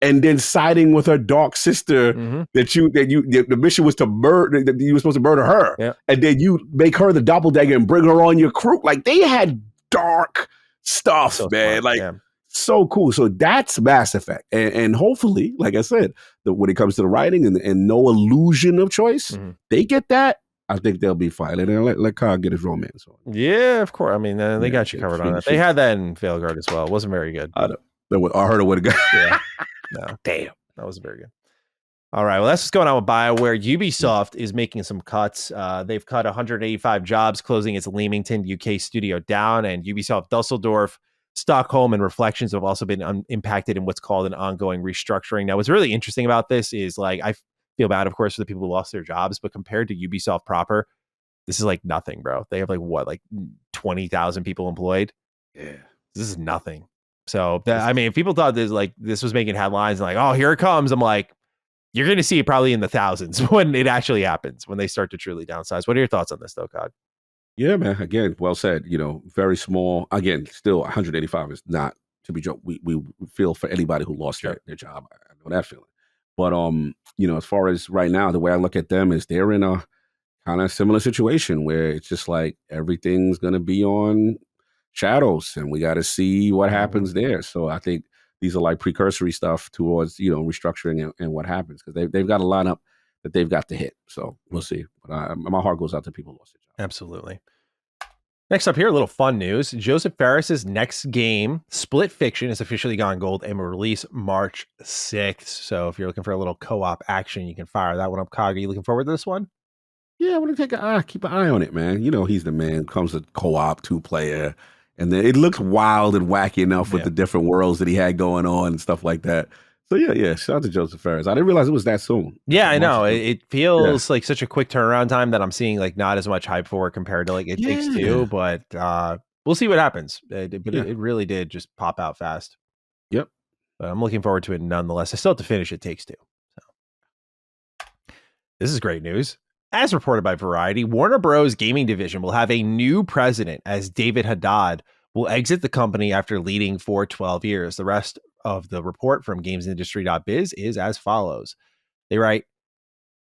and then siding with her dark sister that the mission was to murder, that you were supposed to murder her, and then you make her the doppelganger and bring her on your crew. Like they had dark stuff, so man. Smart. Like so cool. So that's Mass Effect, and hopefully, like I said, when it comes to the writing and no illusion of choice, they get that. I think they'll be fine. And let Kyle get his romance on. Yeah, of course. I mean, they got you covered on that. They had that in Veilguard as well. It wasn't very good. I heard it would have got. Yeah. No. Damn. That was very good. All right. Well, that's what's going on with BioWare. Ubisoft is making some cuts. They've cut 185 jobs, closing its Leamington, UK studio down, and Ubisoft Dusseldorf, Stockholm, and Reflections have also been impacted in what's called an ongoing restructuring. Now, what's really interesting about this is like, I feel bad, of course, for the people who lost their jobs, but compared to Ubisoft proper, this is like nothing, bro. They have like 20,000 people employed. Yeah. This is nothing. So I mean, if people thought this was making headlines and like, oh, here it comes, I'm like, you're going to see it probably in the thousands when it actually happens, when they start to truly downsize. What are your thoughts on this, though, Cog? Yeah, man. Again, well said. Very small. Again, still 185 is not to be joked. We feel for anybody who lost Sure. their job. I know that feeling. But as far as right now, the way I look at them is they're in a kind of similar situation where it's just like everything's gonna be on shadows, and we got to see what happens there. So I think these are like precursory stuff towards restructuring and what happens, because they've got a lineup that they've got to hit. So we'll see. But my heart goes out to people who lost their job. Absolutely. Next up here, a little fun news. Joseph Fares's next game, Split Fiction, has officially gone gold and will release March 6th. So if you're looking for a little co-op action, you can fire that one up. Cog, are you looking forward to this one? Yeah, I want to keep an eye on it, man. He's the man. Comes with co-op, 2-player, and then it looks wild and wacky enough with the different worlds that he had going on and stuff like that. So yeah. Shout out to Joseph Fares. I didn't realize it was that soon. Yeah, I know. It feels like such a quick turnaround time that I'm seeing like not as much hype for it compared to like It Takes Two, but we'll see what happens. It really did just pop out fast. Yep. But I'm looking forward to it nonetheless. I still have to finish It Takes Two. So this is great news. As reported by Variety, Warner Bros. Gaming division will have a new president, as David Haddad will exit the company after leading for 12 years. The rest of the report from gamesindustry.biz is as follows. They write,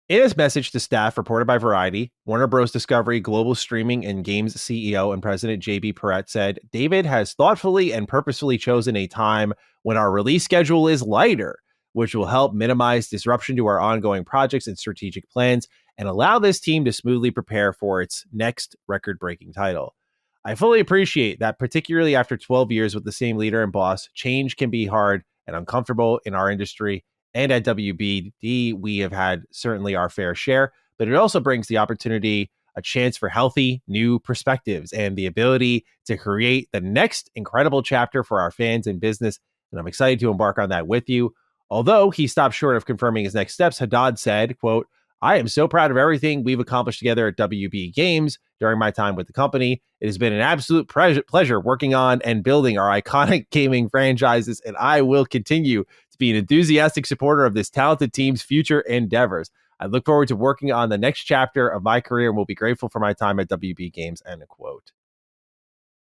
in his message to staff reported by Variety, Warner Bros. Discovery Global Streaming and Games CEO and President JB Perrette said, David has thoughtfully and purposefully chosen a time when our release schedule is lighter, which will help minimize disruption to our ongoing projects and strategic plans and allow this team to smoothly prepare for its next record-breaking title. I fully appreciate that, particularly after 12 years with the same leader and boss, change can be hard and uncomfortable in our industry. And at WBD, we have had certainly our fair share, but it also brings the opportunity, a chance for healthy new perspectives and the ability to create the next incredible chapter for our fans and business. And I'm excited to embark on that with you. Although he stopped short of confirming his next steps, Haddad said, quote, I am so proud of everything we've accomplished together at WB Games during my time with the company. It has been an absolute pleasure working on and building our iconic gaming franchises, and I will continue to be an enthusiastic supporter of this talented team's future endeavors. I look forward to working on the next chapter of my career and will be grateful for my time at WB Games, end quote.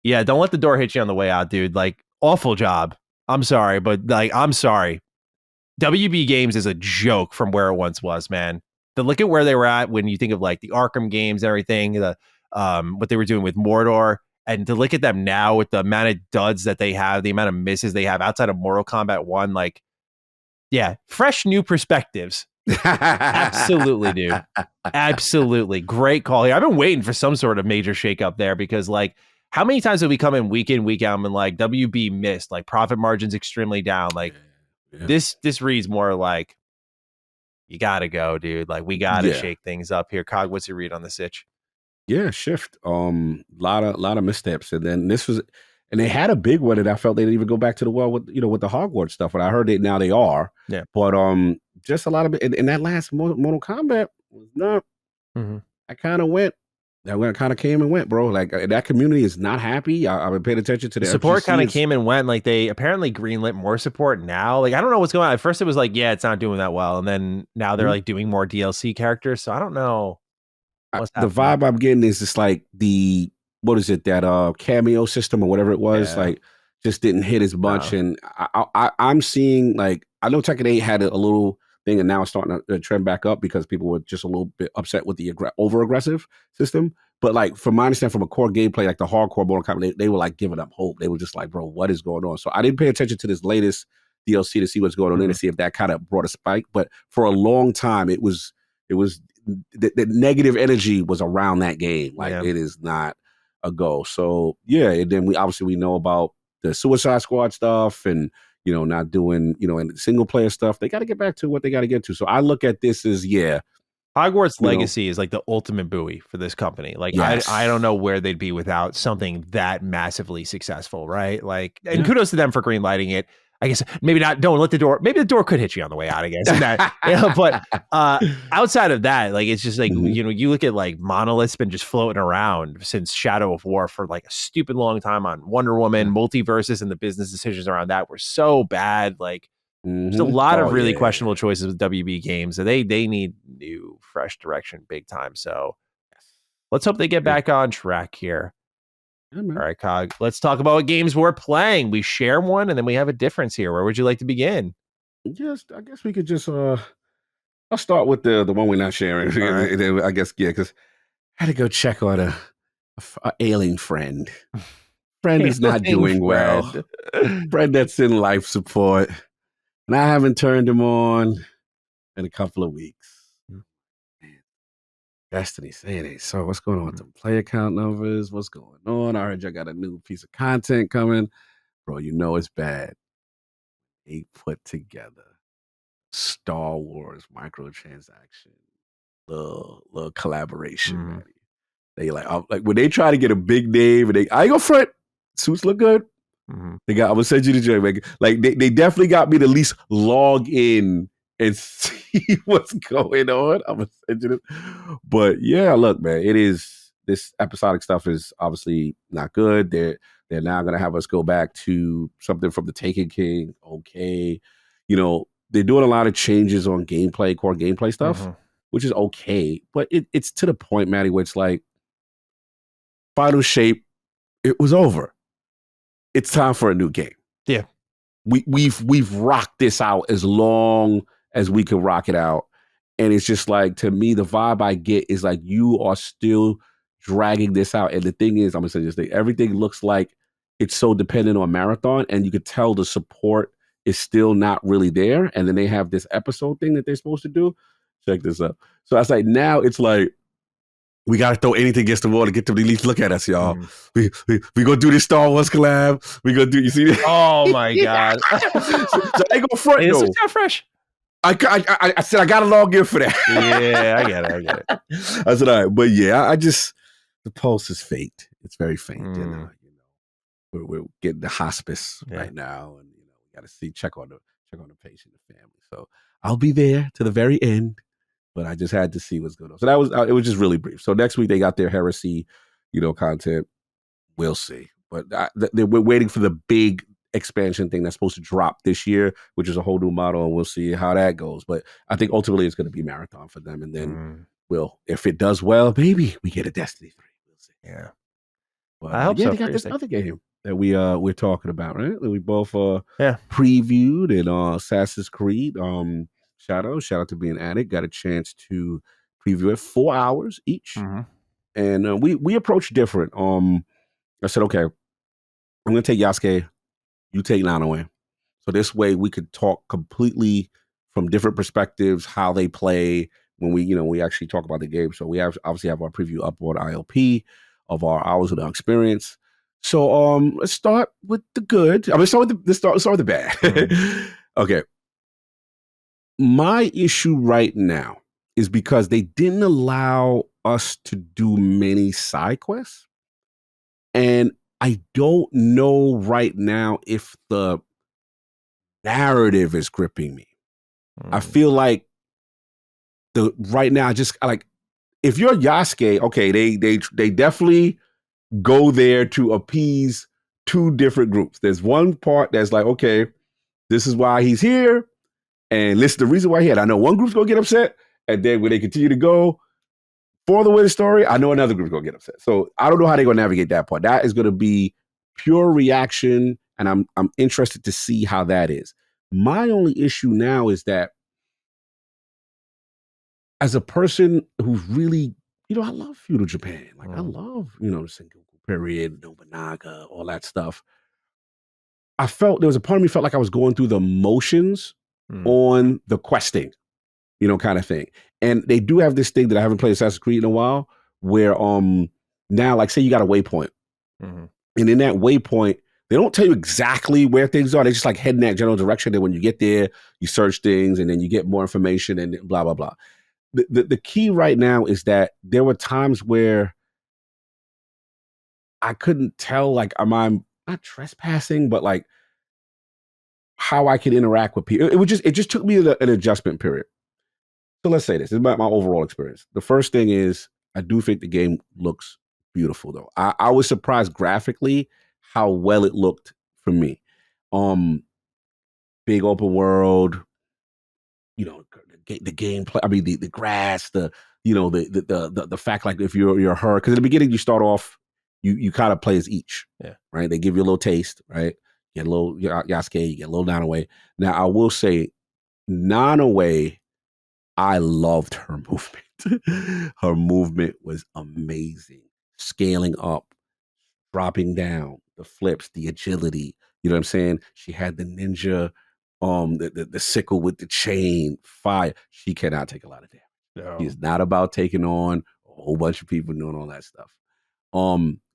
Yeah, don't let the door hit you on the way out, dude. Like, awful job. I'm sorry, but like, I'm sorry. WB Games is a joke from where it once was, man. To look at where they were at when you think of like the Arkham games and everything, the what they were doing with Mordor, and to look at them now with the amount of duds that they have, the amount of misses they have outside of Mortal Kombat 1, like, yeah, fresh new perspectives. Absolutely, dude. Absolutely. Great call here. I've been waiting for some sort of major shakeup there because, like, how many times have we come in, week out, and like WB missed, like profit margins extremely down? Like, this reads more like, you gotta go, dude. Like, we gotta shake things up here. Cog, what's your read on the sitch? Yeah, shift. Lot of missteps, and then and they had a big one, and I felt they didn't even go back to the well with with the Hogwarts stuff. And I heard that now they are. Yeah. But just a lot of it. And that last Mortal Kombat was not. I kind of went. That kind of came and went, bro. Like that community is not happy. I've been paying attention to the support. Kind of came and went. Like they apparently greenlit more support now. Like I don't know what's going on. At first, it was like, yeah, it's not doing that well, and then now they're like doing more DLC characters. So I don't know. The vibe I'm getting is just like what is it, that cameo system or whatever it was, like just didn't hit as much. And I'm seeing, like, I know Tekken 8 had a little thing, and now it's starting to trend back up because people were just a little bit upset with the over aggressive system. But like from my understanding, from a core gameplay, like the hardcore Mortal Kombat, they were like giving up hope. They were just like, bro, what is going on? So I didn't pay attention to this latest DLC to see what's going on and to see if that kind of brought a spike. But for a long time, it was the negative energy was around that game. Like it is not a go. So yeah, and then we know about the Suicide Squad stuff and not doing and single player stuff. They got to get back to what they got to get to. So I look at this as Hogwarts Legacy is like the ultimate buoy for this company. Like I don't know where they'd be without something that massively successful, right? Like, and kudos to them for greenlighting it. I guess maybe not. Don't let the door. Maybe the door could hit you on the way out. I guess. But outside of that, like it's just like you look at like Monolith's been just floating around since Shadow of War for like a stupid long time on Wonder Woman, Multiverses, and the business decisions around that were so bad. Like there's a lot of really questionable choices with WB Games, so they need new fresh direction big time. So let's hope they get back on track here. Yeah, man. All right, Cog. Let's talk about what games we're playing. We share one, and then we have a difference here. Where would you like to begin? Yes, I guess we could just I'll start with the one we're not sharing. Right. And then I guess because I had to go check on a ailing friend. Friend who's not doing well. Friend that's in life support. And I haven't turned him on in a couple of weeks. Man. Destiny saying, hey, so what's going on with the play account numbers? What's going on? I heard y'all got a new piece of content coming. Bro, you know it's bad. They put together Star Wars microtransaction, little collaboration, man. They like when they try to get a big name, and I ain't gonna front. Suits look good. I'm gonna send you the joint, man. Like they definitely got me to at least log in and see what's going on. I'm gonna send you this. But yeah, look, man, this episodic stuff is obviously not good. They're now gonna have us go back to something from the Taken King. Okay, they're doing a lot of changes on core gameplay stuff, which is okay. But it's to the point, Maddie, where it's like final shape. It was over. It's time for a new game. Yeah. We've rocked this out as long as we can rock it out. And it's just like, to me, the vibe I get is like, you are still dragging this out. And the thing is, I'm gonna say this thing, everything looks like it's so dependent on Marathon, and you could tell the support is still not really there. And then they have this episode thing that they're supposed to do. Check this out. So I was like, now it's like, we got to throw anything against the wall to get them to at least look at us, y'all. We gonna do this Star Wars collab. We gonna do. You see this? Oh my god! so I ain't gonna front. It's not fresh. I said I got to log in for that. Yeah, I get it. I said, all right, but yeah, I just the pulse is faint. It's very faint, and we're getting the hospice right now, and we got to check on the patient and family. So I'll be there to the very end. But I just had to see what's going on. So it was just really brief. So next week they got their heresy, content. We'll see. But we're waiting for the big expansion thing that's supposed to drop this year, which is a whole new model, and we'll see how that goes. But I think ultimately it's going to be Marathon for them, and then if it does well, maybe we get a Destiny 3. We'll see. Yeah. But I hope so. They got this other game that we're talking about, right? That we both previewed in Assassin's Creed. Shout out to Being Addict. Got a chance to preview it 4 hours each, and we approached different. I said, okay, I'm gonna take Yasuke, you take Nanoe, so this way we could talk completely from different perspectives how they play when we actually talk about the game. So we obviously have our preview up on ILP of our hours of the experience. So let's start with the good. I'm gonna start with the bad. Okay. My issue right now is because they didn't allow us to do many side quests. And I don't know right now if the narrative is gripping me. I feel like right now, if you're Yasuke, okay, they definitely go there to appease two different groups. There's one part that's like, okay, this is why he's here. And listen, the reason why he had, I know one group's gonna get upset, and then when they continue to go for the way the story, I know another group's gonna get upset. So I don't know how they're gonna navigate that part. That is gonna be pure reaction, and I'm interested to see how that is. My only issue now is that as a person who's really, I love feudal Japan. Like I love, the Sengoku period, Nobunaga, all that stuff. I felt there was a part of me felt like I was going through the motions on the questing, kind of thing. And they do have this thing that I haven't played Assassin's Creed in a while, where now, like, say you got a waypoint, and in that waypoint, they don't tell you exactly where things are. They just like head in that general direction. And when you get there, you search things, and then you get more information, and blah blah blah. The key right now is that there were times where I couldn't tell, like, am I not trespassing, but like how I can interact with people. It just took me an adjustment period. So let's say this is about my overall experience. The first thing is I do think the game looks beautiful, though. I was surprised graphically how well it looked for me. Big open world, the the gameplay. I mean, the grass, the fact like if you're her, because in the beginning you start off, you kind of play as each, right? They give you a little taste, right? You get a little Yasuke, you get a little Nanaway. Now I will say, Nanaway, I loved her movement. Her movement was amazing. Scaling up, dropping down, the flips, the agility. You know what I'm saying? She had the ninja, the sickle with the chain, fire. She cannot take a lot of damage. No. She's not about taking on a whole bunch of people doing all that stuff.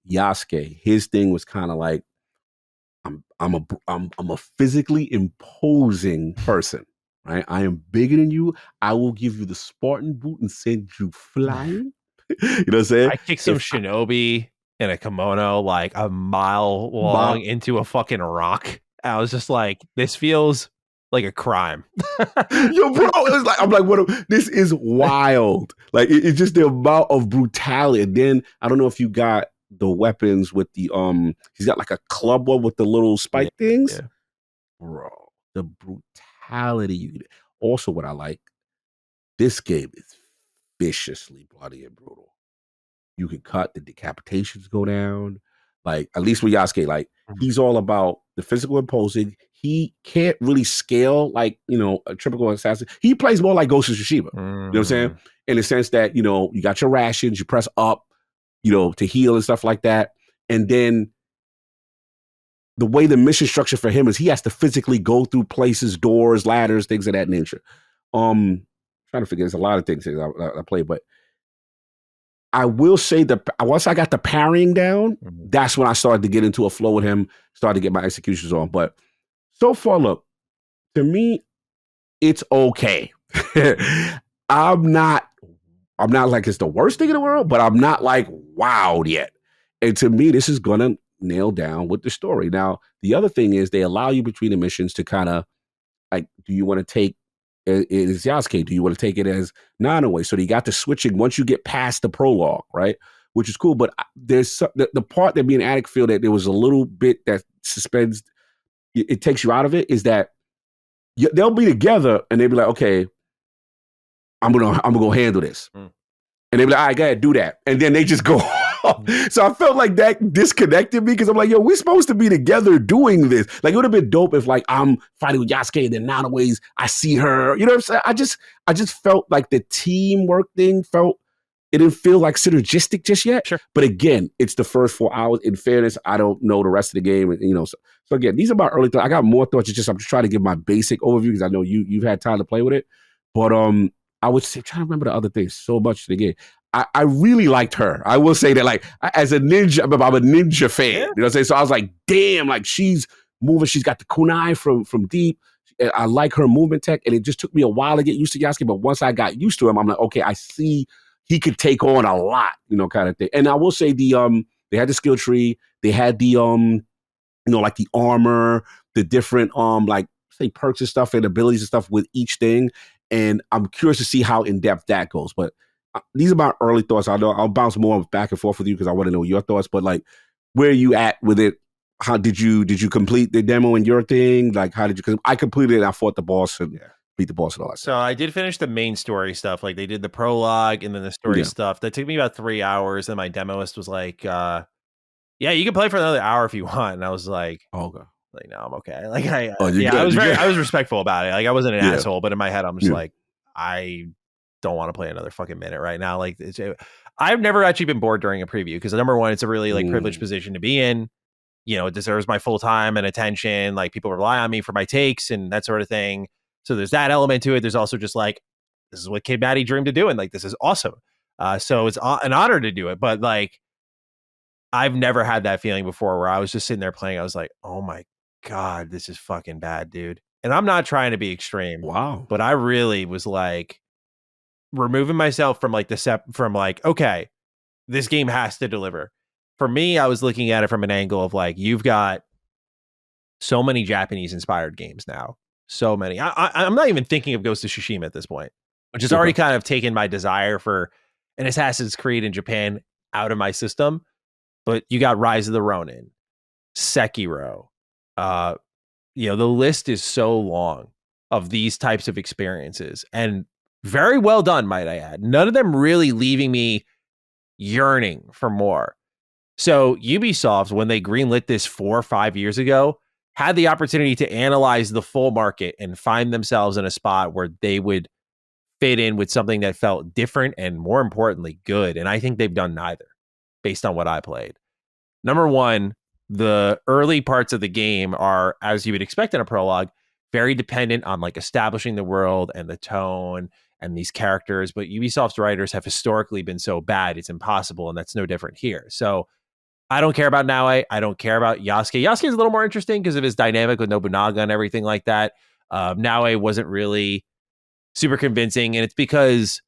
Yasuke, his thing was kind of like, I'm a physically imposing person, right? I am bigger than you. I will give you the Spartan boot and send you flying. You know what I'm saying? I kicked some shinobi in a kimono like a mile long into a fucking rock. I was just like, this feels like a crime. Yo, bro, it was like, I'm like, what? This is wild. Like, it's just the amount of brutality. And then I don't know if you got the weapons with the he's got like a club one with the little spike things. Yeah. Bro, the brutality you get. Also, what I like, this game is viciously bloody and brutal. You can cut, the decapitations go down. Like, at least with Yasuke, like, he's all about the physical imposing. He can't really scale like, a typical assassin. He plays more like Ghost of Tsushima. You know what I'm saying? In the sense that, you got your rations, you press up, to heal and stuff like that. And then the way the mission structure for him is he has to physically go through places, doors, ladders, things of that nature. Trying to figure, there's a lot of things I play, but I will say that once I got the parrying down, that's when I started to get into a flow with him, started to get my executions on. But so far, look, to me, it's okay. I'm not like it's the worst thing in the world, but I'm not like wowed yet. And to me, this is gonna nail down with the story. Now, the other thing is they allow you between the missions to kind of like, do you want to take it is Yasuke? Do you want to take it as Nanaway? So you got the switching once you get past the prologue, right? Which is cool. But there's the part that me and Attic feel that there was a little bit that suspends, it takes you out of it, is that they'll be together and they'll be like, okay, I'm gonna handle this. And they'll be like, all right, go ahead, do that. And then they just go So I felt like that disconnected me because I'm like, yo, we're supposed to be together doing this. Like, it would have been dope if like I'm fighting with Yasuke and then Nanaways, I see her. You know what I'm saying? I just felt like the teamwork thing it didn't feel like synergistic just yet. Sure. But again, it's the first 4 hours. In fairness, I don't know the rest of the game. And, so again, these are my early thoughts. I got more thoughts. I'm just trying to give my basic overview because I know you've had time to play with it. But I would say, trying to remember the other things so much in the game. I really liked her. I will say that, like, as a ninja, I'm a ninja fan. Yeah. You know what I'm saying? So I was like, damn, like, she's moving. She's got the kunai from deep. I like her movement tech. And it just took me a while to get used to Yasuke. But once I got used to him, I'm like, okay, I see he could take on a lot, kind of thing. And I will say they had the skill tree. They had the, like the armor, the different, like, say, perks and stuff and abilities and stuff with each thing. And I'm curious to see how in-depth that goes. But these are my early thoughts. I know I'll bounce more back and forth with you because I want to know your thoughts. But like, where are you at with it? How did you complete the demo and your thing? Like, how did you? Because I completed it. And I fought the boss and beat the boss and all that. So I did finish the main story stuff. Like, they did the prologue and then the story stuff. That took me about 3 hours. And my demoist was like, "Yeah, you can play for another hour if you want." And I was like, "Oh, okay." Like, no, I'm okay. Like, I was respectful about it. Like, I wasn't an asshole, but in my head, I'm just like, I don't want to play another fucking minute right now. Like, I've never actually been bored during a preview because number one, it's a really like privileged position to be in. It deserves my full time and attention. Like, people rely on me for my takes and that sort of thing. So there's that element to it. There's also just like, this is what Kid Maddie dreamed of doing. Like, this is awesome. So it's an honor to do it. But like, I've never had that feeling before where I was just sitting there playing. I was like, oh my God, this is fucking bad, dude. And I'm not trying to be extreme. Wow. But I really was like removing myself from like okay, this game has to deliver. For me, I was looking at it from an angle of like, you've got so many Japanese inspired games now. So many. I'm not even thinking of Ghost of Tsushima at this point, which has already kind of taken my desire for an Assassin's Creed in Japan out of my system. But you got Rise of the Ronin, Sekiro. The list is so long of these types of experiences. And Very well done, might I add. None of them really leaving me yearning for more. So Ubisoft, when they greenlit this 4 or 5 years ago, had the opportunity to analyze the full market and find themselves in a spot where they would fit in with something that felt different and, more importantly, good. And I think they've done neither based on what I played. Number one, the early parts of the game are, as you would expect in a prologue, very dependent on like establishing the world and the tone and these characters. But Ubisoft's writers have historically been so bad, it's impossible. And that's no different here. So I don't care about Naoe. I don't care about Yasuke. Yasuke is a little more interesting because of his dynamic with Nobunaga and everything like that. Naoe wasn't really super convincing. And it's because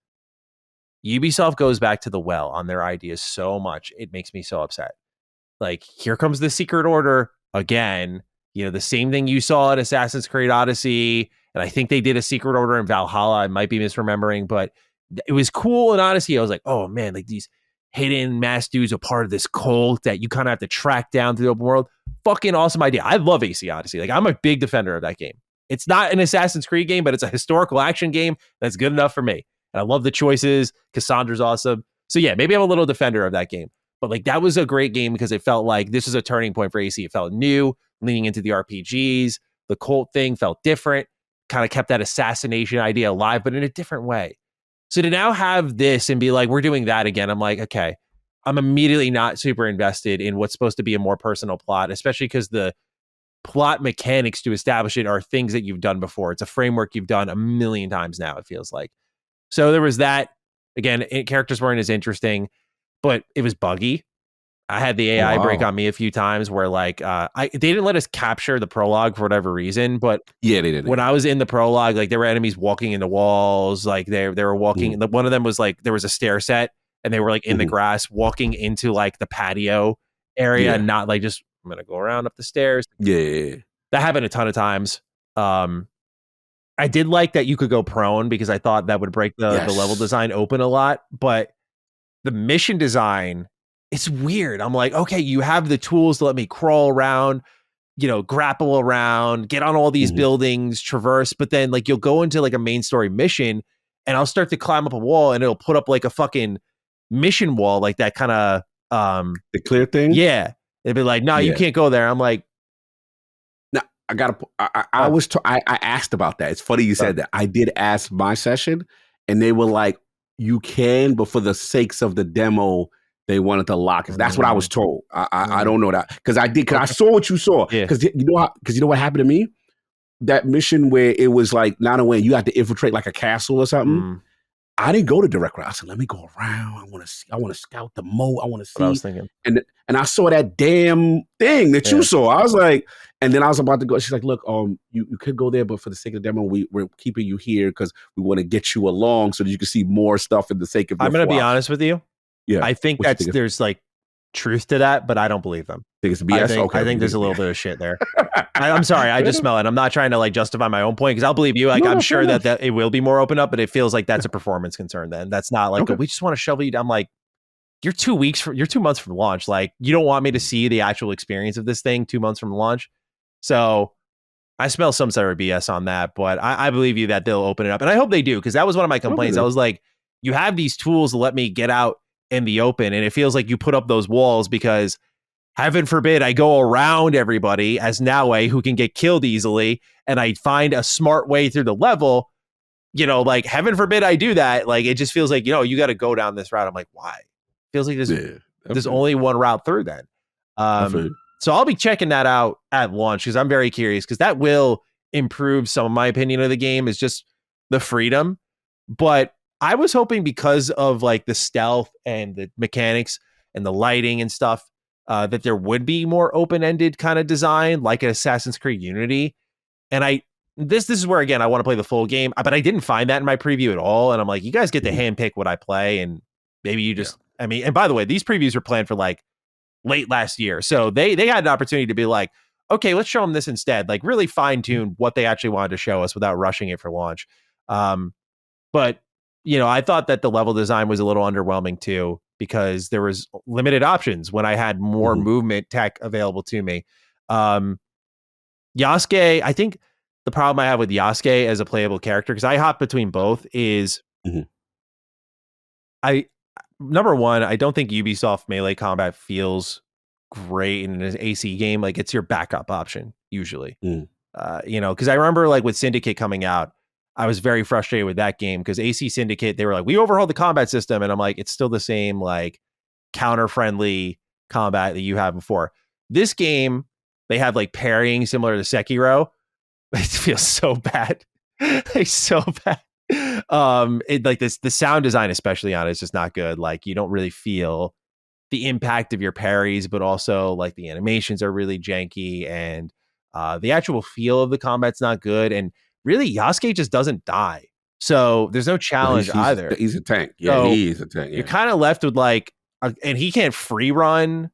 Ubisoft goes back to the well on their ideas so much. It makes me so upset. Like, here comes the Secret Order again. You know, the same thing you saw in Assassin's Creed Odyssey. And I think they did a Secret Order in Valhalla. I might be misremembering, but it was cool in Odyssey. I was like, oh man, like these hidden mass dudes are part of this cult that you kind of have to track down through the open world. Fucking awesome idea. I love AC Odyssey. Like, I'm a big defender of that game. It's not an Assassin's Creed game, but it's a historical action game that's good enough for me. And I love the choices. Cassandra's awesome. So yeah, maybe I'm a little defender of that game. But like, that was a great game because it felt like this is a turning point for AC. It felt new, leaning into the RPGs. The cult thing felt different, kind of kept that assassination idea alive, but in a different way. So to now have this and be like, we're doing that again, I'm like, okay, I'm immediately not super invested in what's supposed to be a more personal plot, especially because the plot mechanics to establish it are things that you've done before. It's a framework you've done a million times now, it feels like. So there was that. Again, characters weren't as interesting, but it was buggy. I had the AI break on me a few times where like they didn't let us capture the prologue for whatever reason, but yeah, they did. When I was in the prologue, like there were enemies walking into walls, like they were walking. One of them was like there was a stair set, and they were like in the grass, walking into like the patio area, and not like just I'm gonna go around up the stairs. Yeah, that happened a ton of times. I did like that you could go prone because I thought that would break the level design open a lot, but the mission design, it's weird. I'm like, okay, you have the tools to let me crawl around, you know, grapple around, get on all these buildings, traverse, but then like you'll go into like a main story mission and I'll start to climb up a wall and it'll put up like a fucking mission wall, like that kind of the clear thing. Yeah. It'd be like, no, you can't go there. I'm like, no, I asked about that. It's funny you said that. I did ask my session and they were like, you can, but for the sakes of the demo, they wanted to lock it. That's what I was told. I don't know that because I saw what you saw. Because you know what happened to me? That mission where it was like not only you had to infiltrate like a castle or something. I didn't go to direct route. I said, let me go around. I want to scout the moat. I want to see. What I was thinking. And I saw that damn thing that you saw. I was like, and then I was about to go. She's like, look, you could go there, but for the sake of the demo, we're keeping you here because we want to get you along so that you can see more stuff in the sake of. I'm going to be honest with you. Yeah, I think there's like truth to that, but I don't believe them. Think it's BS? I think there's a little bit of shit there. I'm sorry. I just smell it. I'm not trying to like justify my own point because I'll believe you. Like I'm sure that it will be more open up, but it feels like that's a performance concern. Then that's not like we just want to shovel you down. I'm like, you're 2 months from launch. Like you don't want me to see the actual experience of this thing 2 months from launch. So I smell some sort of BS on that, but I believe you that they'll open it up, and I hope they do because that was one of my complaints. I was like, you have these tools to let me get out in the open, and it feels like you put up those walls because heaven forbid I go around everybody as Naoe who can get killed easily and I find a smart way through the level, you know, like heaven forbid I do that. Like, it just feels like, you know, you got to go down this route. I'm like, why? Feels like there's only one route through then. So I'll be checking that out at launch because I'm very curious because that will improve some of my opinion of the game is just the freedom. But I was hoping because of like the stealth and the mechanics and the lighting and stuff, that there would be more open-ended kind of design like an Assassin's Creed Unity. And this is where, again, I want to play the full game, but I didn't find that in my preview at all. And I'm like, you guys get to handpick what I play. And maybe you just, I mean, and by the way, these previews were planned for like late last year. So they had an opportunity to be like, okay, let's show them this instead, like really fine tune what they actually wanted to show us without rushing it for launch. But you know, I thought that the level design was a little underwhelming too, because there was limited options when I had more movement tech available to me. Yasuke, I think the problem I have with Yasuke as a playable character, because I hop between both, is Number one, I don't think Ubisoft melee combat feels great in an AC game. Like it's your backup option usually. Because I remember like with Syndicate coming out, I was very frustrated with that game because AC Syndicate, they were like, we overhauled the combat system, and I'm like, it's still the same like counter friendly combat that you had before. This game, they have like parrying similar to Sekiro. It feels so bad. It's so bad. It like this, the sound design especially on it is just not good. Like you don't really feel the impact of your parries, but also like the animations are really janky, and the actual feel of the combat's not good. And really, Yasuke just doesn't die, so there's no challenge either. He's a tank. Yeah, so he is a tank. Yeah. You're kind of left with like, and he can't free run,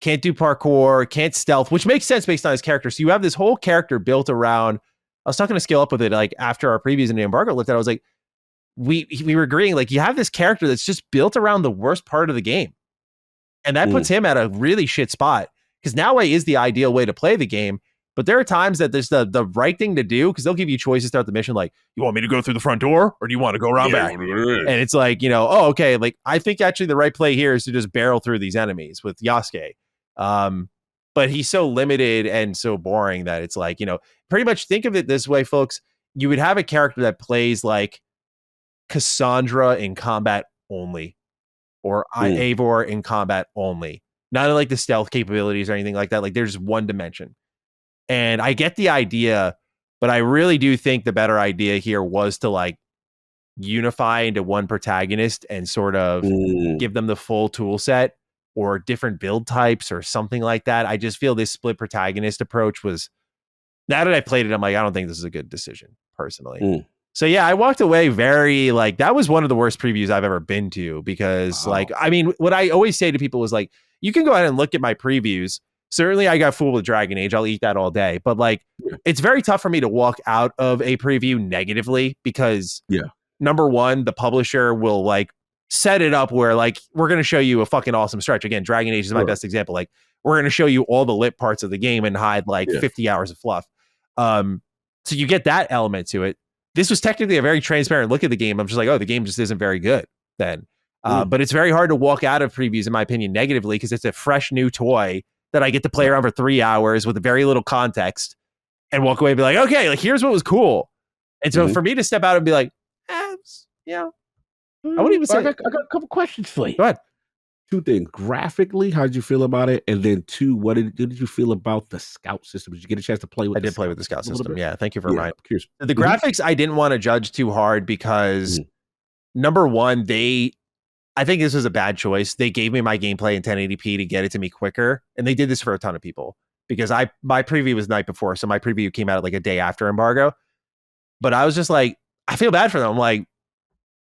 can't do parkour, can't stealth, which makes sense based on his character. So you have this whole character built around. I was talking to Scale Up with it like after our previews in the embargo looked at it, I was like, we were agreeing, like you have this character that's just built around the worst part of the game. And that puts him at a really shit spot, because now way is the ideal way to play the game. But there are times that there's the right thing to do, because they'll give you choices throughout the mission. Like, you want me to go through the front door or do you want to go around back? And it's like, oh, okay. Like, I think actually the right play here is to just barrel through these enemies with Yasuke. But he's so limited and so boring that it's like, pretty much think of it this way, folks. You would have a character that plays like Cassandra in combat only, or Eivor in combat only. Not like the stealth capabilities or anything like that. Like there's one dimension. And I get the idea, but I really do think the better idea here was to like unify into one protagonist and sort of give them the full tool set or different build types or something like that. I just feel this split protagonist approach was, now that I played it, I'm like, I don't think this is a good decision personally. So yeah, I walked away very like, that was one of the worst previews I've ever been to, because like, I mean, what I always say to people is like, you can go ahead and look at my previews. Certainly I got fooled with Dragon Age. I'll eat that all day. But like, it's very tough for me to walk out of a preview negatively, because number one, the publisher will like set it up where like, we're going to show you a fucking awesome stretch. Again, Dragon Age is my best example. Like, we're going to show you all the lit parts of the game and hide like 50 hours of fluff. So you get that element to it. This was technically a very transparent look at the game. I'm just like, oh, the game just isn't very good then. But it's very hard to walk out of previews, in my opinion, negatively, because it's a fresh new toy that I get to play around for 3 hours with very little context and walk away and be like, okay, like here's what was cool. And so for me to step out and be like, I wouldn't even say. I got a couple questions for you. Go ahead. Two things. Graphically, how did you feel about it? And then two, what did you feel about the scout system? Did you get a chance to play with I did play with the scout system. Yeah, thank you for reminding me. The graphics, I didn't want to judge too hard because number one, I think this was a bad choice. They gave me my gameplay in 1080p to get it to me quicker. And they did this for a ton of people, because my preview was the night before. So my preview came out like a day after embargo. But I was just like, I feel bad for them. I'm like,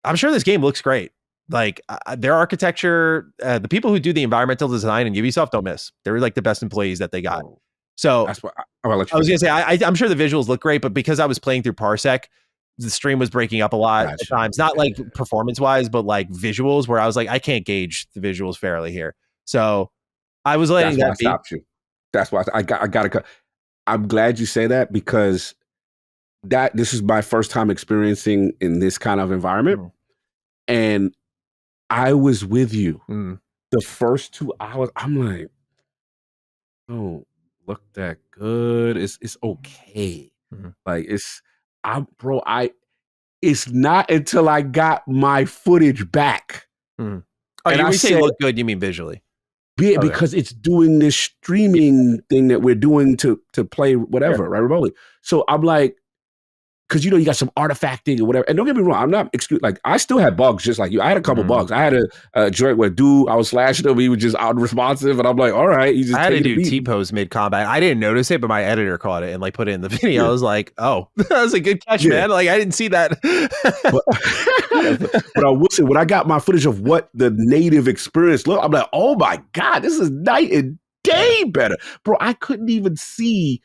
I'm sure this game looks great. Like their architecture, the people who do the environmental design in Ubisoft don't miss. They're like the best employees that they got. So that's what I was going to say, I'm sure the visuals look great, but because I was playing through Parsec, the stream was breaking up a lot at times, not like performance wise, but like visuals, where I was like, I can't gauge the visuals fairly here. So I was letting that be. Stopped you. That's why I got to. I'm glad you say that, because this is my first time experiencing in this kind of environment. And I was with you. The first 2 hours, I'm like, oh, look that good. It's okay. Like it's not until I got my footage back. Oh, and you say look good, you mean visually? Because it's doing this streaming thing that we're doing to play whatever, right, remotely. So I'm like, because you got some artifacting or whatever. And don't get me wrong, I'm not like I still had bugs just like you. I had a couple bugs. I had a joint where I was slashing him, he was just unresponsive, and I'm like, all right. I had to do T-pose mid combat. I didn't notice it, but my editor caught it and like put it in the video. I was like, oh, that was a good catch, man. Like I didn't see that. But I will say, when I got my footage of what the native experience looked, I'm like, oh my God, this is night and day better. Bro, I couldn't even see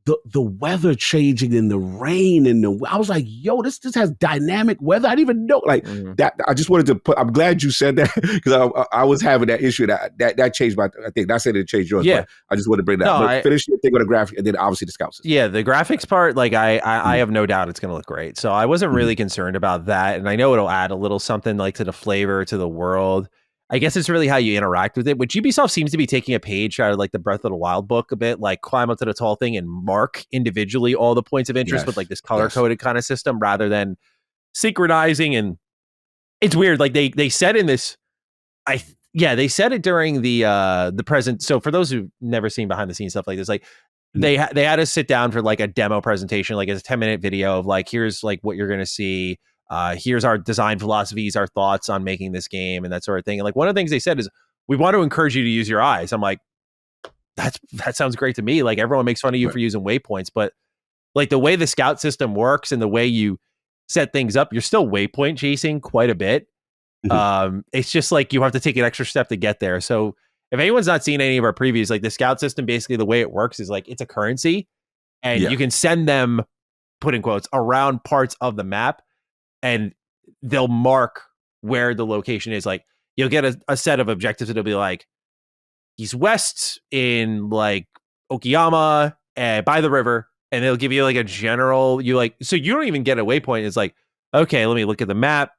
the weather changing and the rain and I was like, yo, this has dynamic weather. I didn't even know like that. I just wanted to put. I'm glad you said that because I was having that issue that changed my. I think not saying it changed yours, but I just wanted to bring that. No, but finish your thing with the graphic and then obviously the scout system. Yeah, the graphics part, like I have no doubt it's going to look great. So I wasn't really concerned about that, and I know it'll add a little something like to the flavor, to the world. I guess it's really how you interact with it, which Ubisoft seems to be taking a page out of like the Breath of the Wild book a bit, like climb up to the tall thing and mark individually all the points of interest with like this color-coded kind of system rather than synchronizing. And it's weird. Like they said in this, they said it during the present. So for those who've never seen behind the scenes stuff like this, like they had us sit down for like a demo presentation, like it's a 10-minute video of like, here's like what you're going to see. Here's our design philosophies, our thoughts on making this game and that sort of thing. And like one of the things they said is, we want to encourage you to use your eyes. I'm like, that sounds great to me. Like everyone makes fun of you for using waypoints, but like the way the scout system works and the way you set things up, you're still waypoint chasing quite a bit. It's just like you have to take an extra step to get there. So if anyone's not seen any of our previews, like the scout system, basically the way it works is like it's a currency and you can send them, put in quotes, around parts of the map and they'll mark where the location is. Like you'll get a set of objectives. It'll be like, he's west in like Okayama by the river. And they'll give you like a general, so you don't even get a waypoint. It's like, okay, let me look at the map.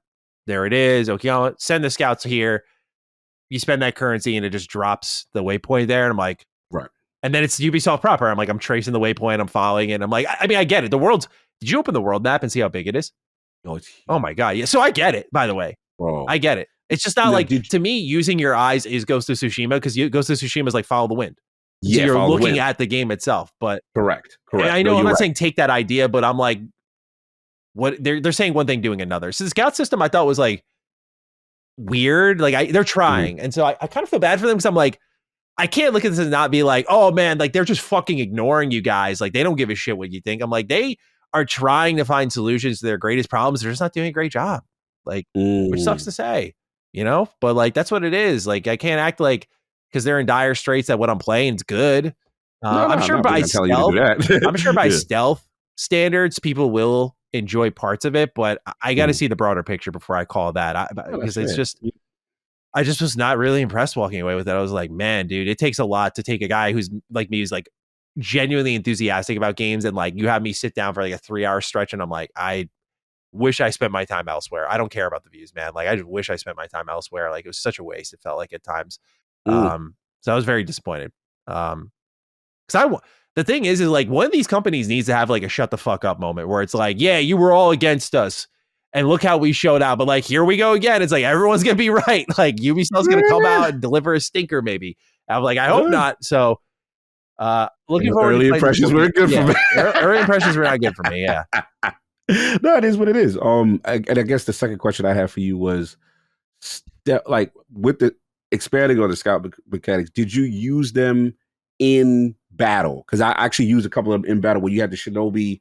There it is. Okayama, send the scouts here. You spend that currency and it just drops the waypoint there. And I'm like, right. And then it's Ubisoft proper. I'm like, I'm tracing the waypoint. I'm following it. I'm like, I mean, I get it. Did you open the world map and see how big it is? Oh my God. Yeah. So I get it, by the way. Bro. I get it. It's just not to me, using your eyes is Ghost of Tsushima because Ghost of Tsushima is like follow the wind. So you're looking at the game itself. But correct. I know I'm not saying take that idea, but I'm like, what they're saying one thing, doing another. So the scout system I thought was like weird. Like they're trying. And so I kind of feel bad for them because I'm like, I can't look at this and not be like, oh man, like they're just fucking ignoring you guys. Like they don't give a shit what you think. I'm like, they are trying to find solutions to their greatest problems. They're just not doing a great job. Like, which sucks to say, but like, that's what it is. Like, I can't act like, because they're in dire straits that what I'm playing is good. I'm sure by stealth standards, people will enjoy parts of it, but I got to see the broader picture before I call that. Because it's just, I just was not really impressed walking away with it. I was like, man, dude, it takes a lot to take a guy who's like me, who's like genuinely enthusiastic about games, and like you have me sit down for like a 3-hour stretch, and I'm like, I wish I spent my time elsewhere. I don't care about the views, man. Like I just wish I spent my time elsewhere. Like it was such a waste. It felt like at times. So I was very disappointed. Because the thing is like one of these companies needs to have like a shut the fuck up moment where it's like, yeah, you were all against us and look how we showed out. But like, here we go again. It's like, everyone's going to be right. Like Ubisoft's going to come out and deliver a stinker maybe. I'm like, I hope not. So looking forward. Early impressions were good for me. Early impressions were not good for me. Yeah. No, it is what it is. And I guess the second question I have for you was like with the expanding on the scout mechanics, did you use them in battle? Because I actually used a couple of them in battle where you had the shinobi.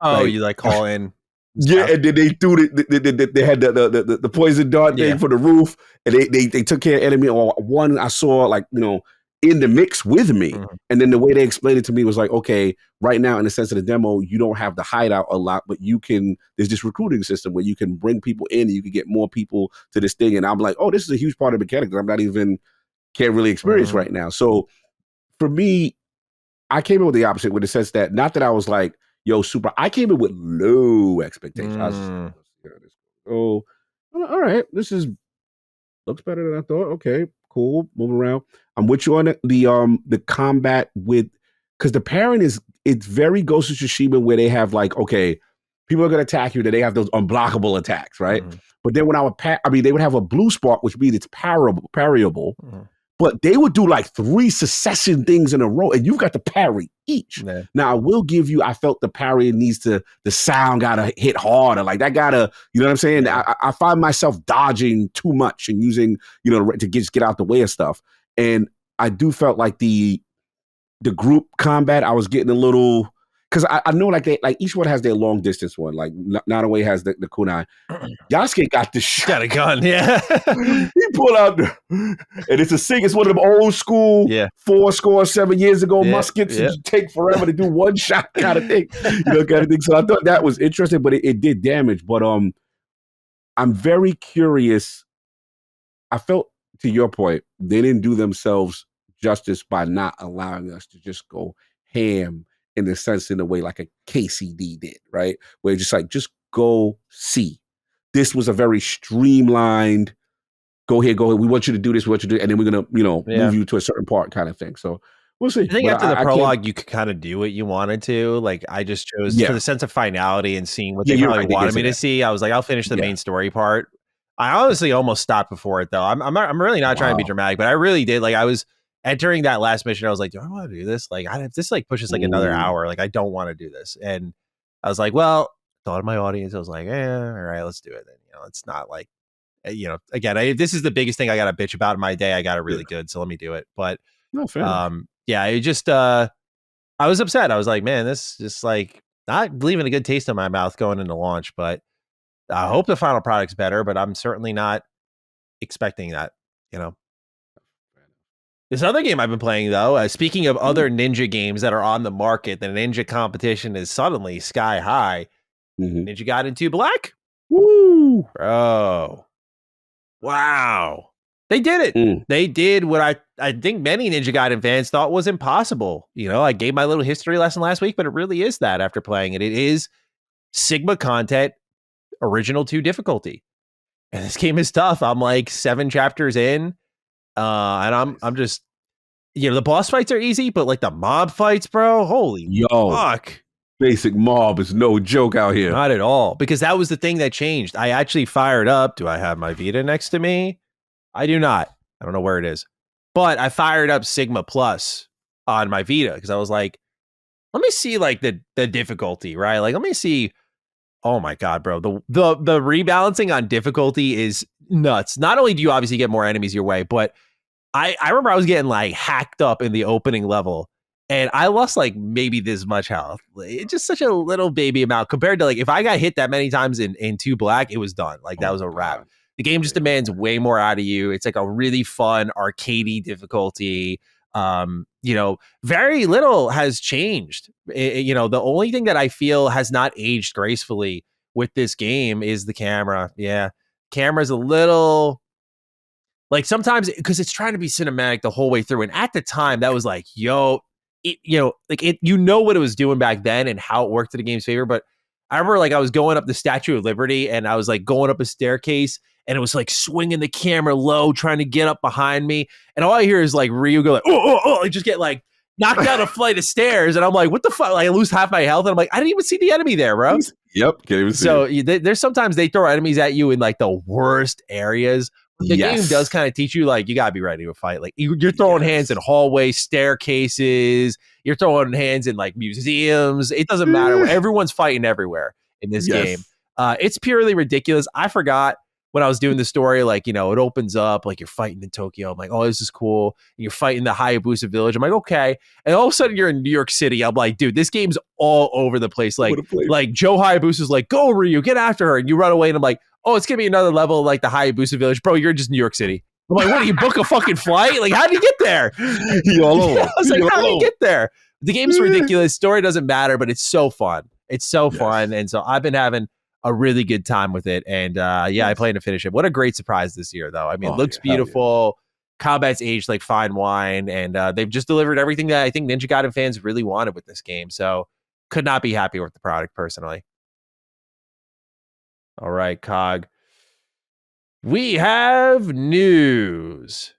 Oh, you like call in. Yeah, and then they threw they had the poison dart thing for the roof, and they took care of enemy. Or one I saw like in the mix with me, and then the way they explained it to me was like, okay, right now in the sense of the demo, you don't have the hideout a lot, but you can. There's this recruiting system where you can bring people in, and you can get more people to this thing. And I'm like, oh, this is a huge part of the mechanic that I'm not even can't really experience right now. So for me, I came in with the opposite, with the sense that not that I was like, yo, super. I came in with low expectations. I was just, all right, this looks better than I thought. Okay, cool. Move around. I'm with you on the combat with, because the parent it's very Ghost of Tsushima where they have like, okay, people are gonna attack you, that they have those unblockable attacks, right? But then when they would have a blue spark, which means it's parryable. But they would do like 3 succession things in a row, and you've got to parry each. Yeah. Now, I will give you, I felt the parry the sound gotta hit harder. Like that gotta, you know what I'm saying? Yeah. I find myself dodging too much and using, to just get out the way of stuff. And I do felt like the group combat, I was getting a little, because I know like each one has their long distance one. Like Nanaway has the kunai. Yasuke got this shot. Got a gun, yeah. He pulled out, and it's a SIG. It's one of them old school, 7 years ago muskets. Yeah. You take forever to do one shot kind of thing, kind of thing. So I thought that was interesting, but it did damage. But I'm very curious. I felt, to your point, they didn't do themselves justice by not allowing us to just go ham in the way like a KCD did, right? Where just go see. This was a very streamlined, go here. We want you to do this, and then we're gonna, move you to a certain part kind of thing. So we'll see. I think after the prologue, you could kind of do what you wanted to. Like I just chose for the sense of finality and seeing what they probably wanted me to see. I was like, I'll finish the main story part. I honestly almost stopped before it though. I'm really not trying to be dramatic, but I really did. Like I was entering that last mission. I was like, do I want to do this? Like if this like pushes like another hour, like I don't want to do this. And I was like, well, thought of my audience. I was like, all right, let's do it then. It's not like, again, this is the biggest thing I got to bitch about in my day. I got it really good. So let me do it. But it just, I was upset. I was like, man, this just like not leaving a good taste in my mouth going into launch, but I hope the final product's better, but I'm certainly not expecting that, This other game I've been playing, though, speaking of other ninja games that are on the market, the ninja competition is suddenly sky high. Ninja Gaiden 2 Black? Woo! Bro. Wow. They did it. They did what I think many Ninja Gaiden fans thought was impossible. I gave my little history lesson last week, but it really is that after playing it. It is Sigma content, original 2 difficulty. And this game is tough. I'm like 7 chapters in. And I'm just, the boss fights are easy, but like the mob fights, bro, holy fuck. Basic mob is no joke out here. Not at all. Because that was the thing that changed. I actually fired up. Do I have my Vita next to me? I do not. I don't know where it is. But I fired up Sigma Plus on my Vita because I was like, let me see like the difficulty, right? Like, let me see. Oh my God, bro. The rebalancing on difficulty is nuts. Not only do you obviously get more enemies your way, but I remember I was getting like hacked up in the opening level and I lost like maybe this much health. It's just such a little baby amount compared to like if I got hit that many times in 2 Black, it was done. Like that was a wrap. The game just demands way more out of you. It's like a really fun arcadey difficulty. Very little has changed. The only thing that I feel has not aged gracefully with this game is the camera. Yeah. Camera's a little like sometimes because it's trying to be cinematic the whole way through. And at the time that was like, what it was doing back then and how it worked in the game's favor. But I remember like I was going up the Statue of Liberty and I was like going up a staircase and it was like swinging the camera low, trying to get up behind me. And all I hear is like Ryu go like, I just get like knocked down a flight of stairs. And I'm like, what the fuck? Like I lose half my health. And I'm like, I didn't even see the enemy there, bro. Yep. Can't even see so there's sometimes they throw enemies at you in like the worst areas. The game does kind of teach you, like, you got to be ready to fight. Like, you're throwing hands in hallways, staircases. You're throwing hands in, like, museums. It doesn't matter. Everyone's fighting everywhere in this game. It's purely ridiculous. I forgot when I was doing the story, like, it opens up, like, you're fighting in Tokyo. I'm like, oh, this is cool. And you're fighting the Hayabusa village. I'm like, okay. And all of a sudden, you're in New York City. I'm like, dude, this game's all over the place. Like Joe Hayabusa's like, go, Ryu, get after her. And you run away. And I'm like, oh, it's going to be another level like the Hayabusa village. Bro, you're just New York City. I'm like, what, do you book a fucking flight? Like, how did you get there? You all over. I was like, how did you get there? The game's ridiculous. Story doesn't matter, but it's so fun. It's so fun. And so I've been having a really good time with it. And I plan to finish it. What a great surprise this year, though. I mean, it looks beautiful. Combat's aged like fine wine. And they've just delivered everything that I think Ninja Gaiden fans really wanted with this game. So could not be happier with the product personally. All right, Cog. We have news.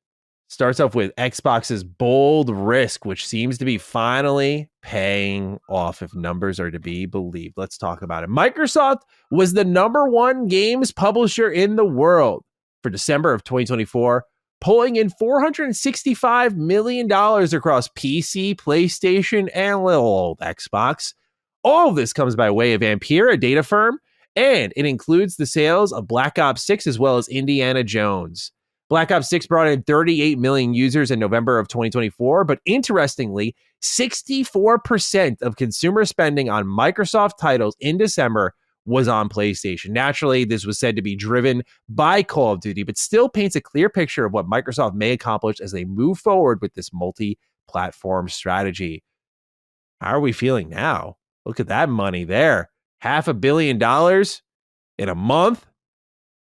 Starts off with Xbox's bold risk, which seems to be finally paying off if numbers are to be believed. Let's talk about it. Microsoft was the #1 games publisher in the world for December of 2024, pulling in $465 million across PC, PlayStation, and little old Xbox. All of this comes by way of Ampere, a data firm, and it includes the sales of Black Ops 6 as well as Indiana Jones. Black Ops 6 brought in 38 million users in November of 2024, but interestingly, 64% of consumer spending on Microsoft titles in December was on PlayStation. Naturally, this was said to be driven by Call of Duty, but still paints a clear picture of what Microsoft may accomplish as they move forward with this multi-platform strategy. How are we feeling now? Look at that money there. $500 million in a month.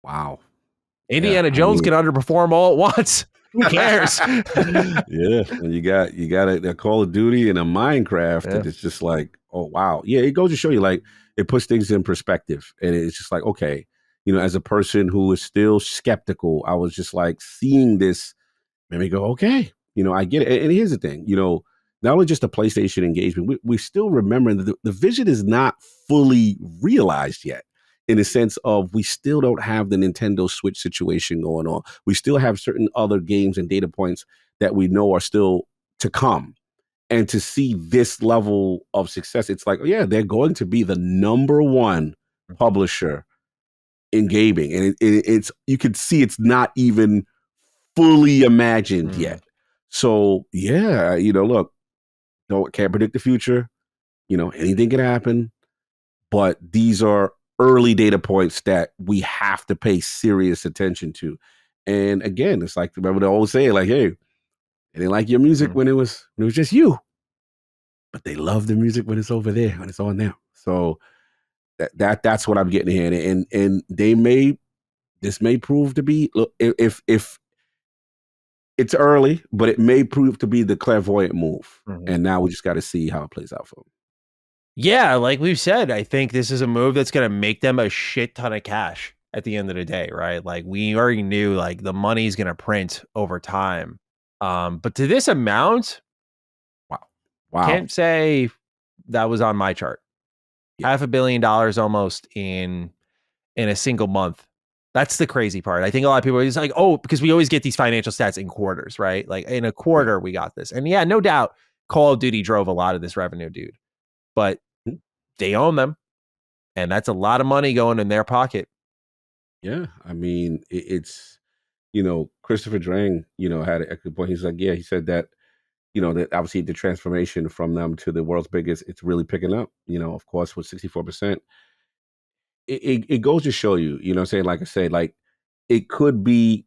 Wow. Indiana Jones can underperform all at once. Who cares? Yeah, and you got a Call of Duty and a Minecraft, and it's just like, oh wow, yeah. It goes to show you, like, it puts things in perspective, and it's just like, okay, as a person who is still skeptical, I was just like seeing this, made me go, okay, I get it. And here's the thing, not only just the PlayStation engagement, we still remember that the vision is not fully realized yet. In the sense of, we still don't have the Nintendo Switch situation going on. We still have certain other games and data points that we know are still to come. And to see this level of success, it's like, oh yeah, they're going to be the number one publisher in gaming. And it's you can see it's not even fully imagined yet. So yeah, look, can't predict the future. Anything can happen. But these are early data points that we have to pay serious attention to. And again, it's like, remember the old saying, like, hey, they didn't like your music when it was just you, but they love the music when it's over there, when it's on them. So that's what I'm getting here. And this may prove to be, look, if it's early, but it may prove to be the clairvoyant move. And now we just got to see how it plays out for them. Yeah, like we've said, I think this is a move that's going to make them a shit ton of cash at the end of the day, right? Like, we already knew, like, the money's going to print over time. But to this amount, wow, can't say that was on my chart. Yeah. $500 million almost in a single month. That's the crazy part. I think a lot of people are just like, oh, because we always get these financial stats in quarters, right? Like, in a quarter, we got this. And yeah, no doubt, Call of Duty drove a lot of this revenue, dude. But they own them, and that's a lot of money going in their pocket. Yeah, I mean, it's Christopher Drang, had a good point. He's like, yeah, he said that, that obviously the transformation from them to the world's biggest, it's really picking up. Of course, with 64%, it goes to show you, saying, like I said, like, it could be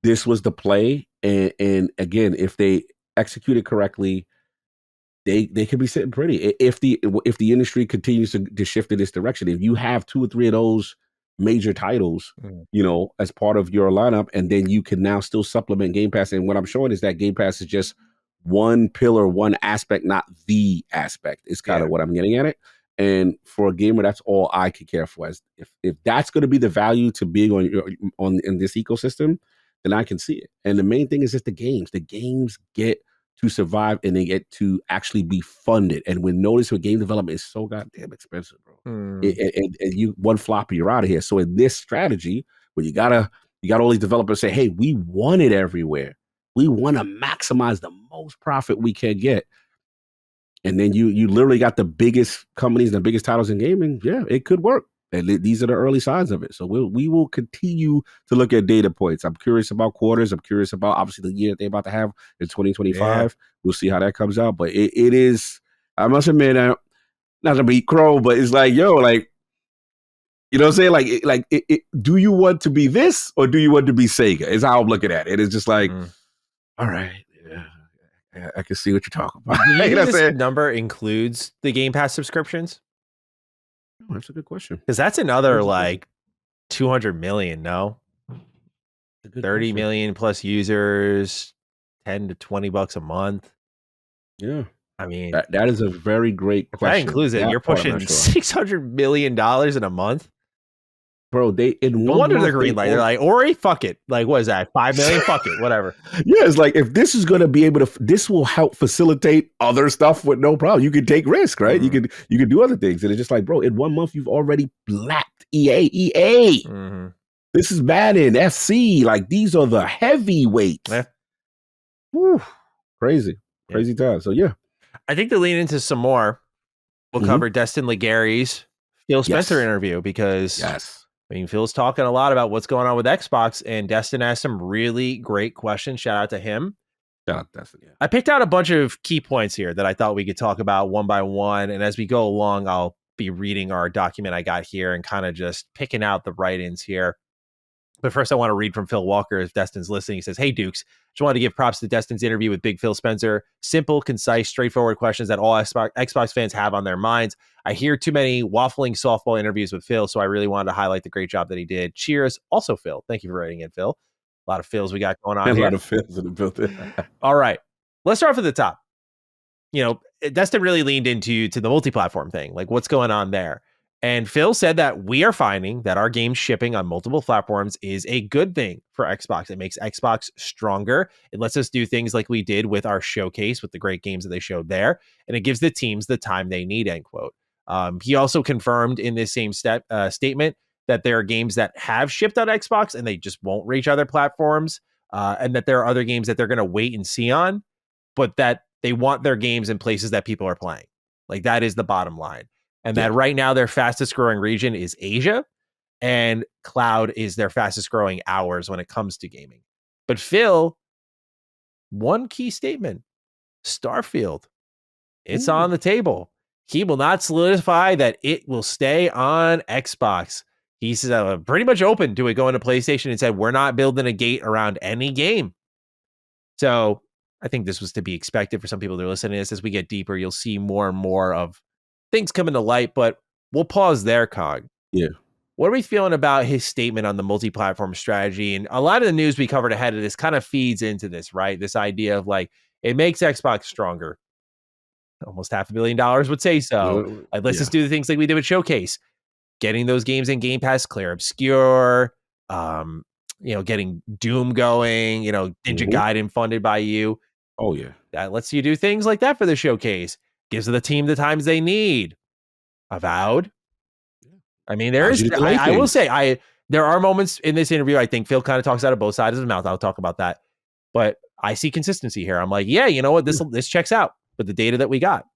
this was the play, and again, if they execute it correctly, they could be sitting pretty if the industry continues to shift in this direction. If you have 2 or 3 of those major titles, as part of your lineup, and then you can now still supplement Game Pass. And what I'm showing is that Game Pass is just one pillar, one aspect, not the aspect. It's kind of what I'm getting at it. And for a gamer, that's all I could care for. As if that's going to be the value to being on in this ecosystem, then I can see it. And the main thing is just the games. The games get to survive, and they get to actually be funded. And we notice with game development is so goddamn expensive, bro. And you one flopper, you're out of here. So in this strategy, where you got all these developers say, hey, we want it everywhere. We want to maximize the most profit we can get. And then you literally got the biggest companies, the biggest titles in gaming. Yeah, it could work. And these are the early signs of it. So we will continue to look at data points. I'm curious about quarters. I'm curious about, obviously, the year that they're about to have in 2025. Yeah. We'll see how that comes out. But it is, I must admit, not to be crow, but it's like, yo, like, you know what I'm saying? Do you want to be this, or do you want to be Sega? Is how I'm looking at it. It's just like, all right, yeah, I can see what you're talking about. Do you think this number includes the Game Pass subscriptions? Oh, that's a good question. Because that's another like 200 million, no? 30 million plus users, 10 to 20 bucks a month. Yeah. I mean, that is a very great question. That includes it. You're pushing $600 million in a month. Bro, no wonder they're green light. They're like, Ori, fuck it. Like, what is that? 5 million? Fuck it. Whatever. Yeah, it's like, if this is going to be able to, this will help facilitate other stuff with no problem. You can take risk, right? You can do other things. And it's just like, bro, in 1 month, you've already blacked EA. This is Madden, FC. Like, these are the heavyweights. Yeah. Whew. Crazy time. So, yeah. I think to lean into some more, we'll cover Destin Legarie's Phil Spencer interview, because I mean, Phil's talking a lot about what's going on with Xbox, and Destin asked some really great questions. Shout out to him. Shout out to Destin, yeah. I picked out a bunch of key points here that I thought we could talk about one by one. And as we go along, I'll be reading our document I got here and kind of just picking out the write-ins here. But first, I want to read from Phil Walker if Destin's listening. He says, "Hey, Dukes, just wanted to give props to Destin's interview with Big Phil Spencer. Simple, concise, straightforward questions that all Xbox fans have on their minds. I hear too many waffling softball interviews with Phil, so I really wanted to highlight the great job that he did. Cheers." Also, Phil. Thank you for writing in, Phil. A lot of Phils we got going on here. A lot of Phils in the building. All right. Let's start off at the top. Destin really leaned into the multi-platform thing, like what's going on there. And Phil said that we are finding that our game shipping on multiple platforms is a good thing for Xbox. It makes Xbox stronger. It lets us do things like we did with our showcase with the great games that they showed there. And it gives the teams the time they need, end quote. He also confirmed in this same statement that there are games that have shipped on Xbox and they just won't reach other platforms. And that there are other games that they're going to wait and see on, but that they want their games in places that people are playing. Like that is the bottom line. And that right now their fastest growing region is Asia, and cloud is their fastest growing hours when it comes to gaming. But Phil, one key statement, Starfield, it's on the table. He will not solidify that it will stay on Xbox. He's pretty much open to it going to PlayStation and said, we're not building a gate around any game. So I think this was to be expected for some people that are listening to this. As we get deeper, you'll see more and more of things coming to light, but we'll pause there, Cog. Yeah. What are we feeling about his statement on the multi-platform strategy? And a lot of the news we covered ahead of this kind of feeds into this, right? This idea of like, it makes Xbox stronger. Almost $500 million would say so. Like, let's just do the things like we did with Showcase. Getting those games in Game Pass, Clear Obscure, getting Doom going, Ninja Gaiden funded by you. Oh, yeah. That lets you do things like that for the showcase. Gives the team the times they need. Avowed. I mean, there is, I will say, there are moments in this interview, I think Phil kind of talks out of both sides of his mouth. I'll talk about that. But I see consistency here. I'm like, yeah, you know what? This checks out with the data that we got.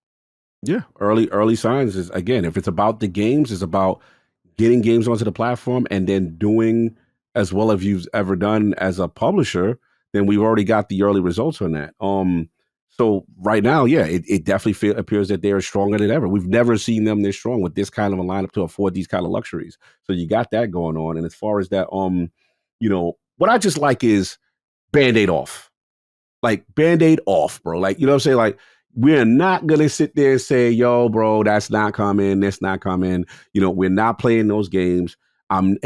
Yeah. Early signs is, again, if it's about the games, it's about getting games onto the platform and then doing as well as you've ever done as a publisher, then we've already got the early results on that. So right now, yeah, it definitely appears that they're stronger than ever. We've never seen them this strong with this kind of a lineup to afford these kind of luxuries. So you got that going on. And as far as that, what I just like is Band-Aid off. Like Band-Aid off, bro. Like, you know what I'm saying? Like, we're not going to sit there and say, yo, bro, that's not coming. That's not coming. We're not playing those games.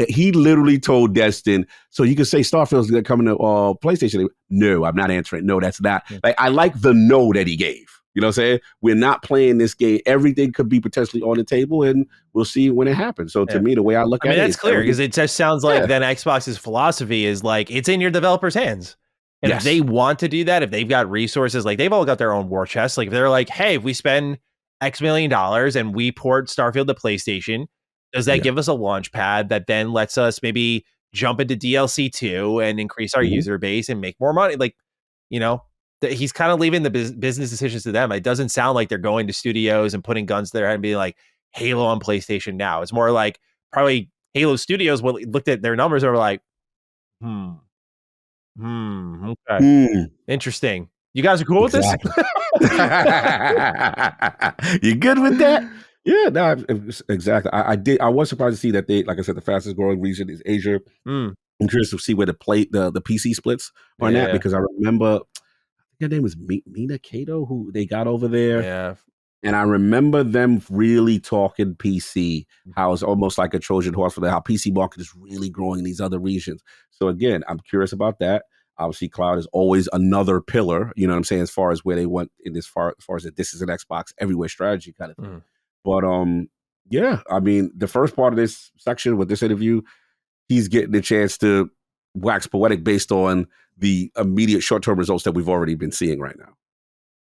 He literally told Destin, so you can say Starfield's going to come to PlayStation. No, I'm not answering. No, that's not. Like, I like the no that he gave. You know what I'm saying? We're not playing this game. Everything could be potentially on the table, and we'll see when it happens. So to me, the way I look at it, that's clear because it just sounds like then Xbox's philosophy is like it's in your developers' hands. And if they want to do that, if they've got resources, like they've all got their own war chests. Like if they're like, hey, if we spend X million dollars and we port Starfield to PlayStation, does that give us a launch pad that then lets us maybe jump into DLC 2 and increase our user base and make more money? Like, he's kind of leaving the business decisions to them. It doesn't sound like they're going to studios and putting guns to their head and being like, Halo on PlayStation now. It's more like probably Halo Studios looked at their numbers and were like, okay. Interesting. You guys are cool with this? You good with that? Yeah, no, exactly. I was surprised to see that they, like I said, the fastest growing region is Asia. I'm curious to see where the PC splits on that, because I remember her name was Mina Kato, who they got over there. Yeah. And I remember them really talking PC, how it's almost like a Trojan horse for how PC market is really growing in these other regions. So again, I'm curious about that. Obviously, cloud is always another pillar, you know what I'm saying, as far as where they went in as far as that this is an Xbox everywhere strategy kind of thing. But yeah, I mean, the first part of this section with this interview, he's getting the chance to wax poetic based on the immediate short-term results that we've already been seeing right now.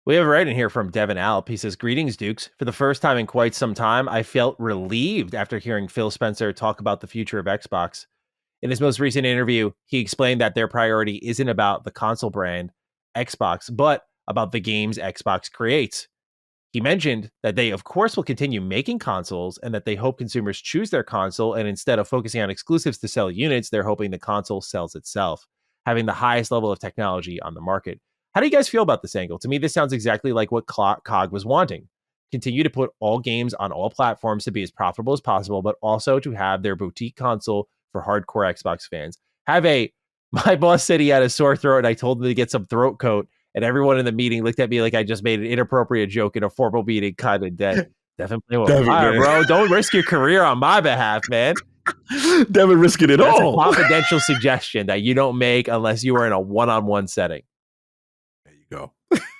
We have a write in here from Devin Alp. He says, "Greetings, Dukes. For the first time in quite some time, I felt relieved after hearing Phil Spencer talk about the future of Xbox. In his most recent interview, he explained that their priority isn't about the console brand, Xbox, but about the games Xbox creates. He mentioned that they, of course, will continue making consoles and that they hope consumers choose their console. And instead of focusing on exclusives to sell units, they're hoping the console sells itself, having the highest level of technology on the market. How do you guys feel about this angle? To me, this sounds exactly like what COG was wanting. Continue to put all games on all platforms to be as profitable as possible, but also to have their boutique console for hardcore Xbox fans. My boss said he had a sore throat and I told him to get some throat coat. And everyone in the meeting looked at me like I just made an inappropriate joke in a formal meeting, kind of dead. Definitely with fire, bro. Don't risk your career on my behalf, man. Devin risking it That's all. A confidential suggestion that you don't make unless you are in a one-on-one setting. There you go.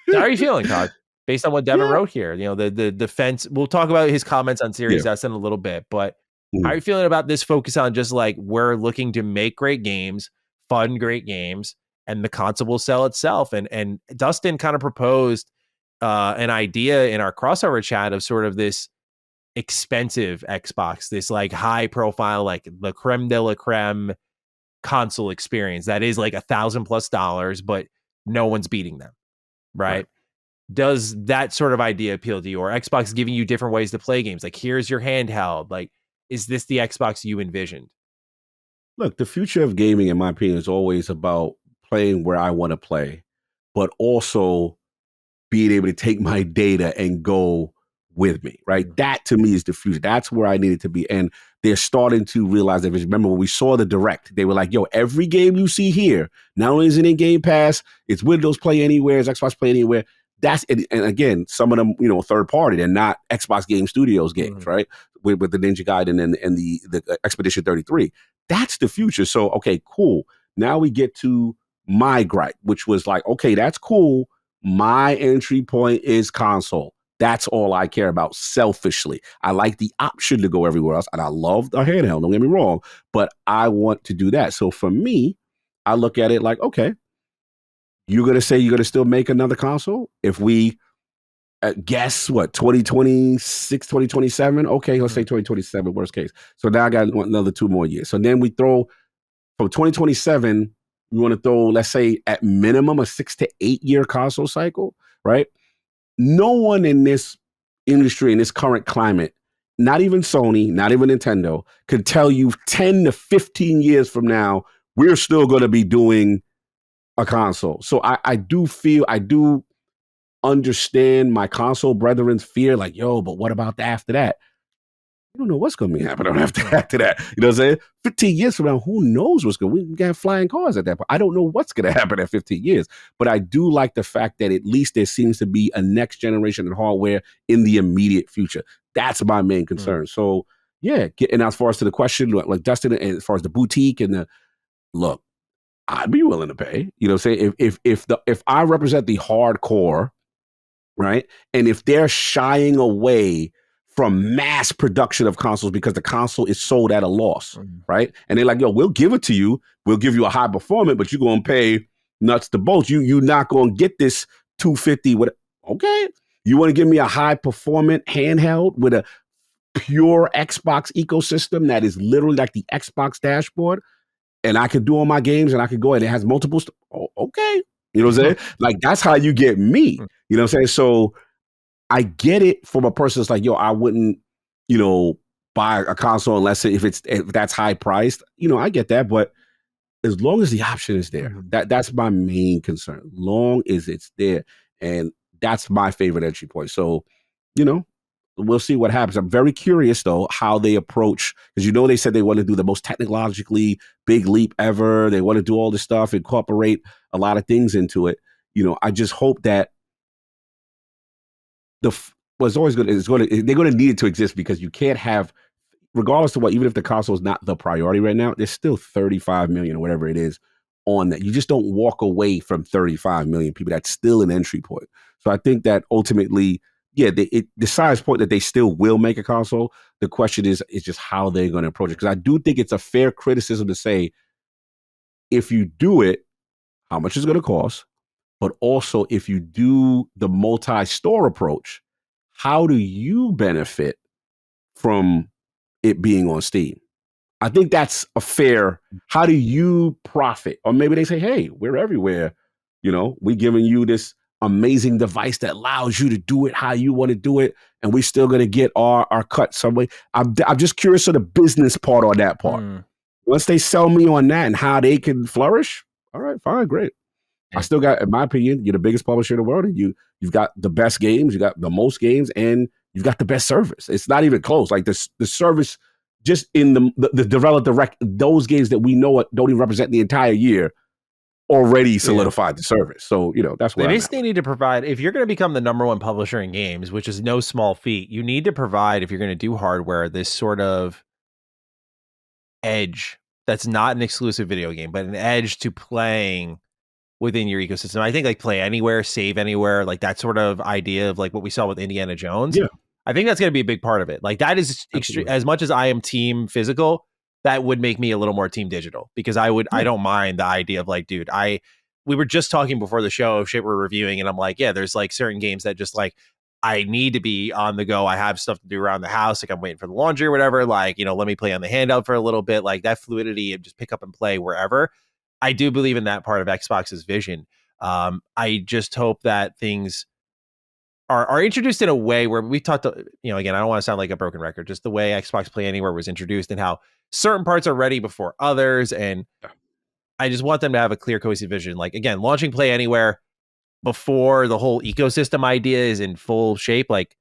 So how are you feeling, Cog? Based on what Devin wrote here, the defense. We'll talk about his comments on Series S in a little bit, but how are you feeling about this focus on just like we're looking to make great games, fun, great games, and the console will sell itself? And Dustin kind of proposed an idea in our crossover chat of sort of this expensive Xbox, this like high profile, like the creme de la creme console experience that is like $1,000+ but no one's beating them, right? Does that sort of idea appeal to you, or Xbox giving you different ways to play games? Like, here's your handheld. Like, is this the Xbox you envisioned? Look, the future of gaming, in my opinion, is always about playing where I want to play, but also being able to take my data and go with me, right? That to me is the future. That's where I needed to be. And they're starting to realize that. Remember when we saw the direct, they were like, yo, every game you see here, not only is it in Game Pass, it's Windows Play Anywhere, it's Xbox Play Anywhere. That's and again, some of them, third party. They're not Xbox Game Studios games, right? With the Ninja Gaiden and the Expedition 33. That's the future. So, okay, cool. Now we get to my gripe, which was like, okay, that's cool. My entry point is console. That's all I care about selfishly. I like the option to go everywhere else, and I love the handheld, don't get me wrong, but I want to do that. So for me, I look at it like, okay, you're going to say you're going to still make another console? If we guess what, 2026, 2027? Okay, let's say 2027, worst case. So now I got another 2 more years. So then we throw from 2027, we want to throw, let's say, at minimum a 6 to 8 year console cycle, right? No one in this industry, in this current climate, not even Sony, not even Nintendo, could tell you 10 to 15 years from now, we're still going to be doing a console. So I do understand my console brethren's fear, like, yo, but what about after that? You don't know what's going to happen after that. You know what I'm saying? 15 years from now, who knows what's going to, we got flying cars at that point. I don't know what's going to happen at 15 years, but I do like the fact that at least there seems to be a next generation of hardware in the immediate future. That's my main concern. So yeah, and as far as to the question, like Destin, and as far as the boutique and look, I'd be willing to pay, you know what I'm saying? If I represent the hardcore, right? And if they're shying away from mass production of consoles because the console is sold at a loss, right? And they're like, yo, we'll give it to you. We'll give you a high performance, but you're going to pay nuts to bolts. You're not going to get this 250. Okay. You want to give me a high performance handheld with a pure Xbox ecosystem that is literally like the Xbox dashboard, and I could do all my games and I could go and it has multiple. Okay. You know what I'm saying? Like, that's how you get me. You know what I'm saying? So I get it from a person that's like, yo, I wouldn't, buy a console unless if that's high priced. I get that, but as long as the option is there, that's my main concern. Long as it's there, and that's my favorite entry point. So, we'll see what happens. I'm very curious though how they approach, because they said they want to do the most technologically big leap ever. They want to do all this stuff, incorporate a lot of things into it. I just hope that what's always good is they're going to need it to exist, because you can't have, regardless of what, even if the console is not the priority right now, there's still 35 million or whatever it is on that. You just don't walk away from 35 million people. That's still an entry point. So I think that ultimately, yeah, the size point that they still will make a console. The question is just how they're going to approach it. Because I do think it's a fair criticism to say, if you do it, how much is it going to cost? But also, if you do the multi-store approach, how do you benefit from it being on Steam? I think that's a fair, how do you profit? Or maybe they say, hey, we're everywhere. We're giving you this amazing device that allows you to do it how you want to do it, and we're still going to get our cut some way. I'm just curious of the business part on that part. Once they sell me on that and how they can flourish, all right, fine, great. I still got, in my opinion, you're the biggest publisher in the world, and you've got the best games, you got the most games, and you've got the best service. It's not even close. Like the service just in the developed those games that we know don't even represent the entire year already solidified the service. So, that's what they basically need to provide, if you're going to become the number one publisher in games, which is no small feat, you need to provide, if you're going to do hardware, this sort of edge that's not an exclusive video game, but an edge to playing within your ecosystem. I think like play anywhere, save anywhere, like that sort of idea of like what we saw with Indiana Jones. Yeah. I think that's going to be a big part of it. Like that is extreme. As much as I am team physical, that would make me a little more team digital, because I don't mind the idea of like, dude, we were just talking before the show, shit we're reviewing, and I'm like, yeah, there's like certain games that just like, I need to be on the go. I have stuff to do around the house. Like I'm waiting for the laundry or whatever. Like, let me play on the handheld for a little bit. Like that fluidity of just pick up and play wherever. I do believe in that part of Xbox's vision. I just hope that things are introduced in a way where we talked to, again, I don't want to sound like a broken record, just the way Xbox Play Anywhere was introduced and how certain parts are ready before others. And I just want them to have a clear, cohesive vision. Like, again, launching Play Anywhere before the whole ecosystem idea is in full shape. Like,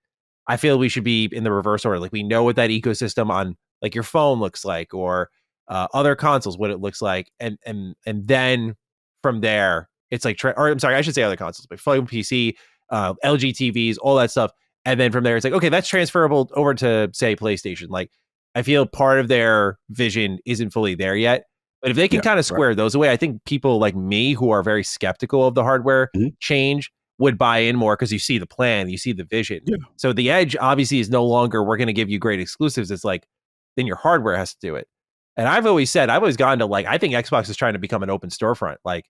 I feel we should be in the reverse order. Like, we know what that ecosystem on like your phone looks like, or other consoles, what it looks like. And then from there, it's like, or I'm sorry, I should say other consoles, but phone, PC, LG TVs, all that stuff. And then from there, it's like, okay, that's transferable over to, say, PlayStation. Like, I feel part of their vision isn't fully there yet. But if they can kind of square those away, I think people like me who are very skeptical of the hardware change would buy in more, because you see the plan, you see the vision. Yeah. So the edge obviously is no longer, we're going to give you great exclusives. It's like, then your hardware has to do it. And I've always gone to like, I think Xbox is trying to become an open storefront. Like,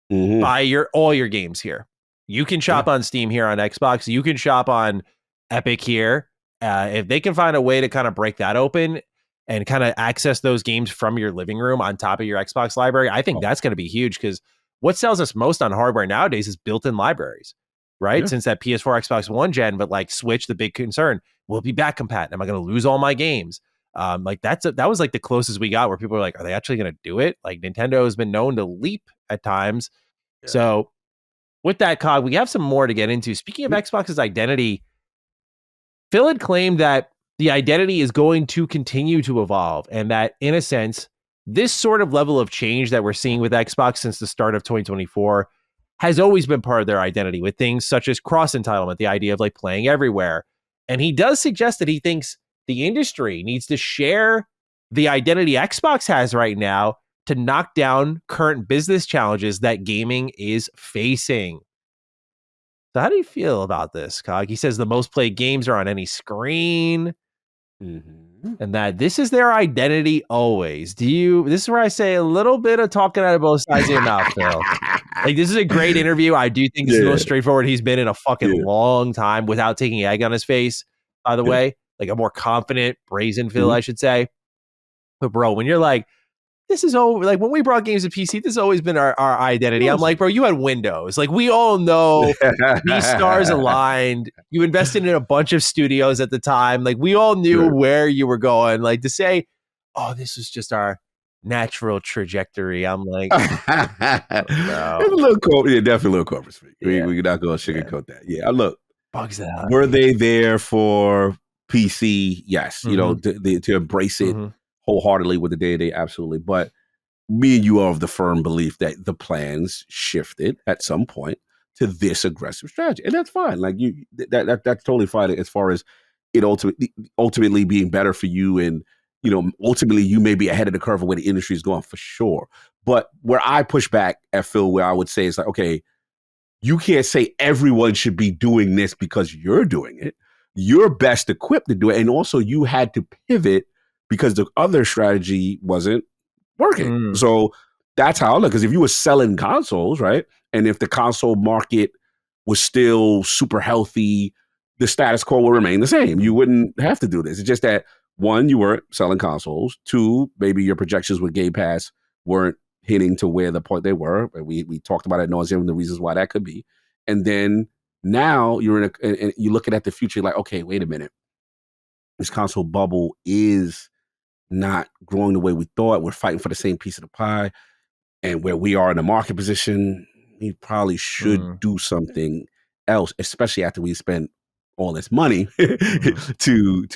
buy all your games here. You can shop on Steam here on Xbox. You can shop on Epic here. If they can find a way to kind of break that open and kind of access those games from your living room on top of your Xbox library, I think that's going to be huge, because what sells us most on hardware nowadays is built-in libraries, right? Yeah. Since that PS4, Xbox One gen, but like Switch, the big concern, will it be back compat? Am I going to lose all my games? Like that was like the closest we got, where people are like, are they actually going to do it? Like Nintendo has been known to leap at times. Yeah. So with that, Cog, we have some more to get into. Speaking of Xbox's identity, Phil had claimed that the identity is going to continue to evolve, and that, in a sense, this sort of level of change that we're seeing with Xbox since the start of 2024 has always been part of their identity, with things such as cross entitlement, the idea of like playing everywhere. And he does suggest that he thinks the industry needs to share the identity Xbox has right now to knock down current business challenges that gaming is facing. So how do you feel about this, Cog? He says the most played games are on any screen, and that this is their identity always. This is where I say a little bit of talking out of both sides of your mouth, Phil. Like, this is a great interview. I do think this is the most straightforward he's been in a fucking long time, without taking egg on his face, by the way. Like a more confident, brazen Phil, I should say. But bro, when you're like, this is all, like when we brought games to PC, this has always been our identity. I'm like, bro, you had Windows. Like, we all know these stars aligned. You invested in a bunch of studios at the time. Like, we all knew where you were going. Like, to say, oh, this was just our natural trajectory. I'm like, no. It's a little definitely a little corporate speak. We're not going to sugarcoat that. Yeah, look, bugs that out. Were they there for PC? Yes, to embrace it wholeheartedly with the day-to-day, absolutely. But me and you are of the firm belief that the plans shifted at some point to this aggressive strategy, and that's fine. Like that's totally fine as far as it ultimately being better for you, and ultimately you may be ahead of the curve of where the industry is going, for sure. But where I push back at Phil, where I would say is like, okay, you can't say everyone should be doing this because you're doing it. You're best equipped to do it, and also you had to pivot because the other strategy wasn't working. So that's how I look. Because if you were selling consoles, right, and if the console market was still super healthy, the status quo will remain the same. You wouldn't have to do this. It's just that, one, you weren't selling consoles. Two, maybe your projections with Game Pass weren't hitting to where the point they were. We talked about it ad nauseam, the reasons why that could be. And then now you're and you're looking at the future like, okay, wait a minute. This console bubble is not growing the way we thought. We're fighting for the same piece of the pie. And where we are in the market position, we probably should do something else, especially after we spend all this money to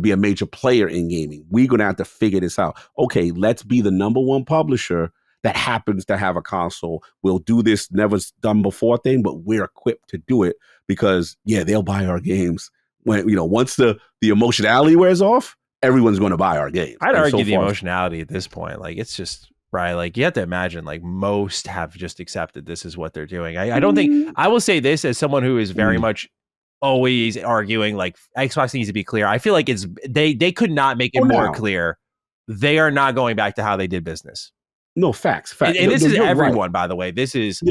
be a major player in gaming. We're going to have to figure this out. Okay, let's be the number one publisher that happens to have a console. We'll do this never done before thing, but we're equipped to do it because, yeah, they'll buy our games. When, you know, once the emotionality wears off, everyone's going to buy our games. I'd argue the emotionality at this point, like, it's just, right, like, you have to imagine, like, most have just accepted this is what they're doing. I don't think, I will say this as someone who is very much always arguing, like, Xbox needs to be clear. I feel like they could not make it more clear. They are not going back to how they did business. No, facts. And this is everyone, by the way. This is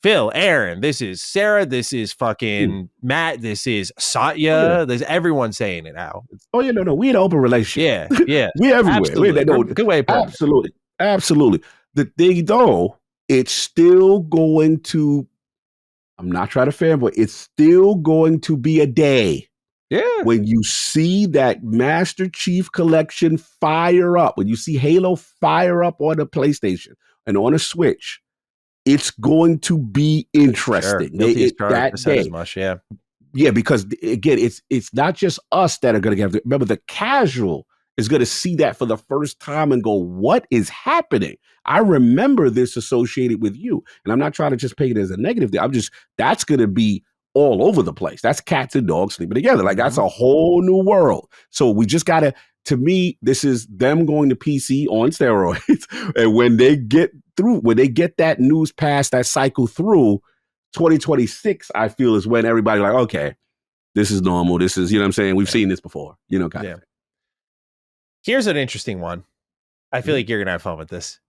Phil, Aaron, this is Sarah, this is fucking Matt, this is Satya, there's everyone saying it now. Oh, yeah, no, we in an open relationship. Yeah. We everywhere. Absolutely. Good way of putting it. Absolutely. The thing, though, it's still going to, I'm not trying to fanboy, it's still going to be a day. Yeah. When you see that Master Chief Collection fire up, when you see Halo fire up on the PlayStation and on a Switch, it's going to be interesting. Sure. That day. As much, Yeah, because again, it's not just us that are going to get. Remember, the casual is going to see that for the first time and go, "What is happening?" I remember this associated with you, and I'm not trying to just paint it as a negative thing. That's going to be all over the place. That's cats and dogs sleeping together. Like, that's a whole new world. So we just got to me, this is them going to PC on steroids. And when they get that news past that cycle through, 2026, I feel, is when everybody like, okay, this is normal. This is, you know what I'm saying? We've seen this before, you know, kind of thing. Here's an interesting one. I feel like you're going to have fun with this.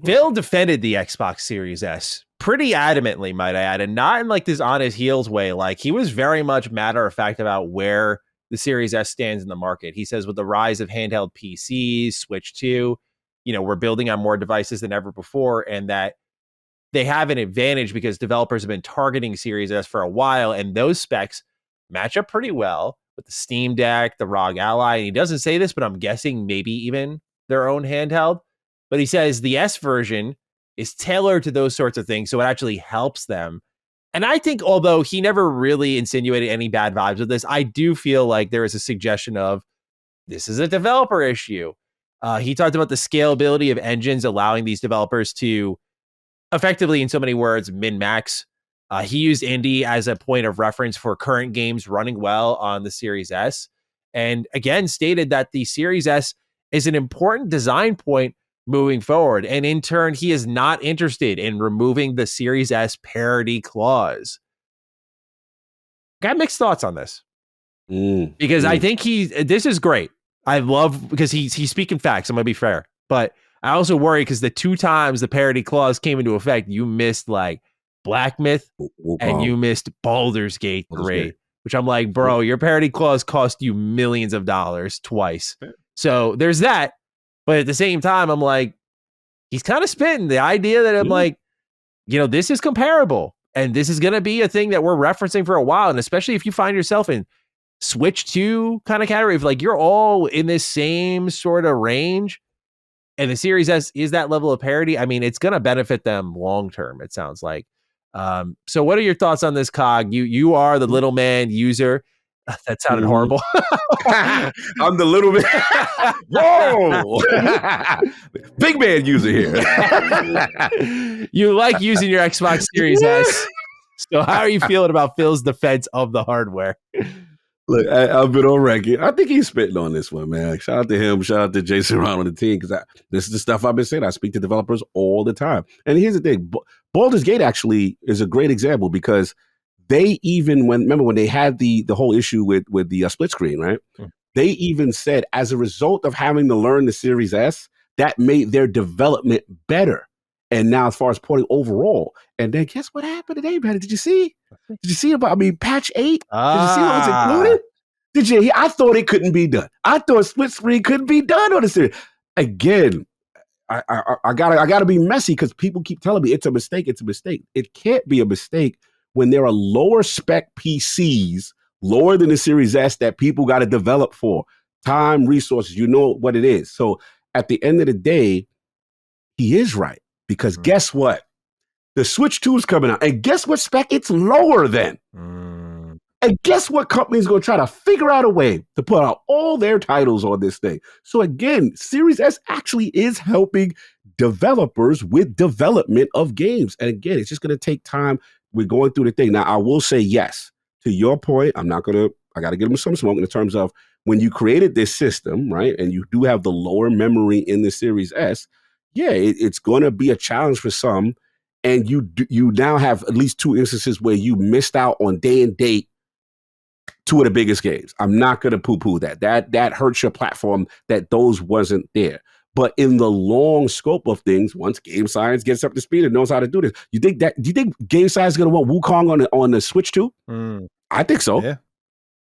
Phil defended the Xbox Series S pretty adamantly, might I add, and not in like this on his heels way. Like, he was very much matter of fact about where the Series S stands in the market. He says with the rise of handheld PCs, Switch 2, you know, we're building on more devices than ever before, and that they have an advantage because developers have been targeting Series S for a while, and those specs match up pretty well with the Steam Deck, the ROG Ally. And he doesn't say this, but I'm guessing maybe even their own handheld. But he says the S version is tailored to those sorts of things, so it actually helps them. And I think, although he never really insinuated any bad vibes with this, I do feel like there is a suggestion of this is a developer issue. He talked about the scalability of engines allowing these developers to effectively, in so many words, min-max. He used Indie as a point of reference for current games running well on the Series S. And again, stated that the Series S is an important design point moving forward. And in turn, he is not interested in removing the Series S parity clause. Got mixed thoughts on this. Because I think this is great. I love, because he's speaking facts. I'm going to be fair. But I also worry because the 2 times the parity clause came into effect, you missed like Black Myth and you missed Baldur's Gate 3, which I'm like, bro, your parity clause cost you millions of dollars twice. So there's that. But at the same time, I'm like, he's kind of spitting the idea that I'm like, you know, this is comparable and this is going to be a thing that we're referencing for a while. And especially if you find yourself in Switch 2 kind of category, if like you're all in this same sort of range and the Series S is that level of parity, I mean, it's going to benefit them long term, it sounds like. So what are your thoughts on this, Cog? You are the little man user. That sounded horrible. I'm the little man. Whoa! Big man user here. You like using your Xbox Series S. So how are you feeling about Phil's defense of the hardware? Look, I've been on record. I think he's spitting on this one, man. Shout out to him. Shout out to Jason Ron on the team, because this is the stuff I've been saying. I speak to developers all the time. And here's the thing. Baldur's Gate actually is a great example, because they even, remember when they had the whole issue with the split screen, right? They even said, as a result of having to learn the Series S, that made their development better. And now as far as porting overall, and then guess what happened today, man? Did you see? Did you see about, patch 8? Did you see what was included? Did you? I thought it couldn't be done. I thought split screen couldn't be done on the Series. Again, I gotta be messy, because people keep telling me it's a mistake. It's a mistake. It can't be a mistake when there are lower spec PCs, lower than the Series S that people got to develop for. Time, resources, you know what it is. So at the end of the day, he is right. Because guess what? The Switch 2 is coming out. And guess what spec it's lower than? And guess what company's going to try to figure out a way to put out all their titles on this thing? So again, Series S actually is helping developers with development of games. And again, it's just going to take time. We're going through the thing. Now, I will say yes. To your point, I got to give them some smoke in terms of when you created this system, right? And you do have the lower memory in the Series S. Yeah, it's going to be a challenge for some. And you now have at least 2 instances where you missed out on day and date 2 of the biggest games. I'm not going to poo-poo that. That hurts your platform that those wasn't there. But in the long scope of things, once game science gets up to speed and knows how to do this, do you think game science is going to want Wukong on the Switch too? I think so. Yeah.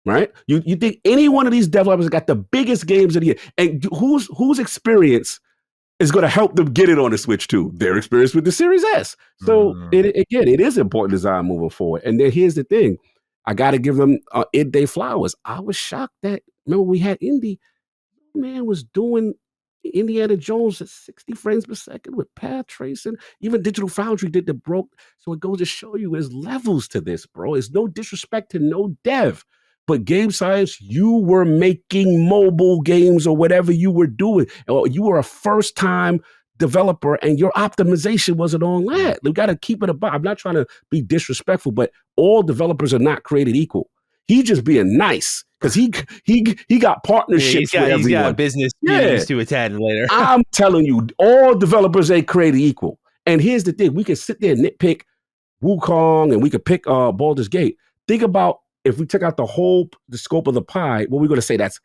Right? You think any one of these developers got the biggest games of the year, and whose experience is going to help them get it on the Switch too? Their experience with the Series S. So it is important design moving forward. And then here's the thing. I got to give them their flowers. I was shocked that, remember we had Indy, man was doing Indiana Jones at 60 frames per second with path tracing. Even Digital Foundry did the broke. So it goes to show you there's levels to this, bro. It's no disrespect to no dev. But game science, you were making mobile games or whatever you were doing. Or you were a first-time developer and your optimization wasn't on that. We got to keep it above. I'm not trying to be disrespectful, but all developers are not created equal. He just being nice because he got partnerships with everyone. He's got business meetings to attend later. I'm telling you, all developers ain't created equal. And here's the thing: we can sit there and nitpick Wukong, and we could pick Baldur's Gate. Think about if we took out the scope of the pie. What we're going to say that's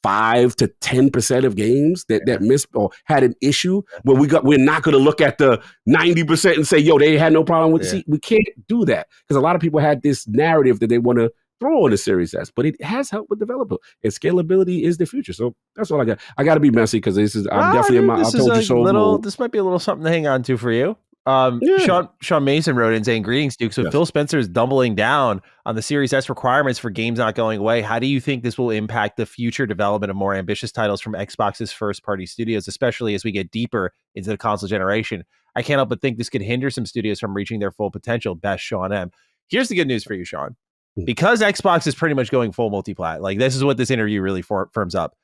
5 to 10% of games that missed or had an issue. Where we're not going to look at the 90% and say, yo, they had no problem with it. We can't do that because a lot of people had this narrative that they want to throw on the Series S, but it has helped with developer and scalability is the future. So that's all I got. I got to be messy because this is I'm definitely in my. I told you so. This might be a little something to hang on to for you. Sean Mason wrote in saying, "Greetings, Duke. So Phil Spencer is doubling down on the Series S requirements for games not going away. How do you think this will impact the future development of more ambitious titles from Xbox's first-party studios, especially as we get deeper into the console generation? I can't help but think this could hinder some studios from reaching their full potential." Best, Sean M. Here's the good news for you, Sean. Because Xbox is pretty much going full multiplat, like this is what this interview really firms up.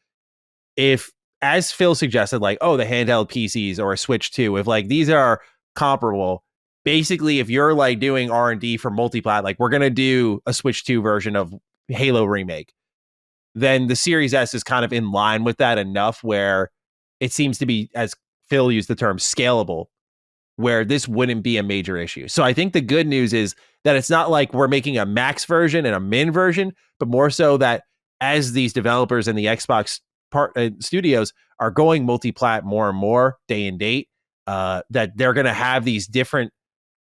If, as Phil suggested, like, the handheld PCs or a Switch 2, if like these are comparable, basically if you're like doing R&D for multiplat, like we're going to do a Switch 2 version of Halo Remake, then the Series S is kind of in line with that enough where it seems to be, as Phil used the term, scalable, where this wouldn't be a major issue. So I think the good news is that it's not like we're making a max version and a min version, but more so that as these developers and the Xbox studios are going multi-plat more and more day and date, that they're going to have these different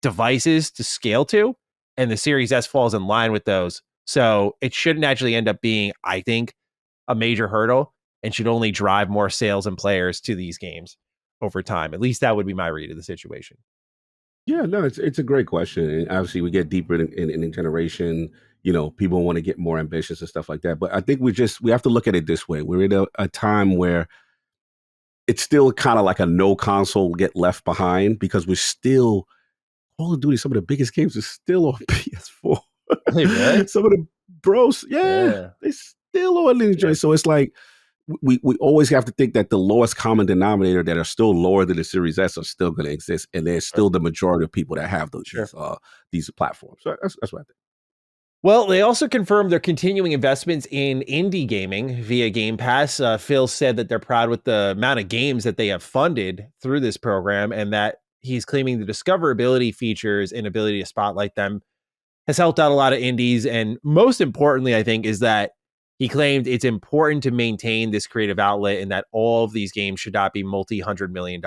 devices to scale to, and the Series S falls in line with those. So it shouldn't actually end up being, I think, a major hurdle and should only drive more sales and players to these games over time. At least that would be my read of the situation. Yeah, no, it's a great question. And obviously, we get deeper in the generation. People want to get more ambitious and stuff like that. But I think we have to look at it this way. We're in a time where it's still kind of like a no console get left behind because we're still Call of Duty. Some of the biggest games are still on PS4. Hey, really? Some of the bros, they still on these joints. So it's like we always have to think that the lowest common denominator that are still lower than the Series S are still going to exist, and there's still the majority of people that have these platforms. So that's what I think. Well, they also confirmed their continuing investments in indie gaming via Game Pass. Phil said that they're proud with the amount of games that they have funded through this program, and that he's claiming the discoverability features and ability to spotlight them has helped out a lot of indies. And most importantly, I think, is that he claimed it's important to maintain this creative outlet and that all of these games should not be multi-$100 million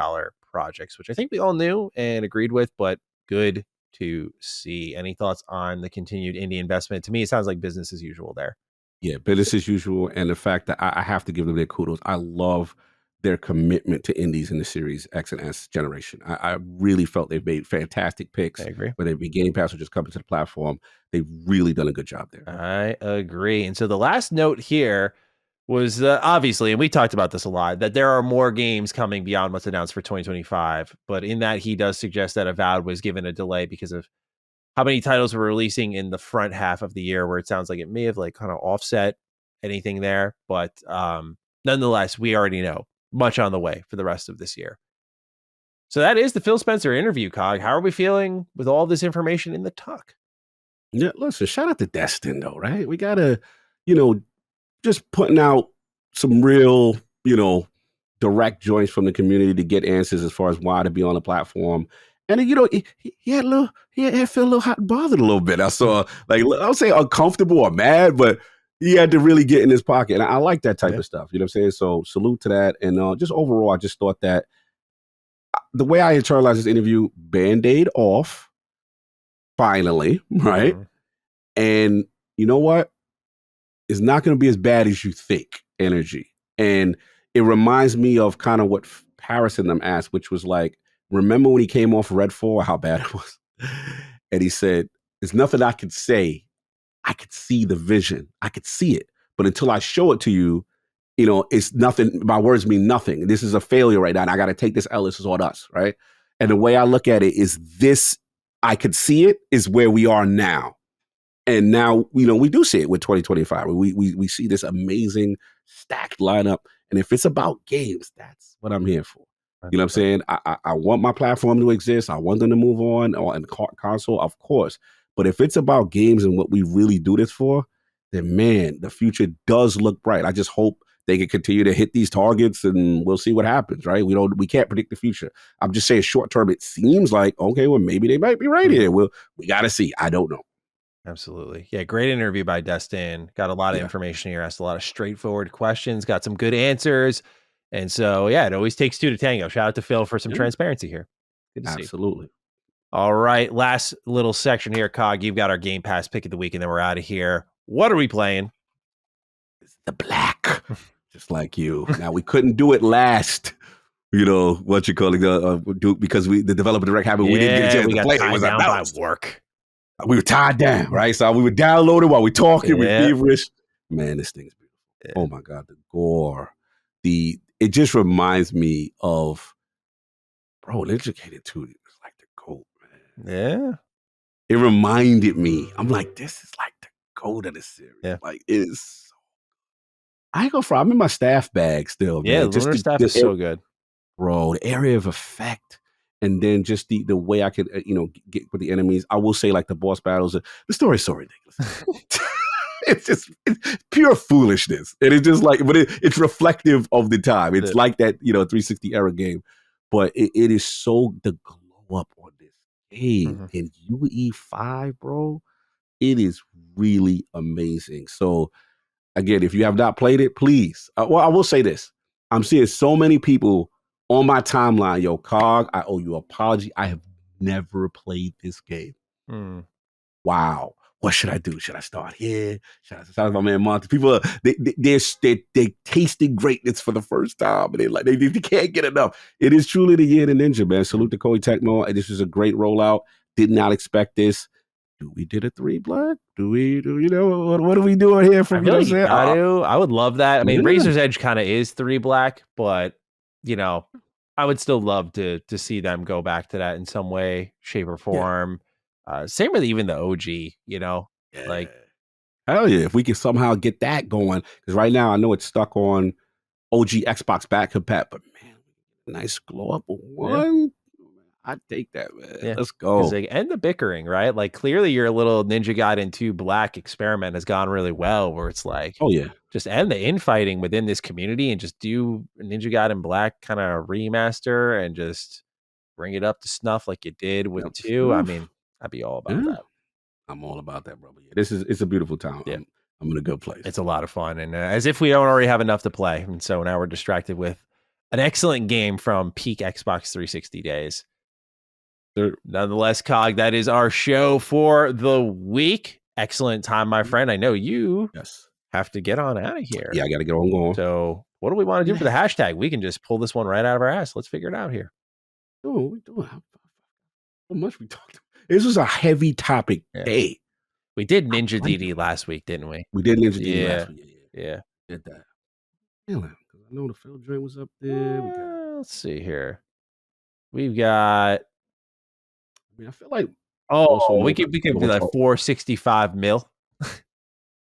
projects, which I think we all knew and agreed with, but good to see. Any thoughts on the continued indie investment? To me, it sounds like business as usual there. Yeah, business as usual. And the fact that I have to give them their kudos. I love their commitment to indies in the Series X and S generation. I really felt they've made fantastic picks. I agree. Whether it be Game Pass or just coming to the platform, they've really done a good job there. I agree. And so the last note here was obviously, and we talked about this a lot, that there are more games coming beyond what's announced for 2025. But in that, he does suggest that Avowed was given a delay because of how many titles were releasing in the front half of the year, where it sounds like it may have like kind of offset anything there. But nonetheless, we already know much on the way for the rest of this year. So that is the Phil Spencer interview, Cog. How are we feeling with all this information in the tuck? Yeah, listen, shout out to Destin though, right? We gotta, just putting out some real, direct joints from the community to get answers as far as why to be on the platform. And then, he had feel a little hot and bothered a little bit. I saw, like, I don't say uncomfortable or mad, but he had to really get in his pocket. And I like that type of stuff. You know what I'm saying? So salute to that. And just overall, I just thought that the way I internalized this interview, Band-Aid off, finally, right? Mm-hmm. And you know what? It's not going to be as bad as you think, energy. And it reminds me of kind of what Paris and them asked, which was like, remember when he came off Red 4, how bad it was? And he said, there's nothing I could say. I could see the vision. I could see it. But until I show it to you, it's nothing. My words mean nothing. This is a failure right now. And I got to take this L. This is on us, right? And the way I look at it is this, I could see it, is where we are now. And now, we do see it with 2025. We see this amazing stacked lineup. And if it's about games, that's what I'm here for. You know what I'm saying? I want my platform to exist. I want them to move on, and console, of course. But if it's about games and what we really do this for, then man, the future does look bright. I just hope they can continue to hit these targets, and we'll see what happens, right? We can't predict the future. I'm just saying short term, it seems like, okay, well, maybe they might be right here. We got to see. I don't know. Absolutely. Yeah, great interview by Destin. Got a lot of information here, asked a lot of straightforward questions, got some good answers. And so, yeah, it always takes two to tango. Shout out to Phil for some transparency here. Good to see. Absolutely. All right, last little section here, Cog. You've got our Game Pass pick of the week, and then we're out of here. What are we playing? It's the black, just like you. Now, we couldn't do it last. What you call it, because the developer direct happened. We didn't get a chance to play. It was down by announced. Work. We were tied down, right? So we were downloading while we talking. We're feverish. Man, this thing's beautiful. Oh my God, the gore. It just reminds me of, bro, Educated 2 is like the GOAT, man. Yeah. It reminded me. I'm like, this is like the GOAT of the series. Yeah. Like, it is so, I ain't gonna front. I'm in my staff bag still, man. Yeah, the lunar staff is so good. Bro, the area of effect. And then just the way I could, get with the enemies. I will say, like, the boss battles, the story's so ridiculous. it's pure foolishness. And it's just like, but it's reflective of the time. It's like that, 360 era game. But it is so, the glow up on this game in UE5, bro, it is really amazing. So, again, if you have not played it, please. I will say this. I'm seeing so many people on my timeline, yo, Cog, I owe you an apology. I have never played this game. Wow. What should I do? Should I start here? Should I start with my man Monty? People, they're tasting greatness for the first time, and they can't get enough. It is truly the year of the ninja, man. Salute to Koei Tecmo. This is a great rollout. Did not expect this. Do we did a 3 black? What are we doing here? I feel like you got to. I would love that. I mean, Razor's Edge kind of is 3 black, but I would still love to see them go back to that in some way, shape, or form. Same with even the OG, like, hell yeah, if we can somehow get that going, because right now I know it's stuck on OG Xbox back compat, but man, nice glow up one. I'd take that, man. Yeah. Let's go. And the bickering, right? Like, clearly your little Ninja Gaiden 2 Black experiment has gone really well, where it's like, oh yeah, just end the infighting within this community and just do Ninja Gaiden Black kind of remaster and just bring it up to snuff like you did with 2. I mean, I'd be all about that. I'm all about that, brother. It's a beautiful town. Yeah. I'm in a good place. It's a lot of fun. And as if we don't already have enough to play. And so now we're distracted with an excellent game from peak Xbox 360 days. Nonetheless, Cog, that is our show for the week. Excellent time, my friend. I know you have to get on out of here. Yeah, I got to get on going. So what do we want to do for the hashtag? We can just pull this one right out of our ass. Let's figure it out here. Oh, we doing how much we talked about. This was a heavy topic day. We did Ninja DD last week, didn't we? We did Ninja DD last week. Yeah. Did that. I know the Phil joint was up there. Let's see here. We've got. I feel like. We could be like 465 mil.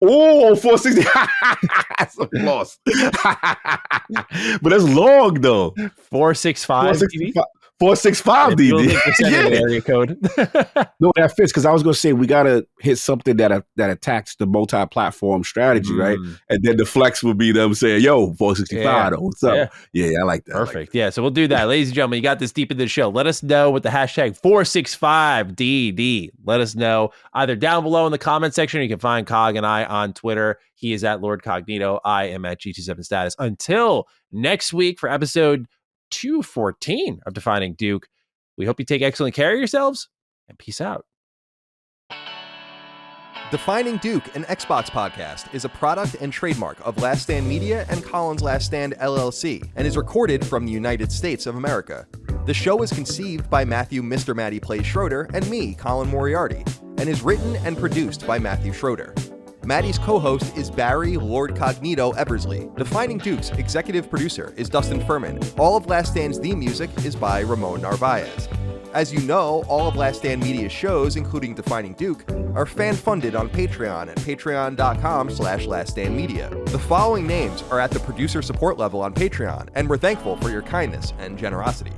Oh, 460. That's a loss. But that's long though. 465. 465 DD. Area code. No, that fits because I was gonna say we gotta hit something that attacks the multi-platform strategy, right? And then the flex would be them saying, "Yo, 465, what's up?" Yeah, I like that. Perfect. Yeah, so we'll do that, ladies and gentlemen. You got this deep into the show. Let us know with the hashtag 465DD. Let us know either down below in the comment section. You can find Cog and I on Twitter. He is at Lord Cognito. I am at G27 Status. Until next week for episode 214 of Defining Duke. We hope you take excellent care of yourselves and peace out. Defining Duke, an Xbox podcast, is a product and trademark of Last Stand Media and Collins Last Stand LLC and is recorded from the United States of America. The show is conceived by Matthew Mr. Matty Plays Schroeder and me, Colin Moriarty, and is written and produced by Matthew Schroeder. Maddie's co-host is Barry Lord Cognito Eversley. Defining Duke's executive producer is Dustin Furman. All of Last Stand's theme music is by Ramon Narvaez. As you know, all of Last Stand Media's shows, including Defining Duke, are fan-funded on Patreon at patreon.com/laststandmedia. The following names are at the producer support level on Patreon, and we're thankful for your kindness and generosity.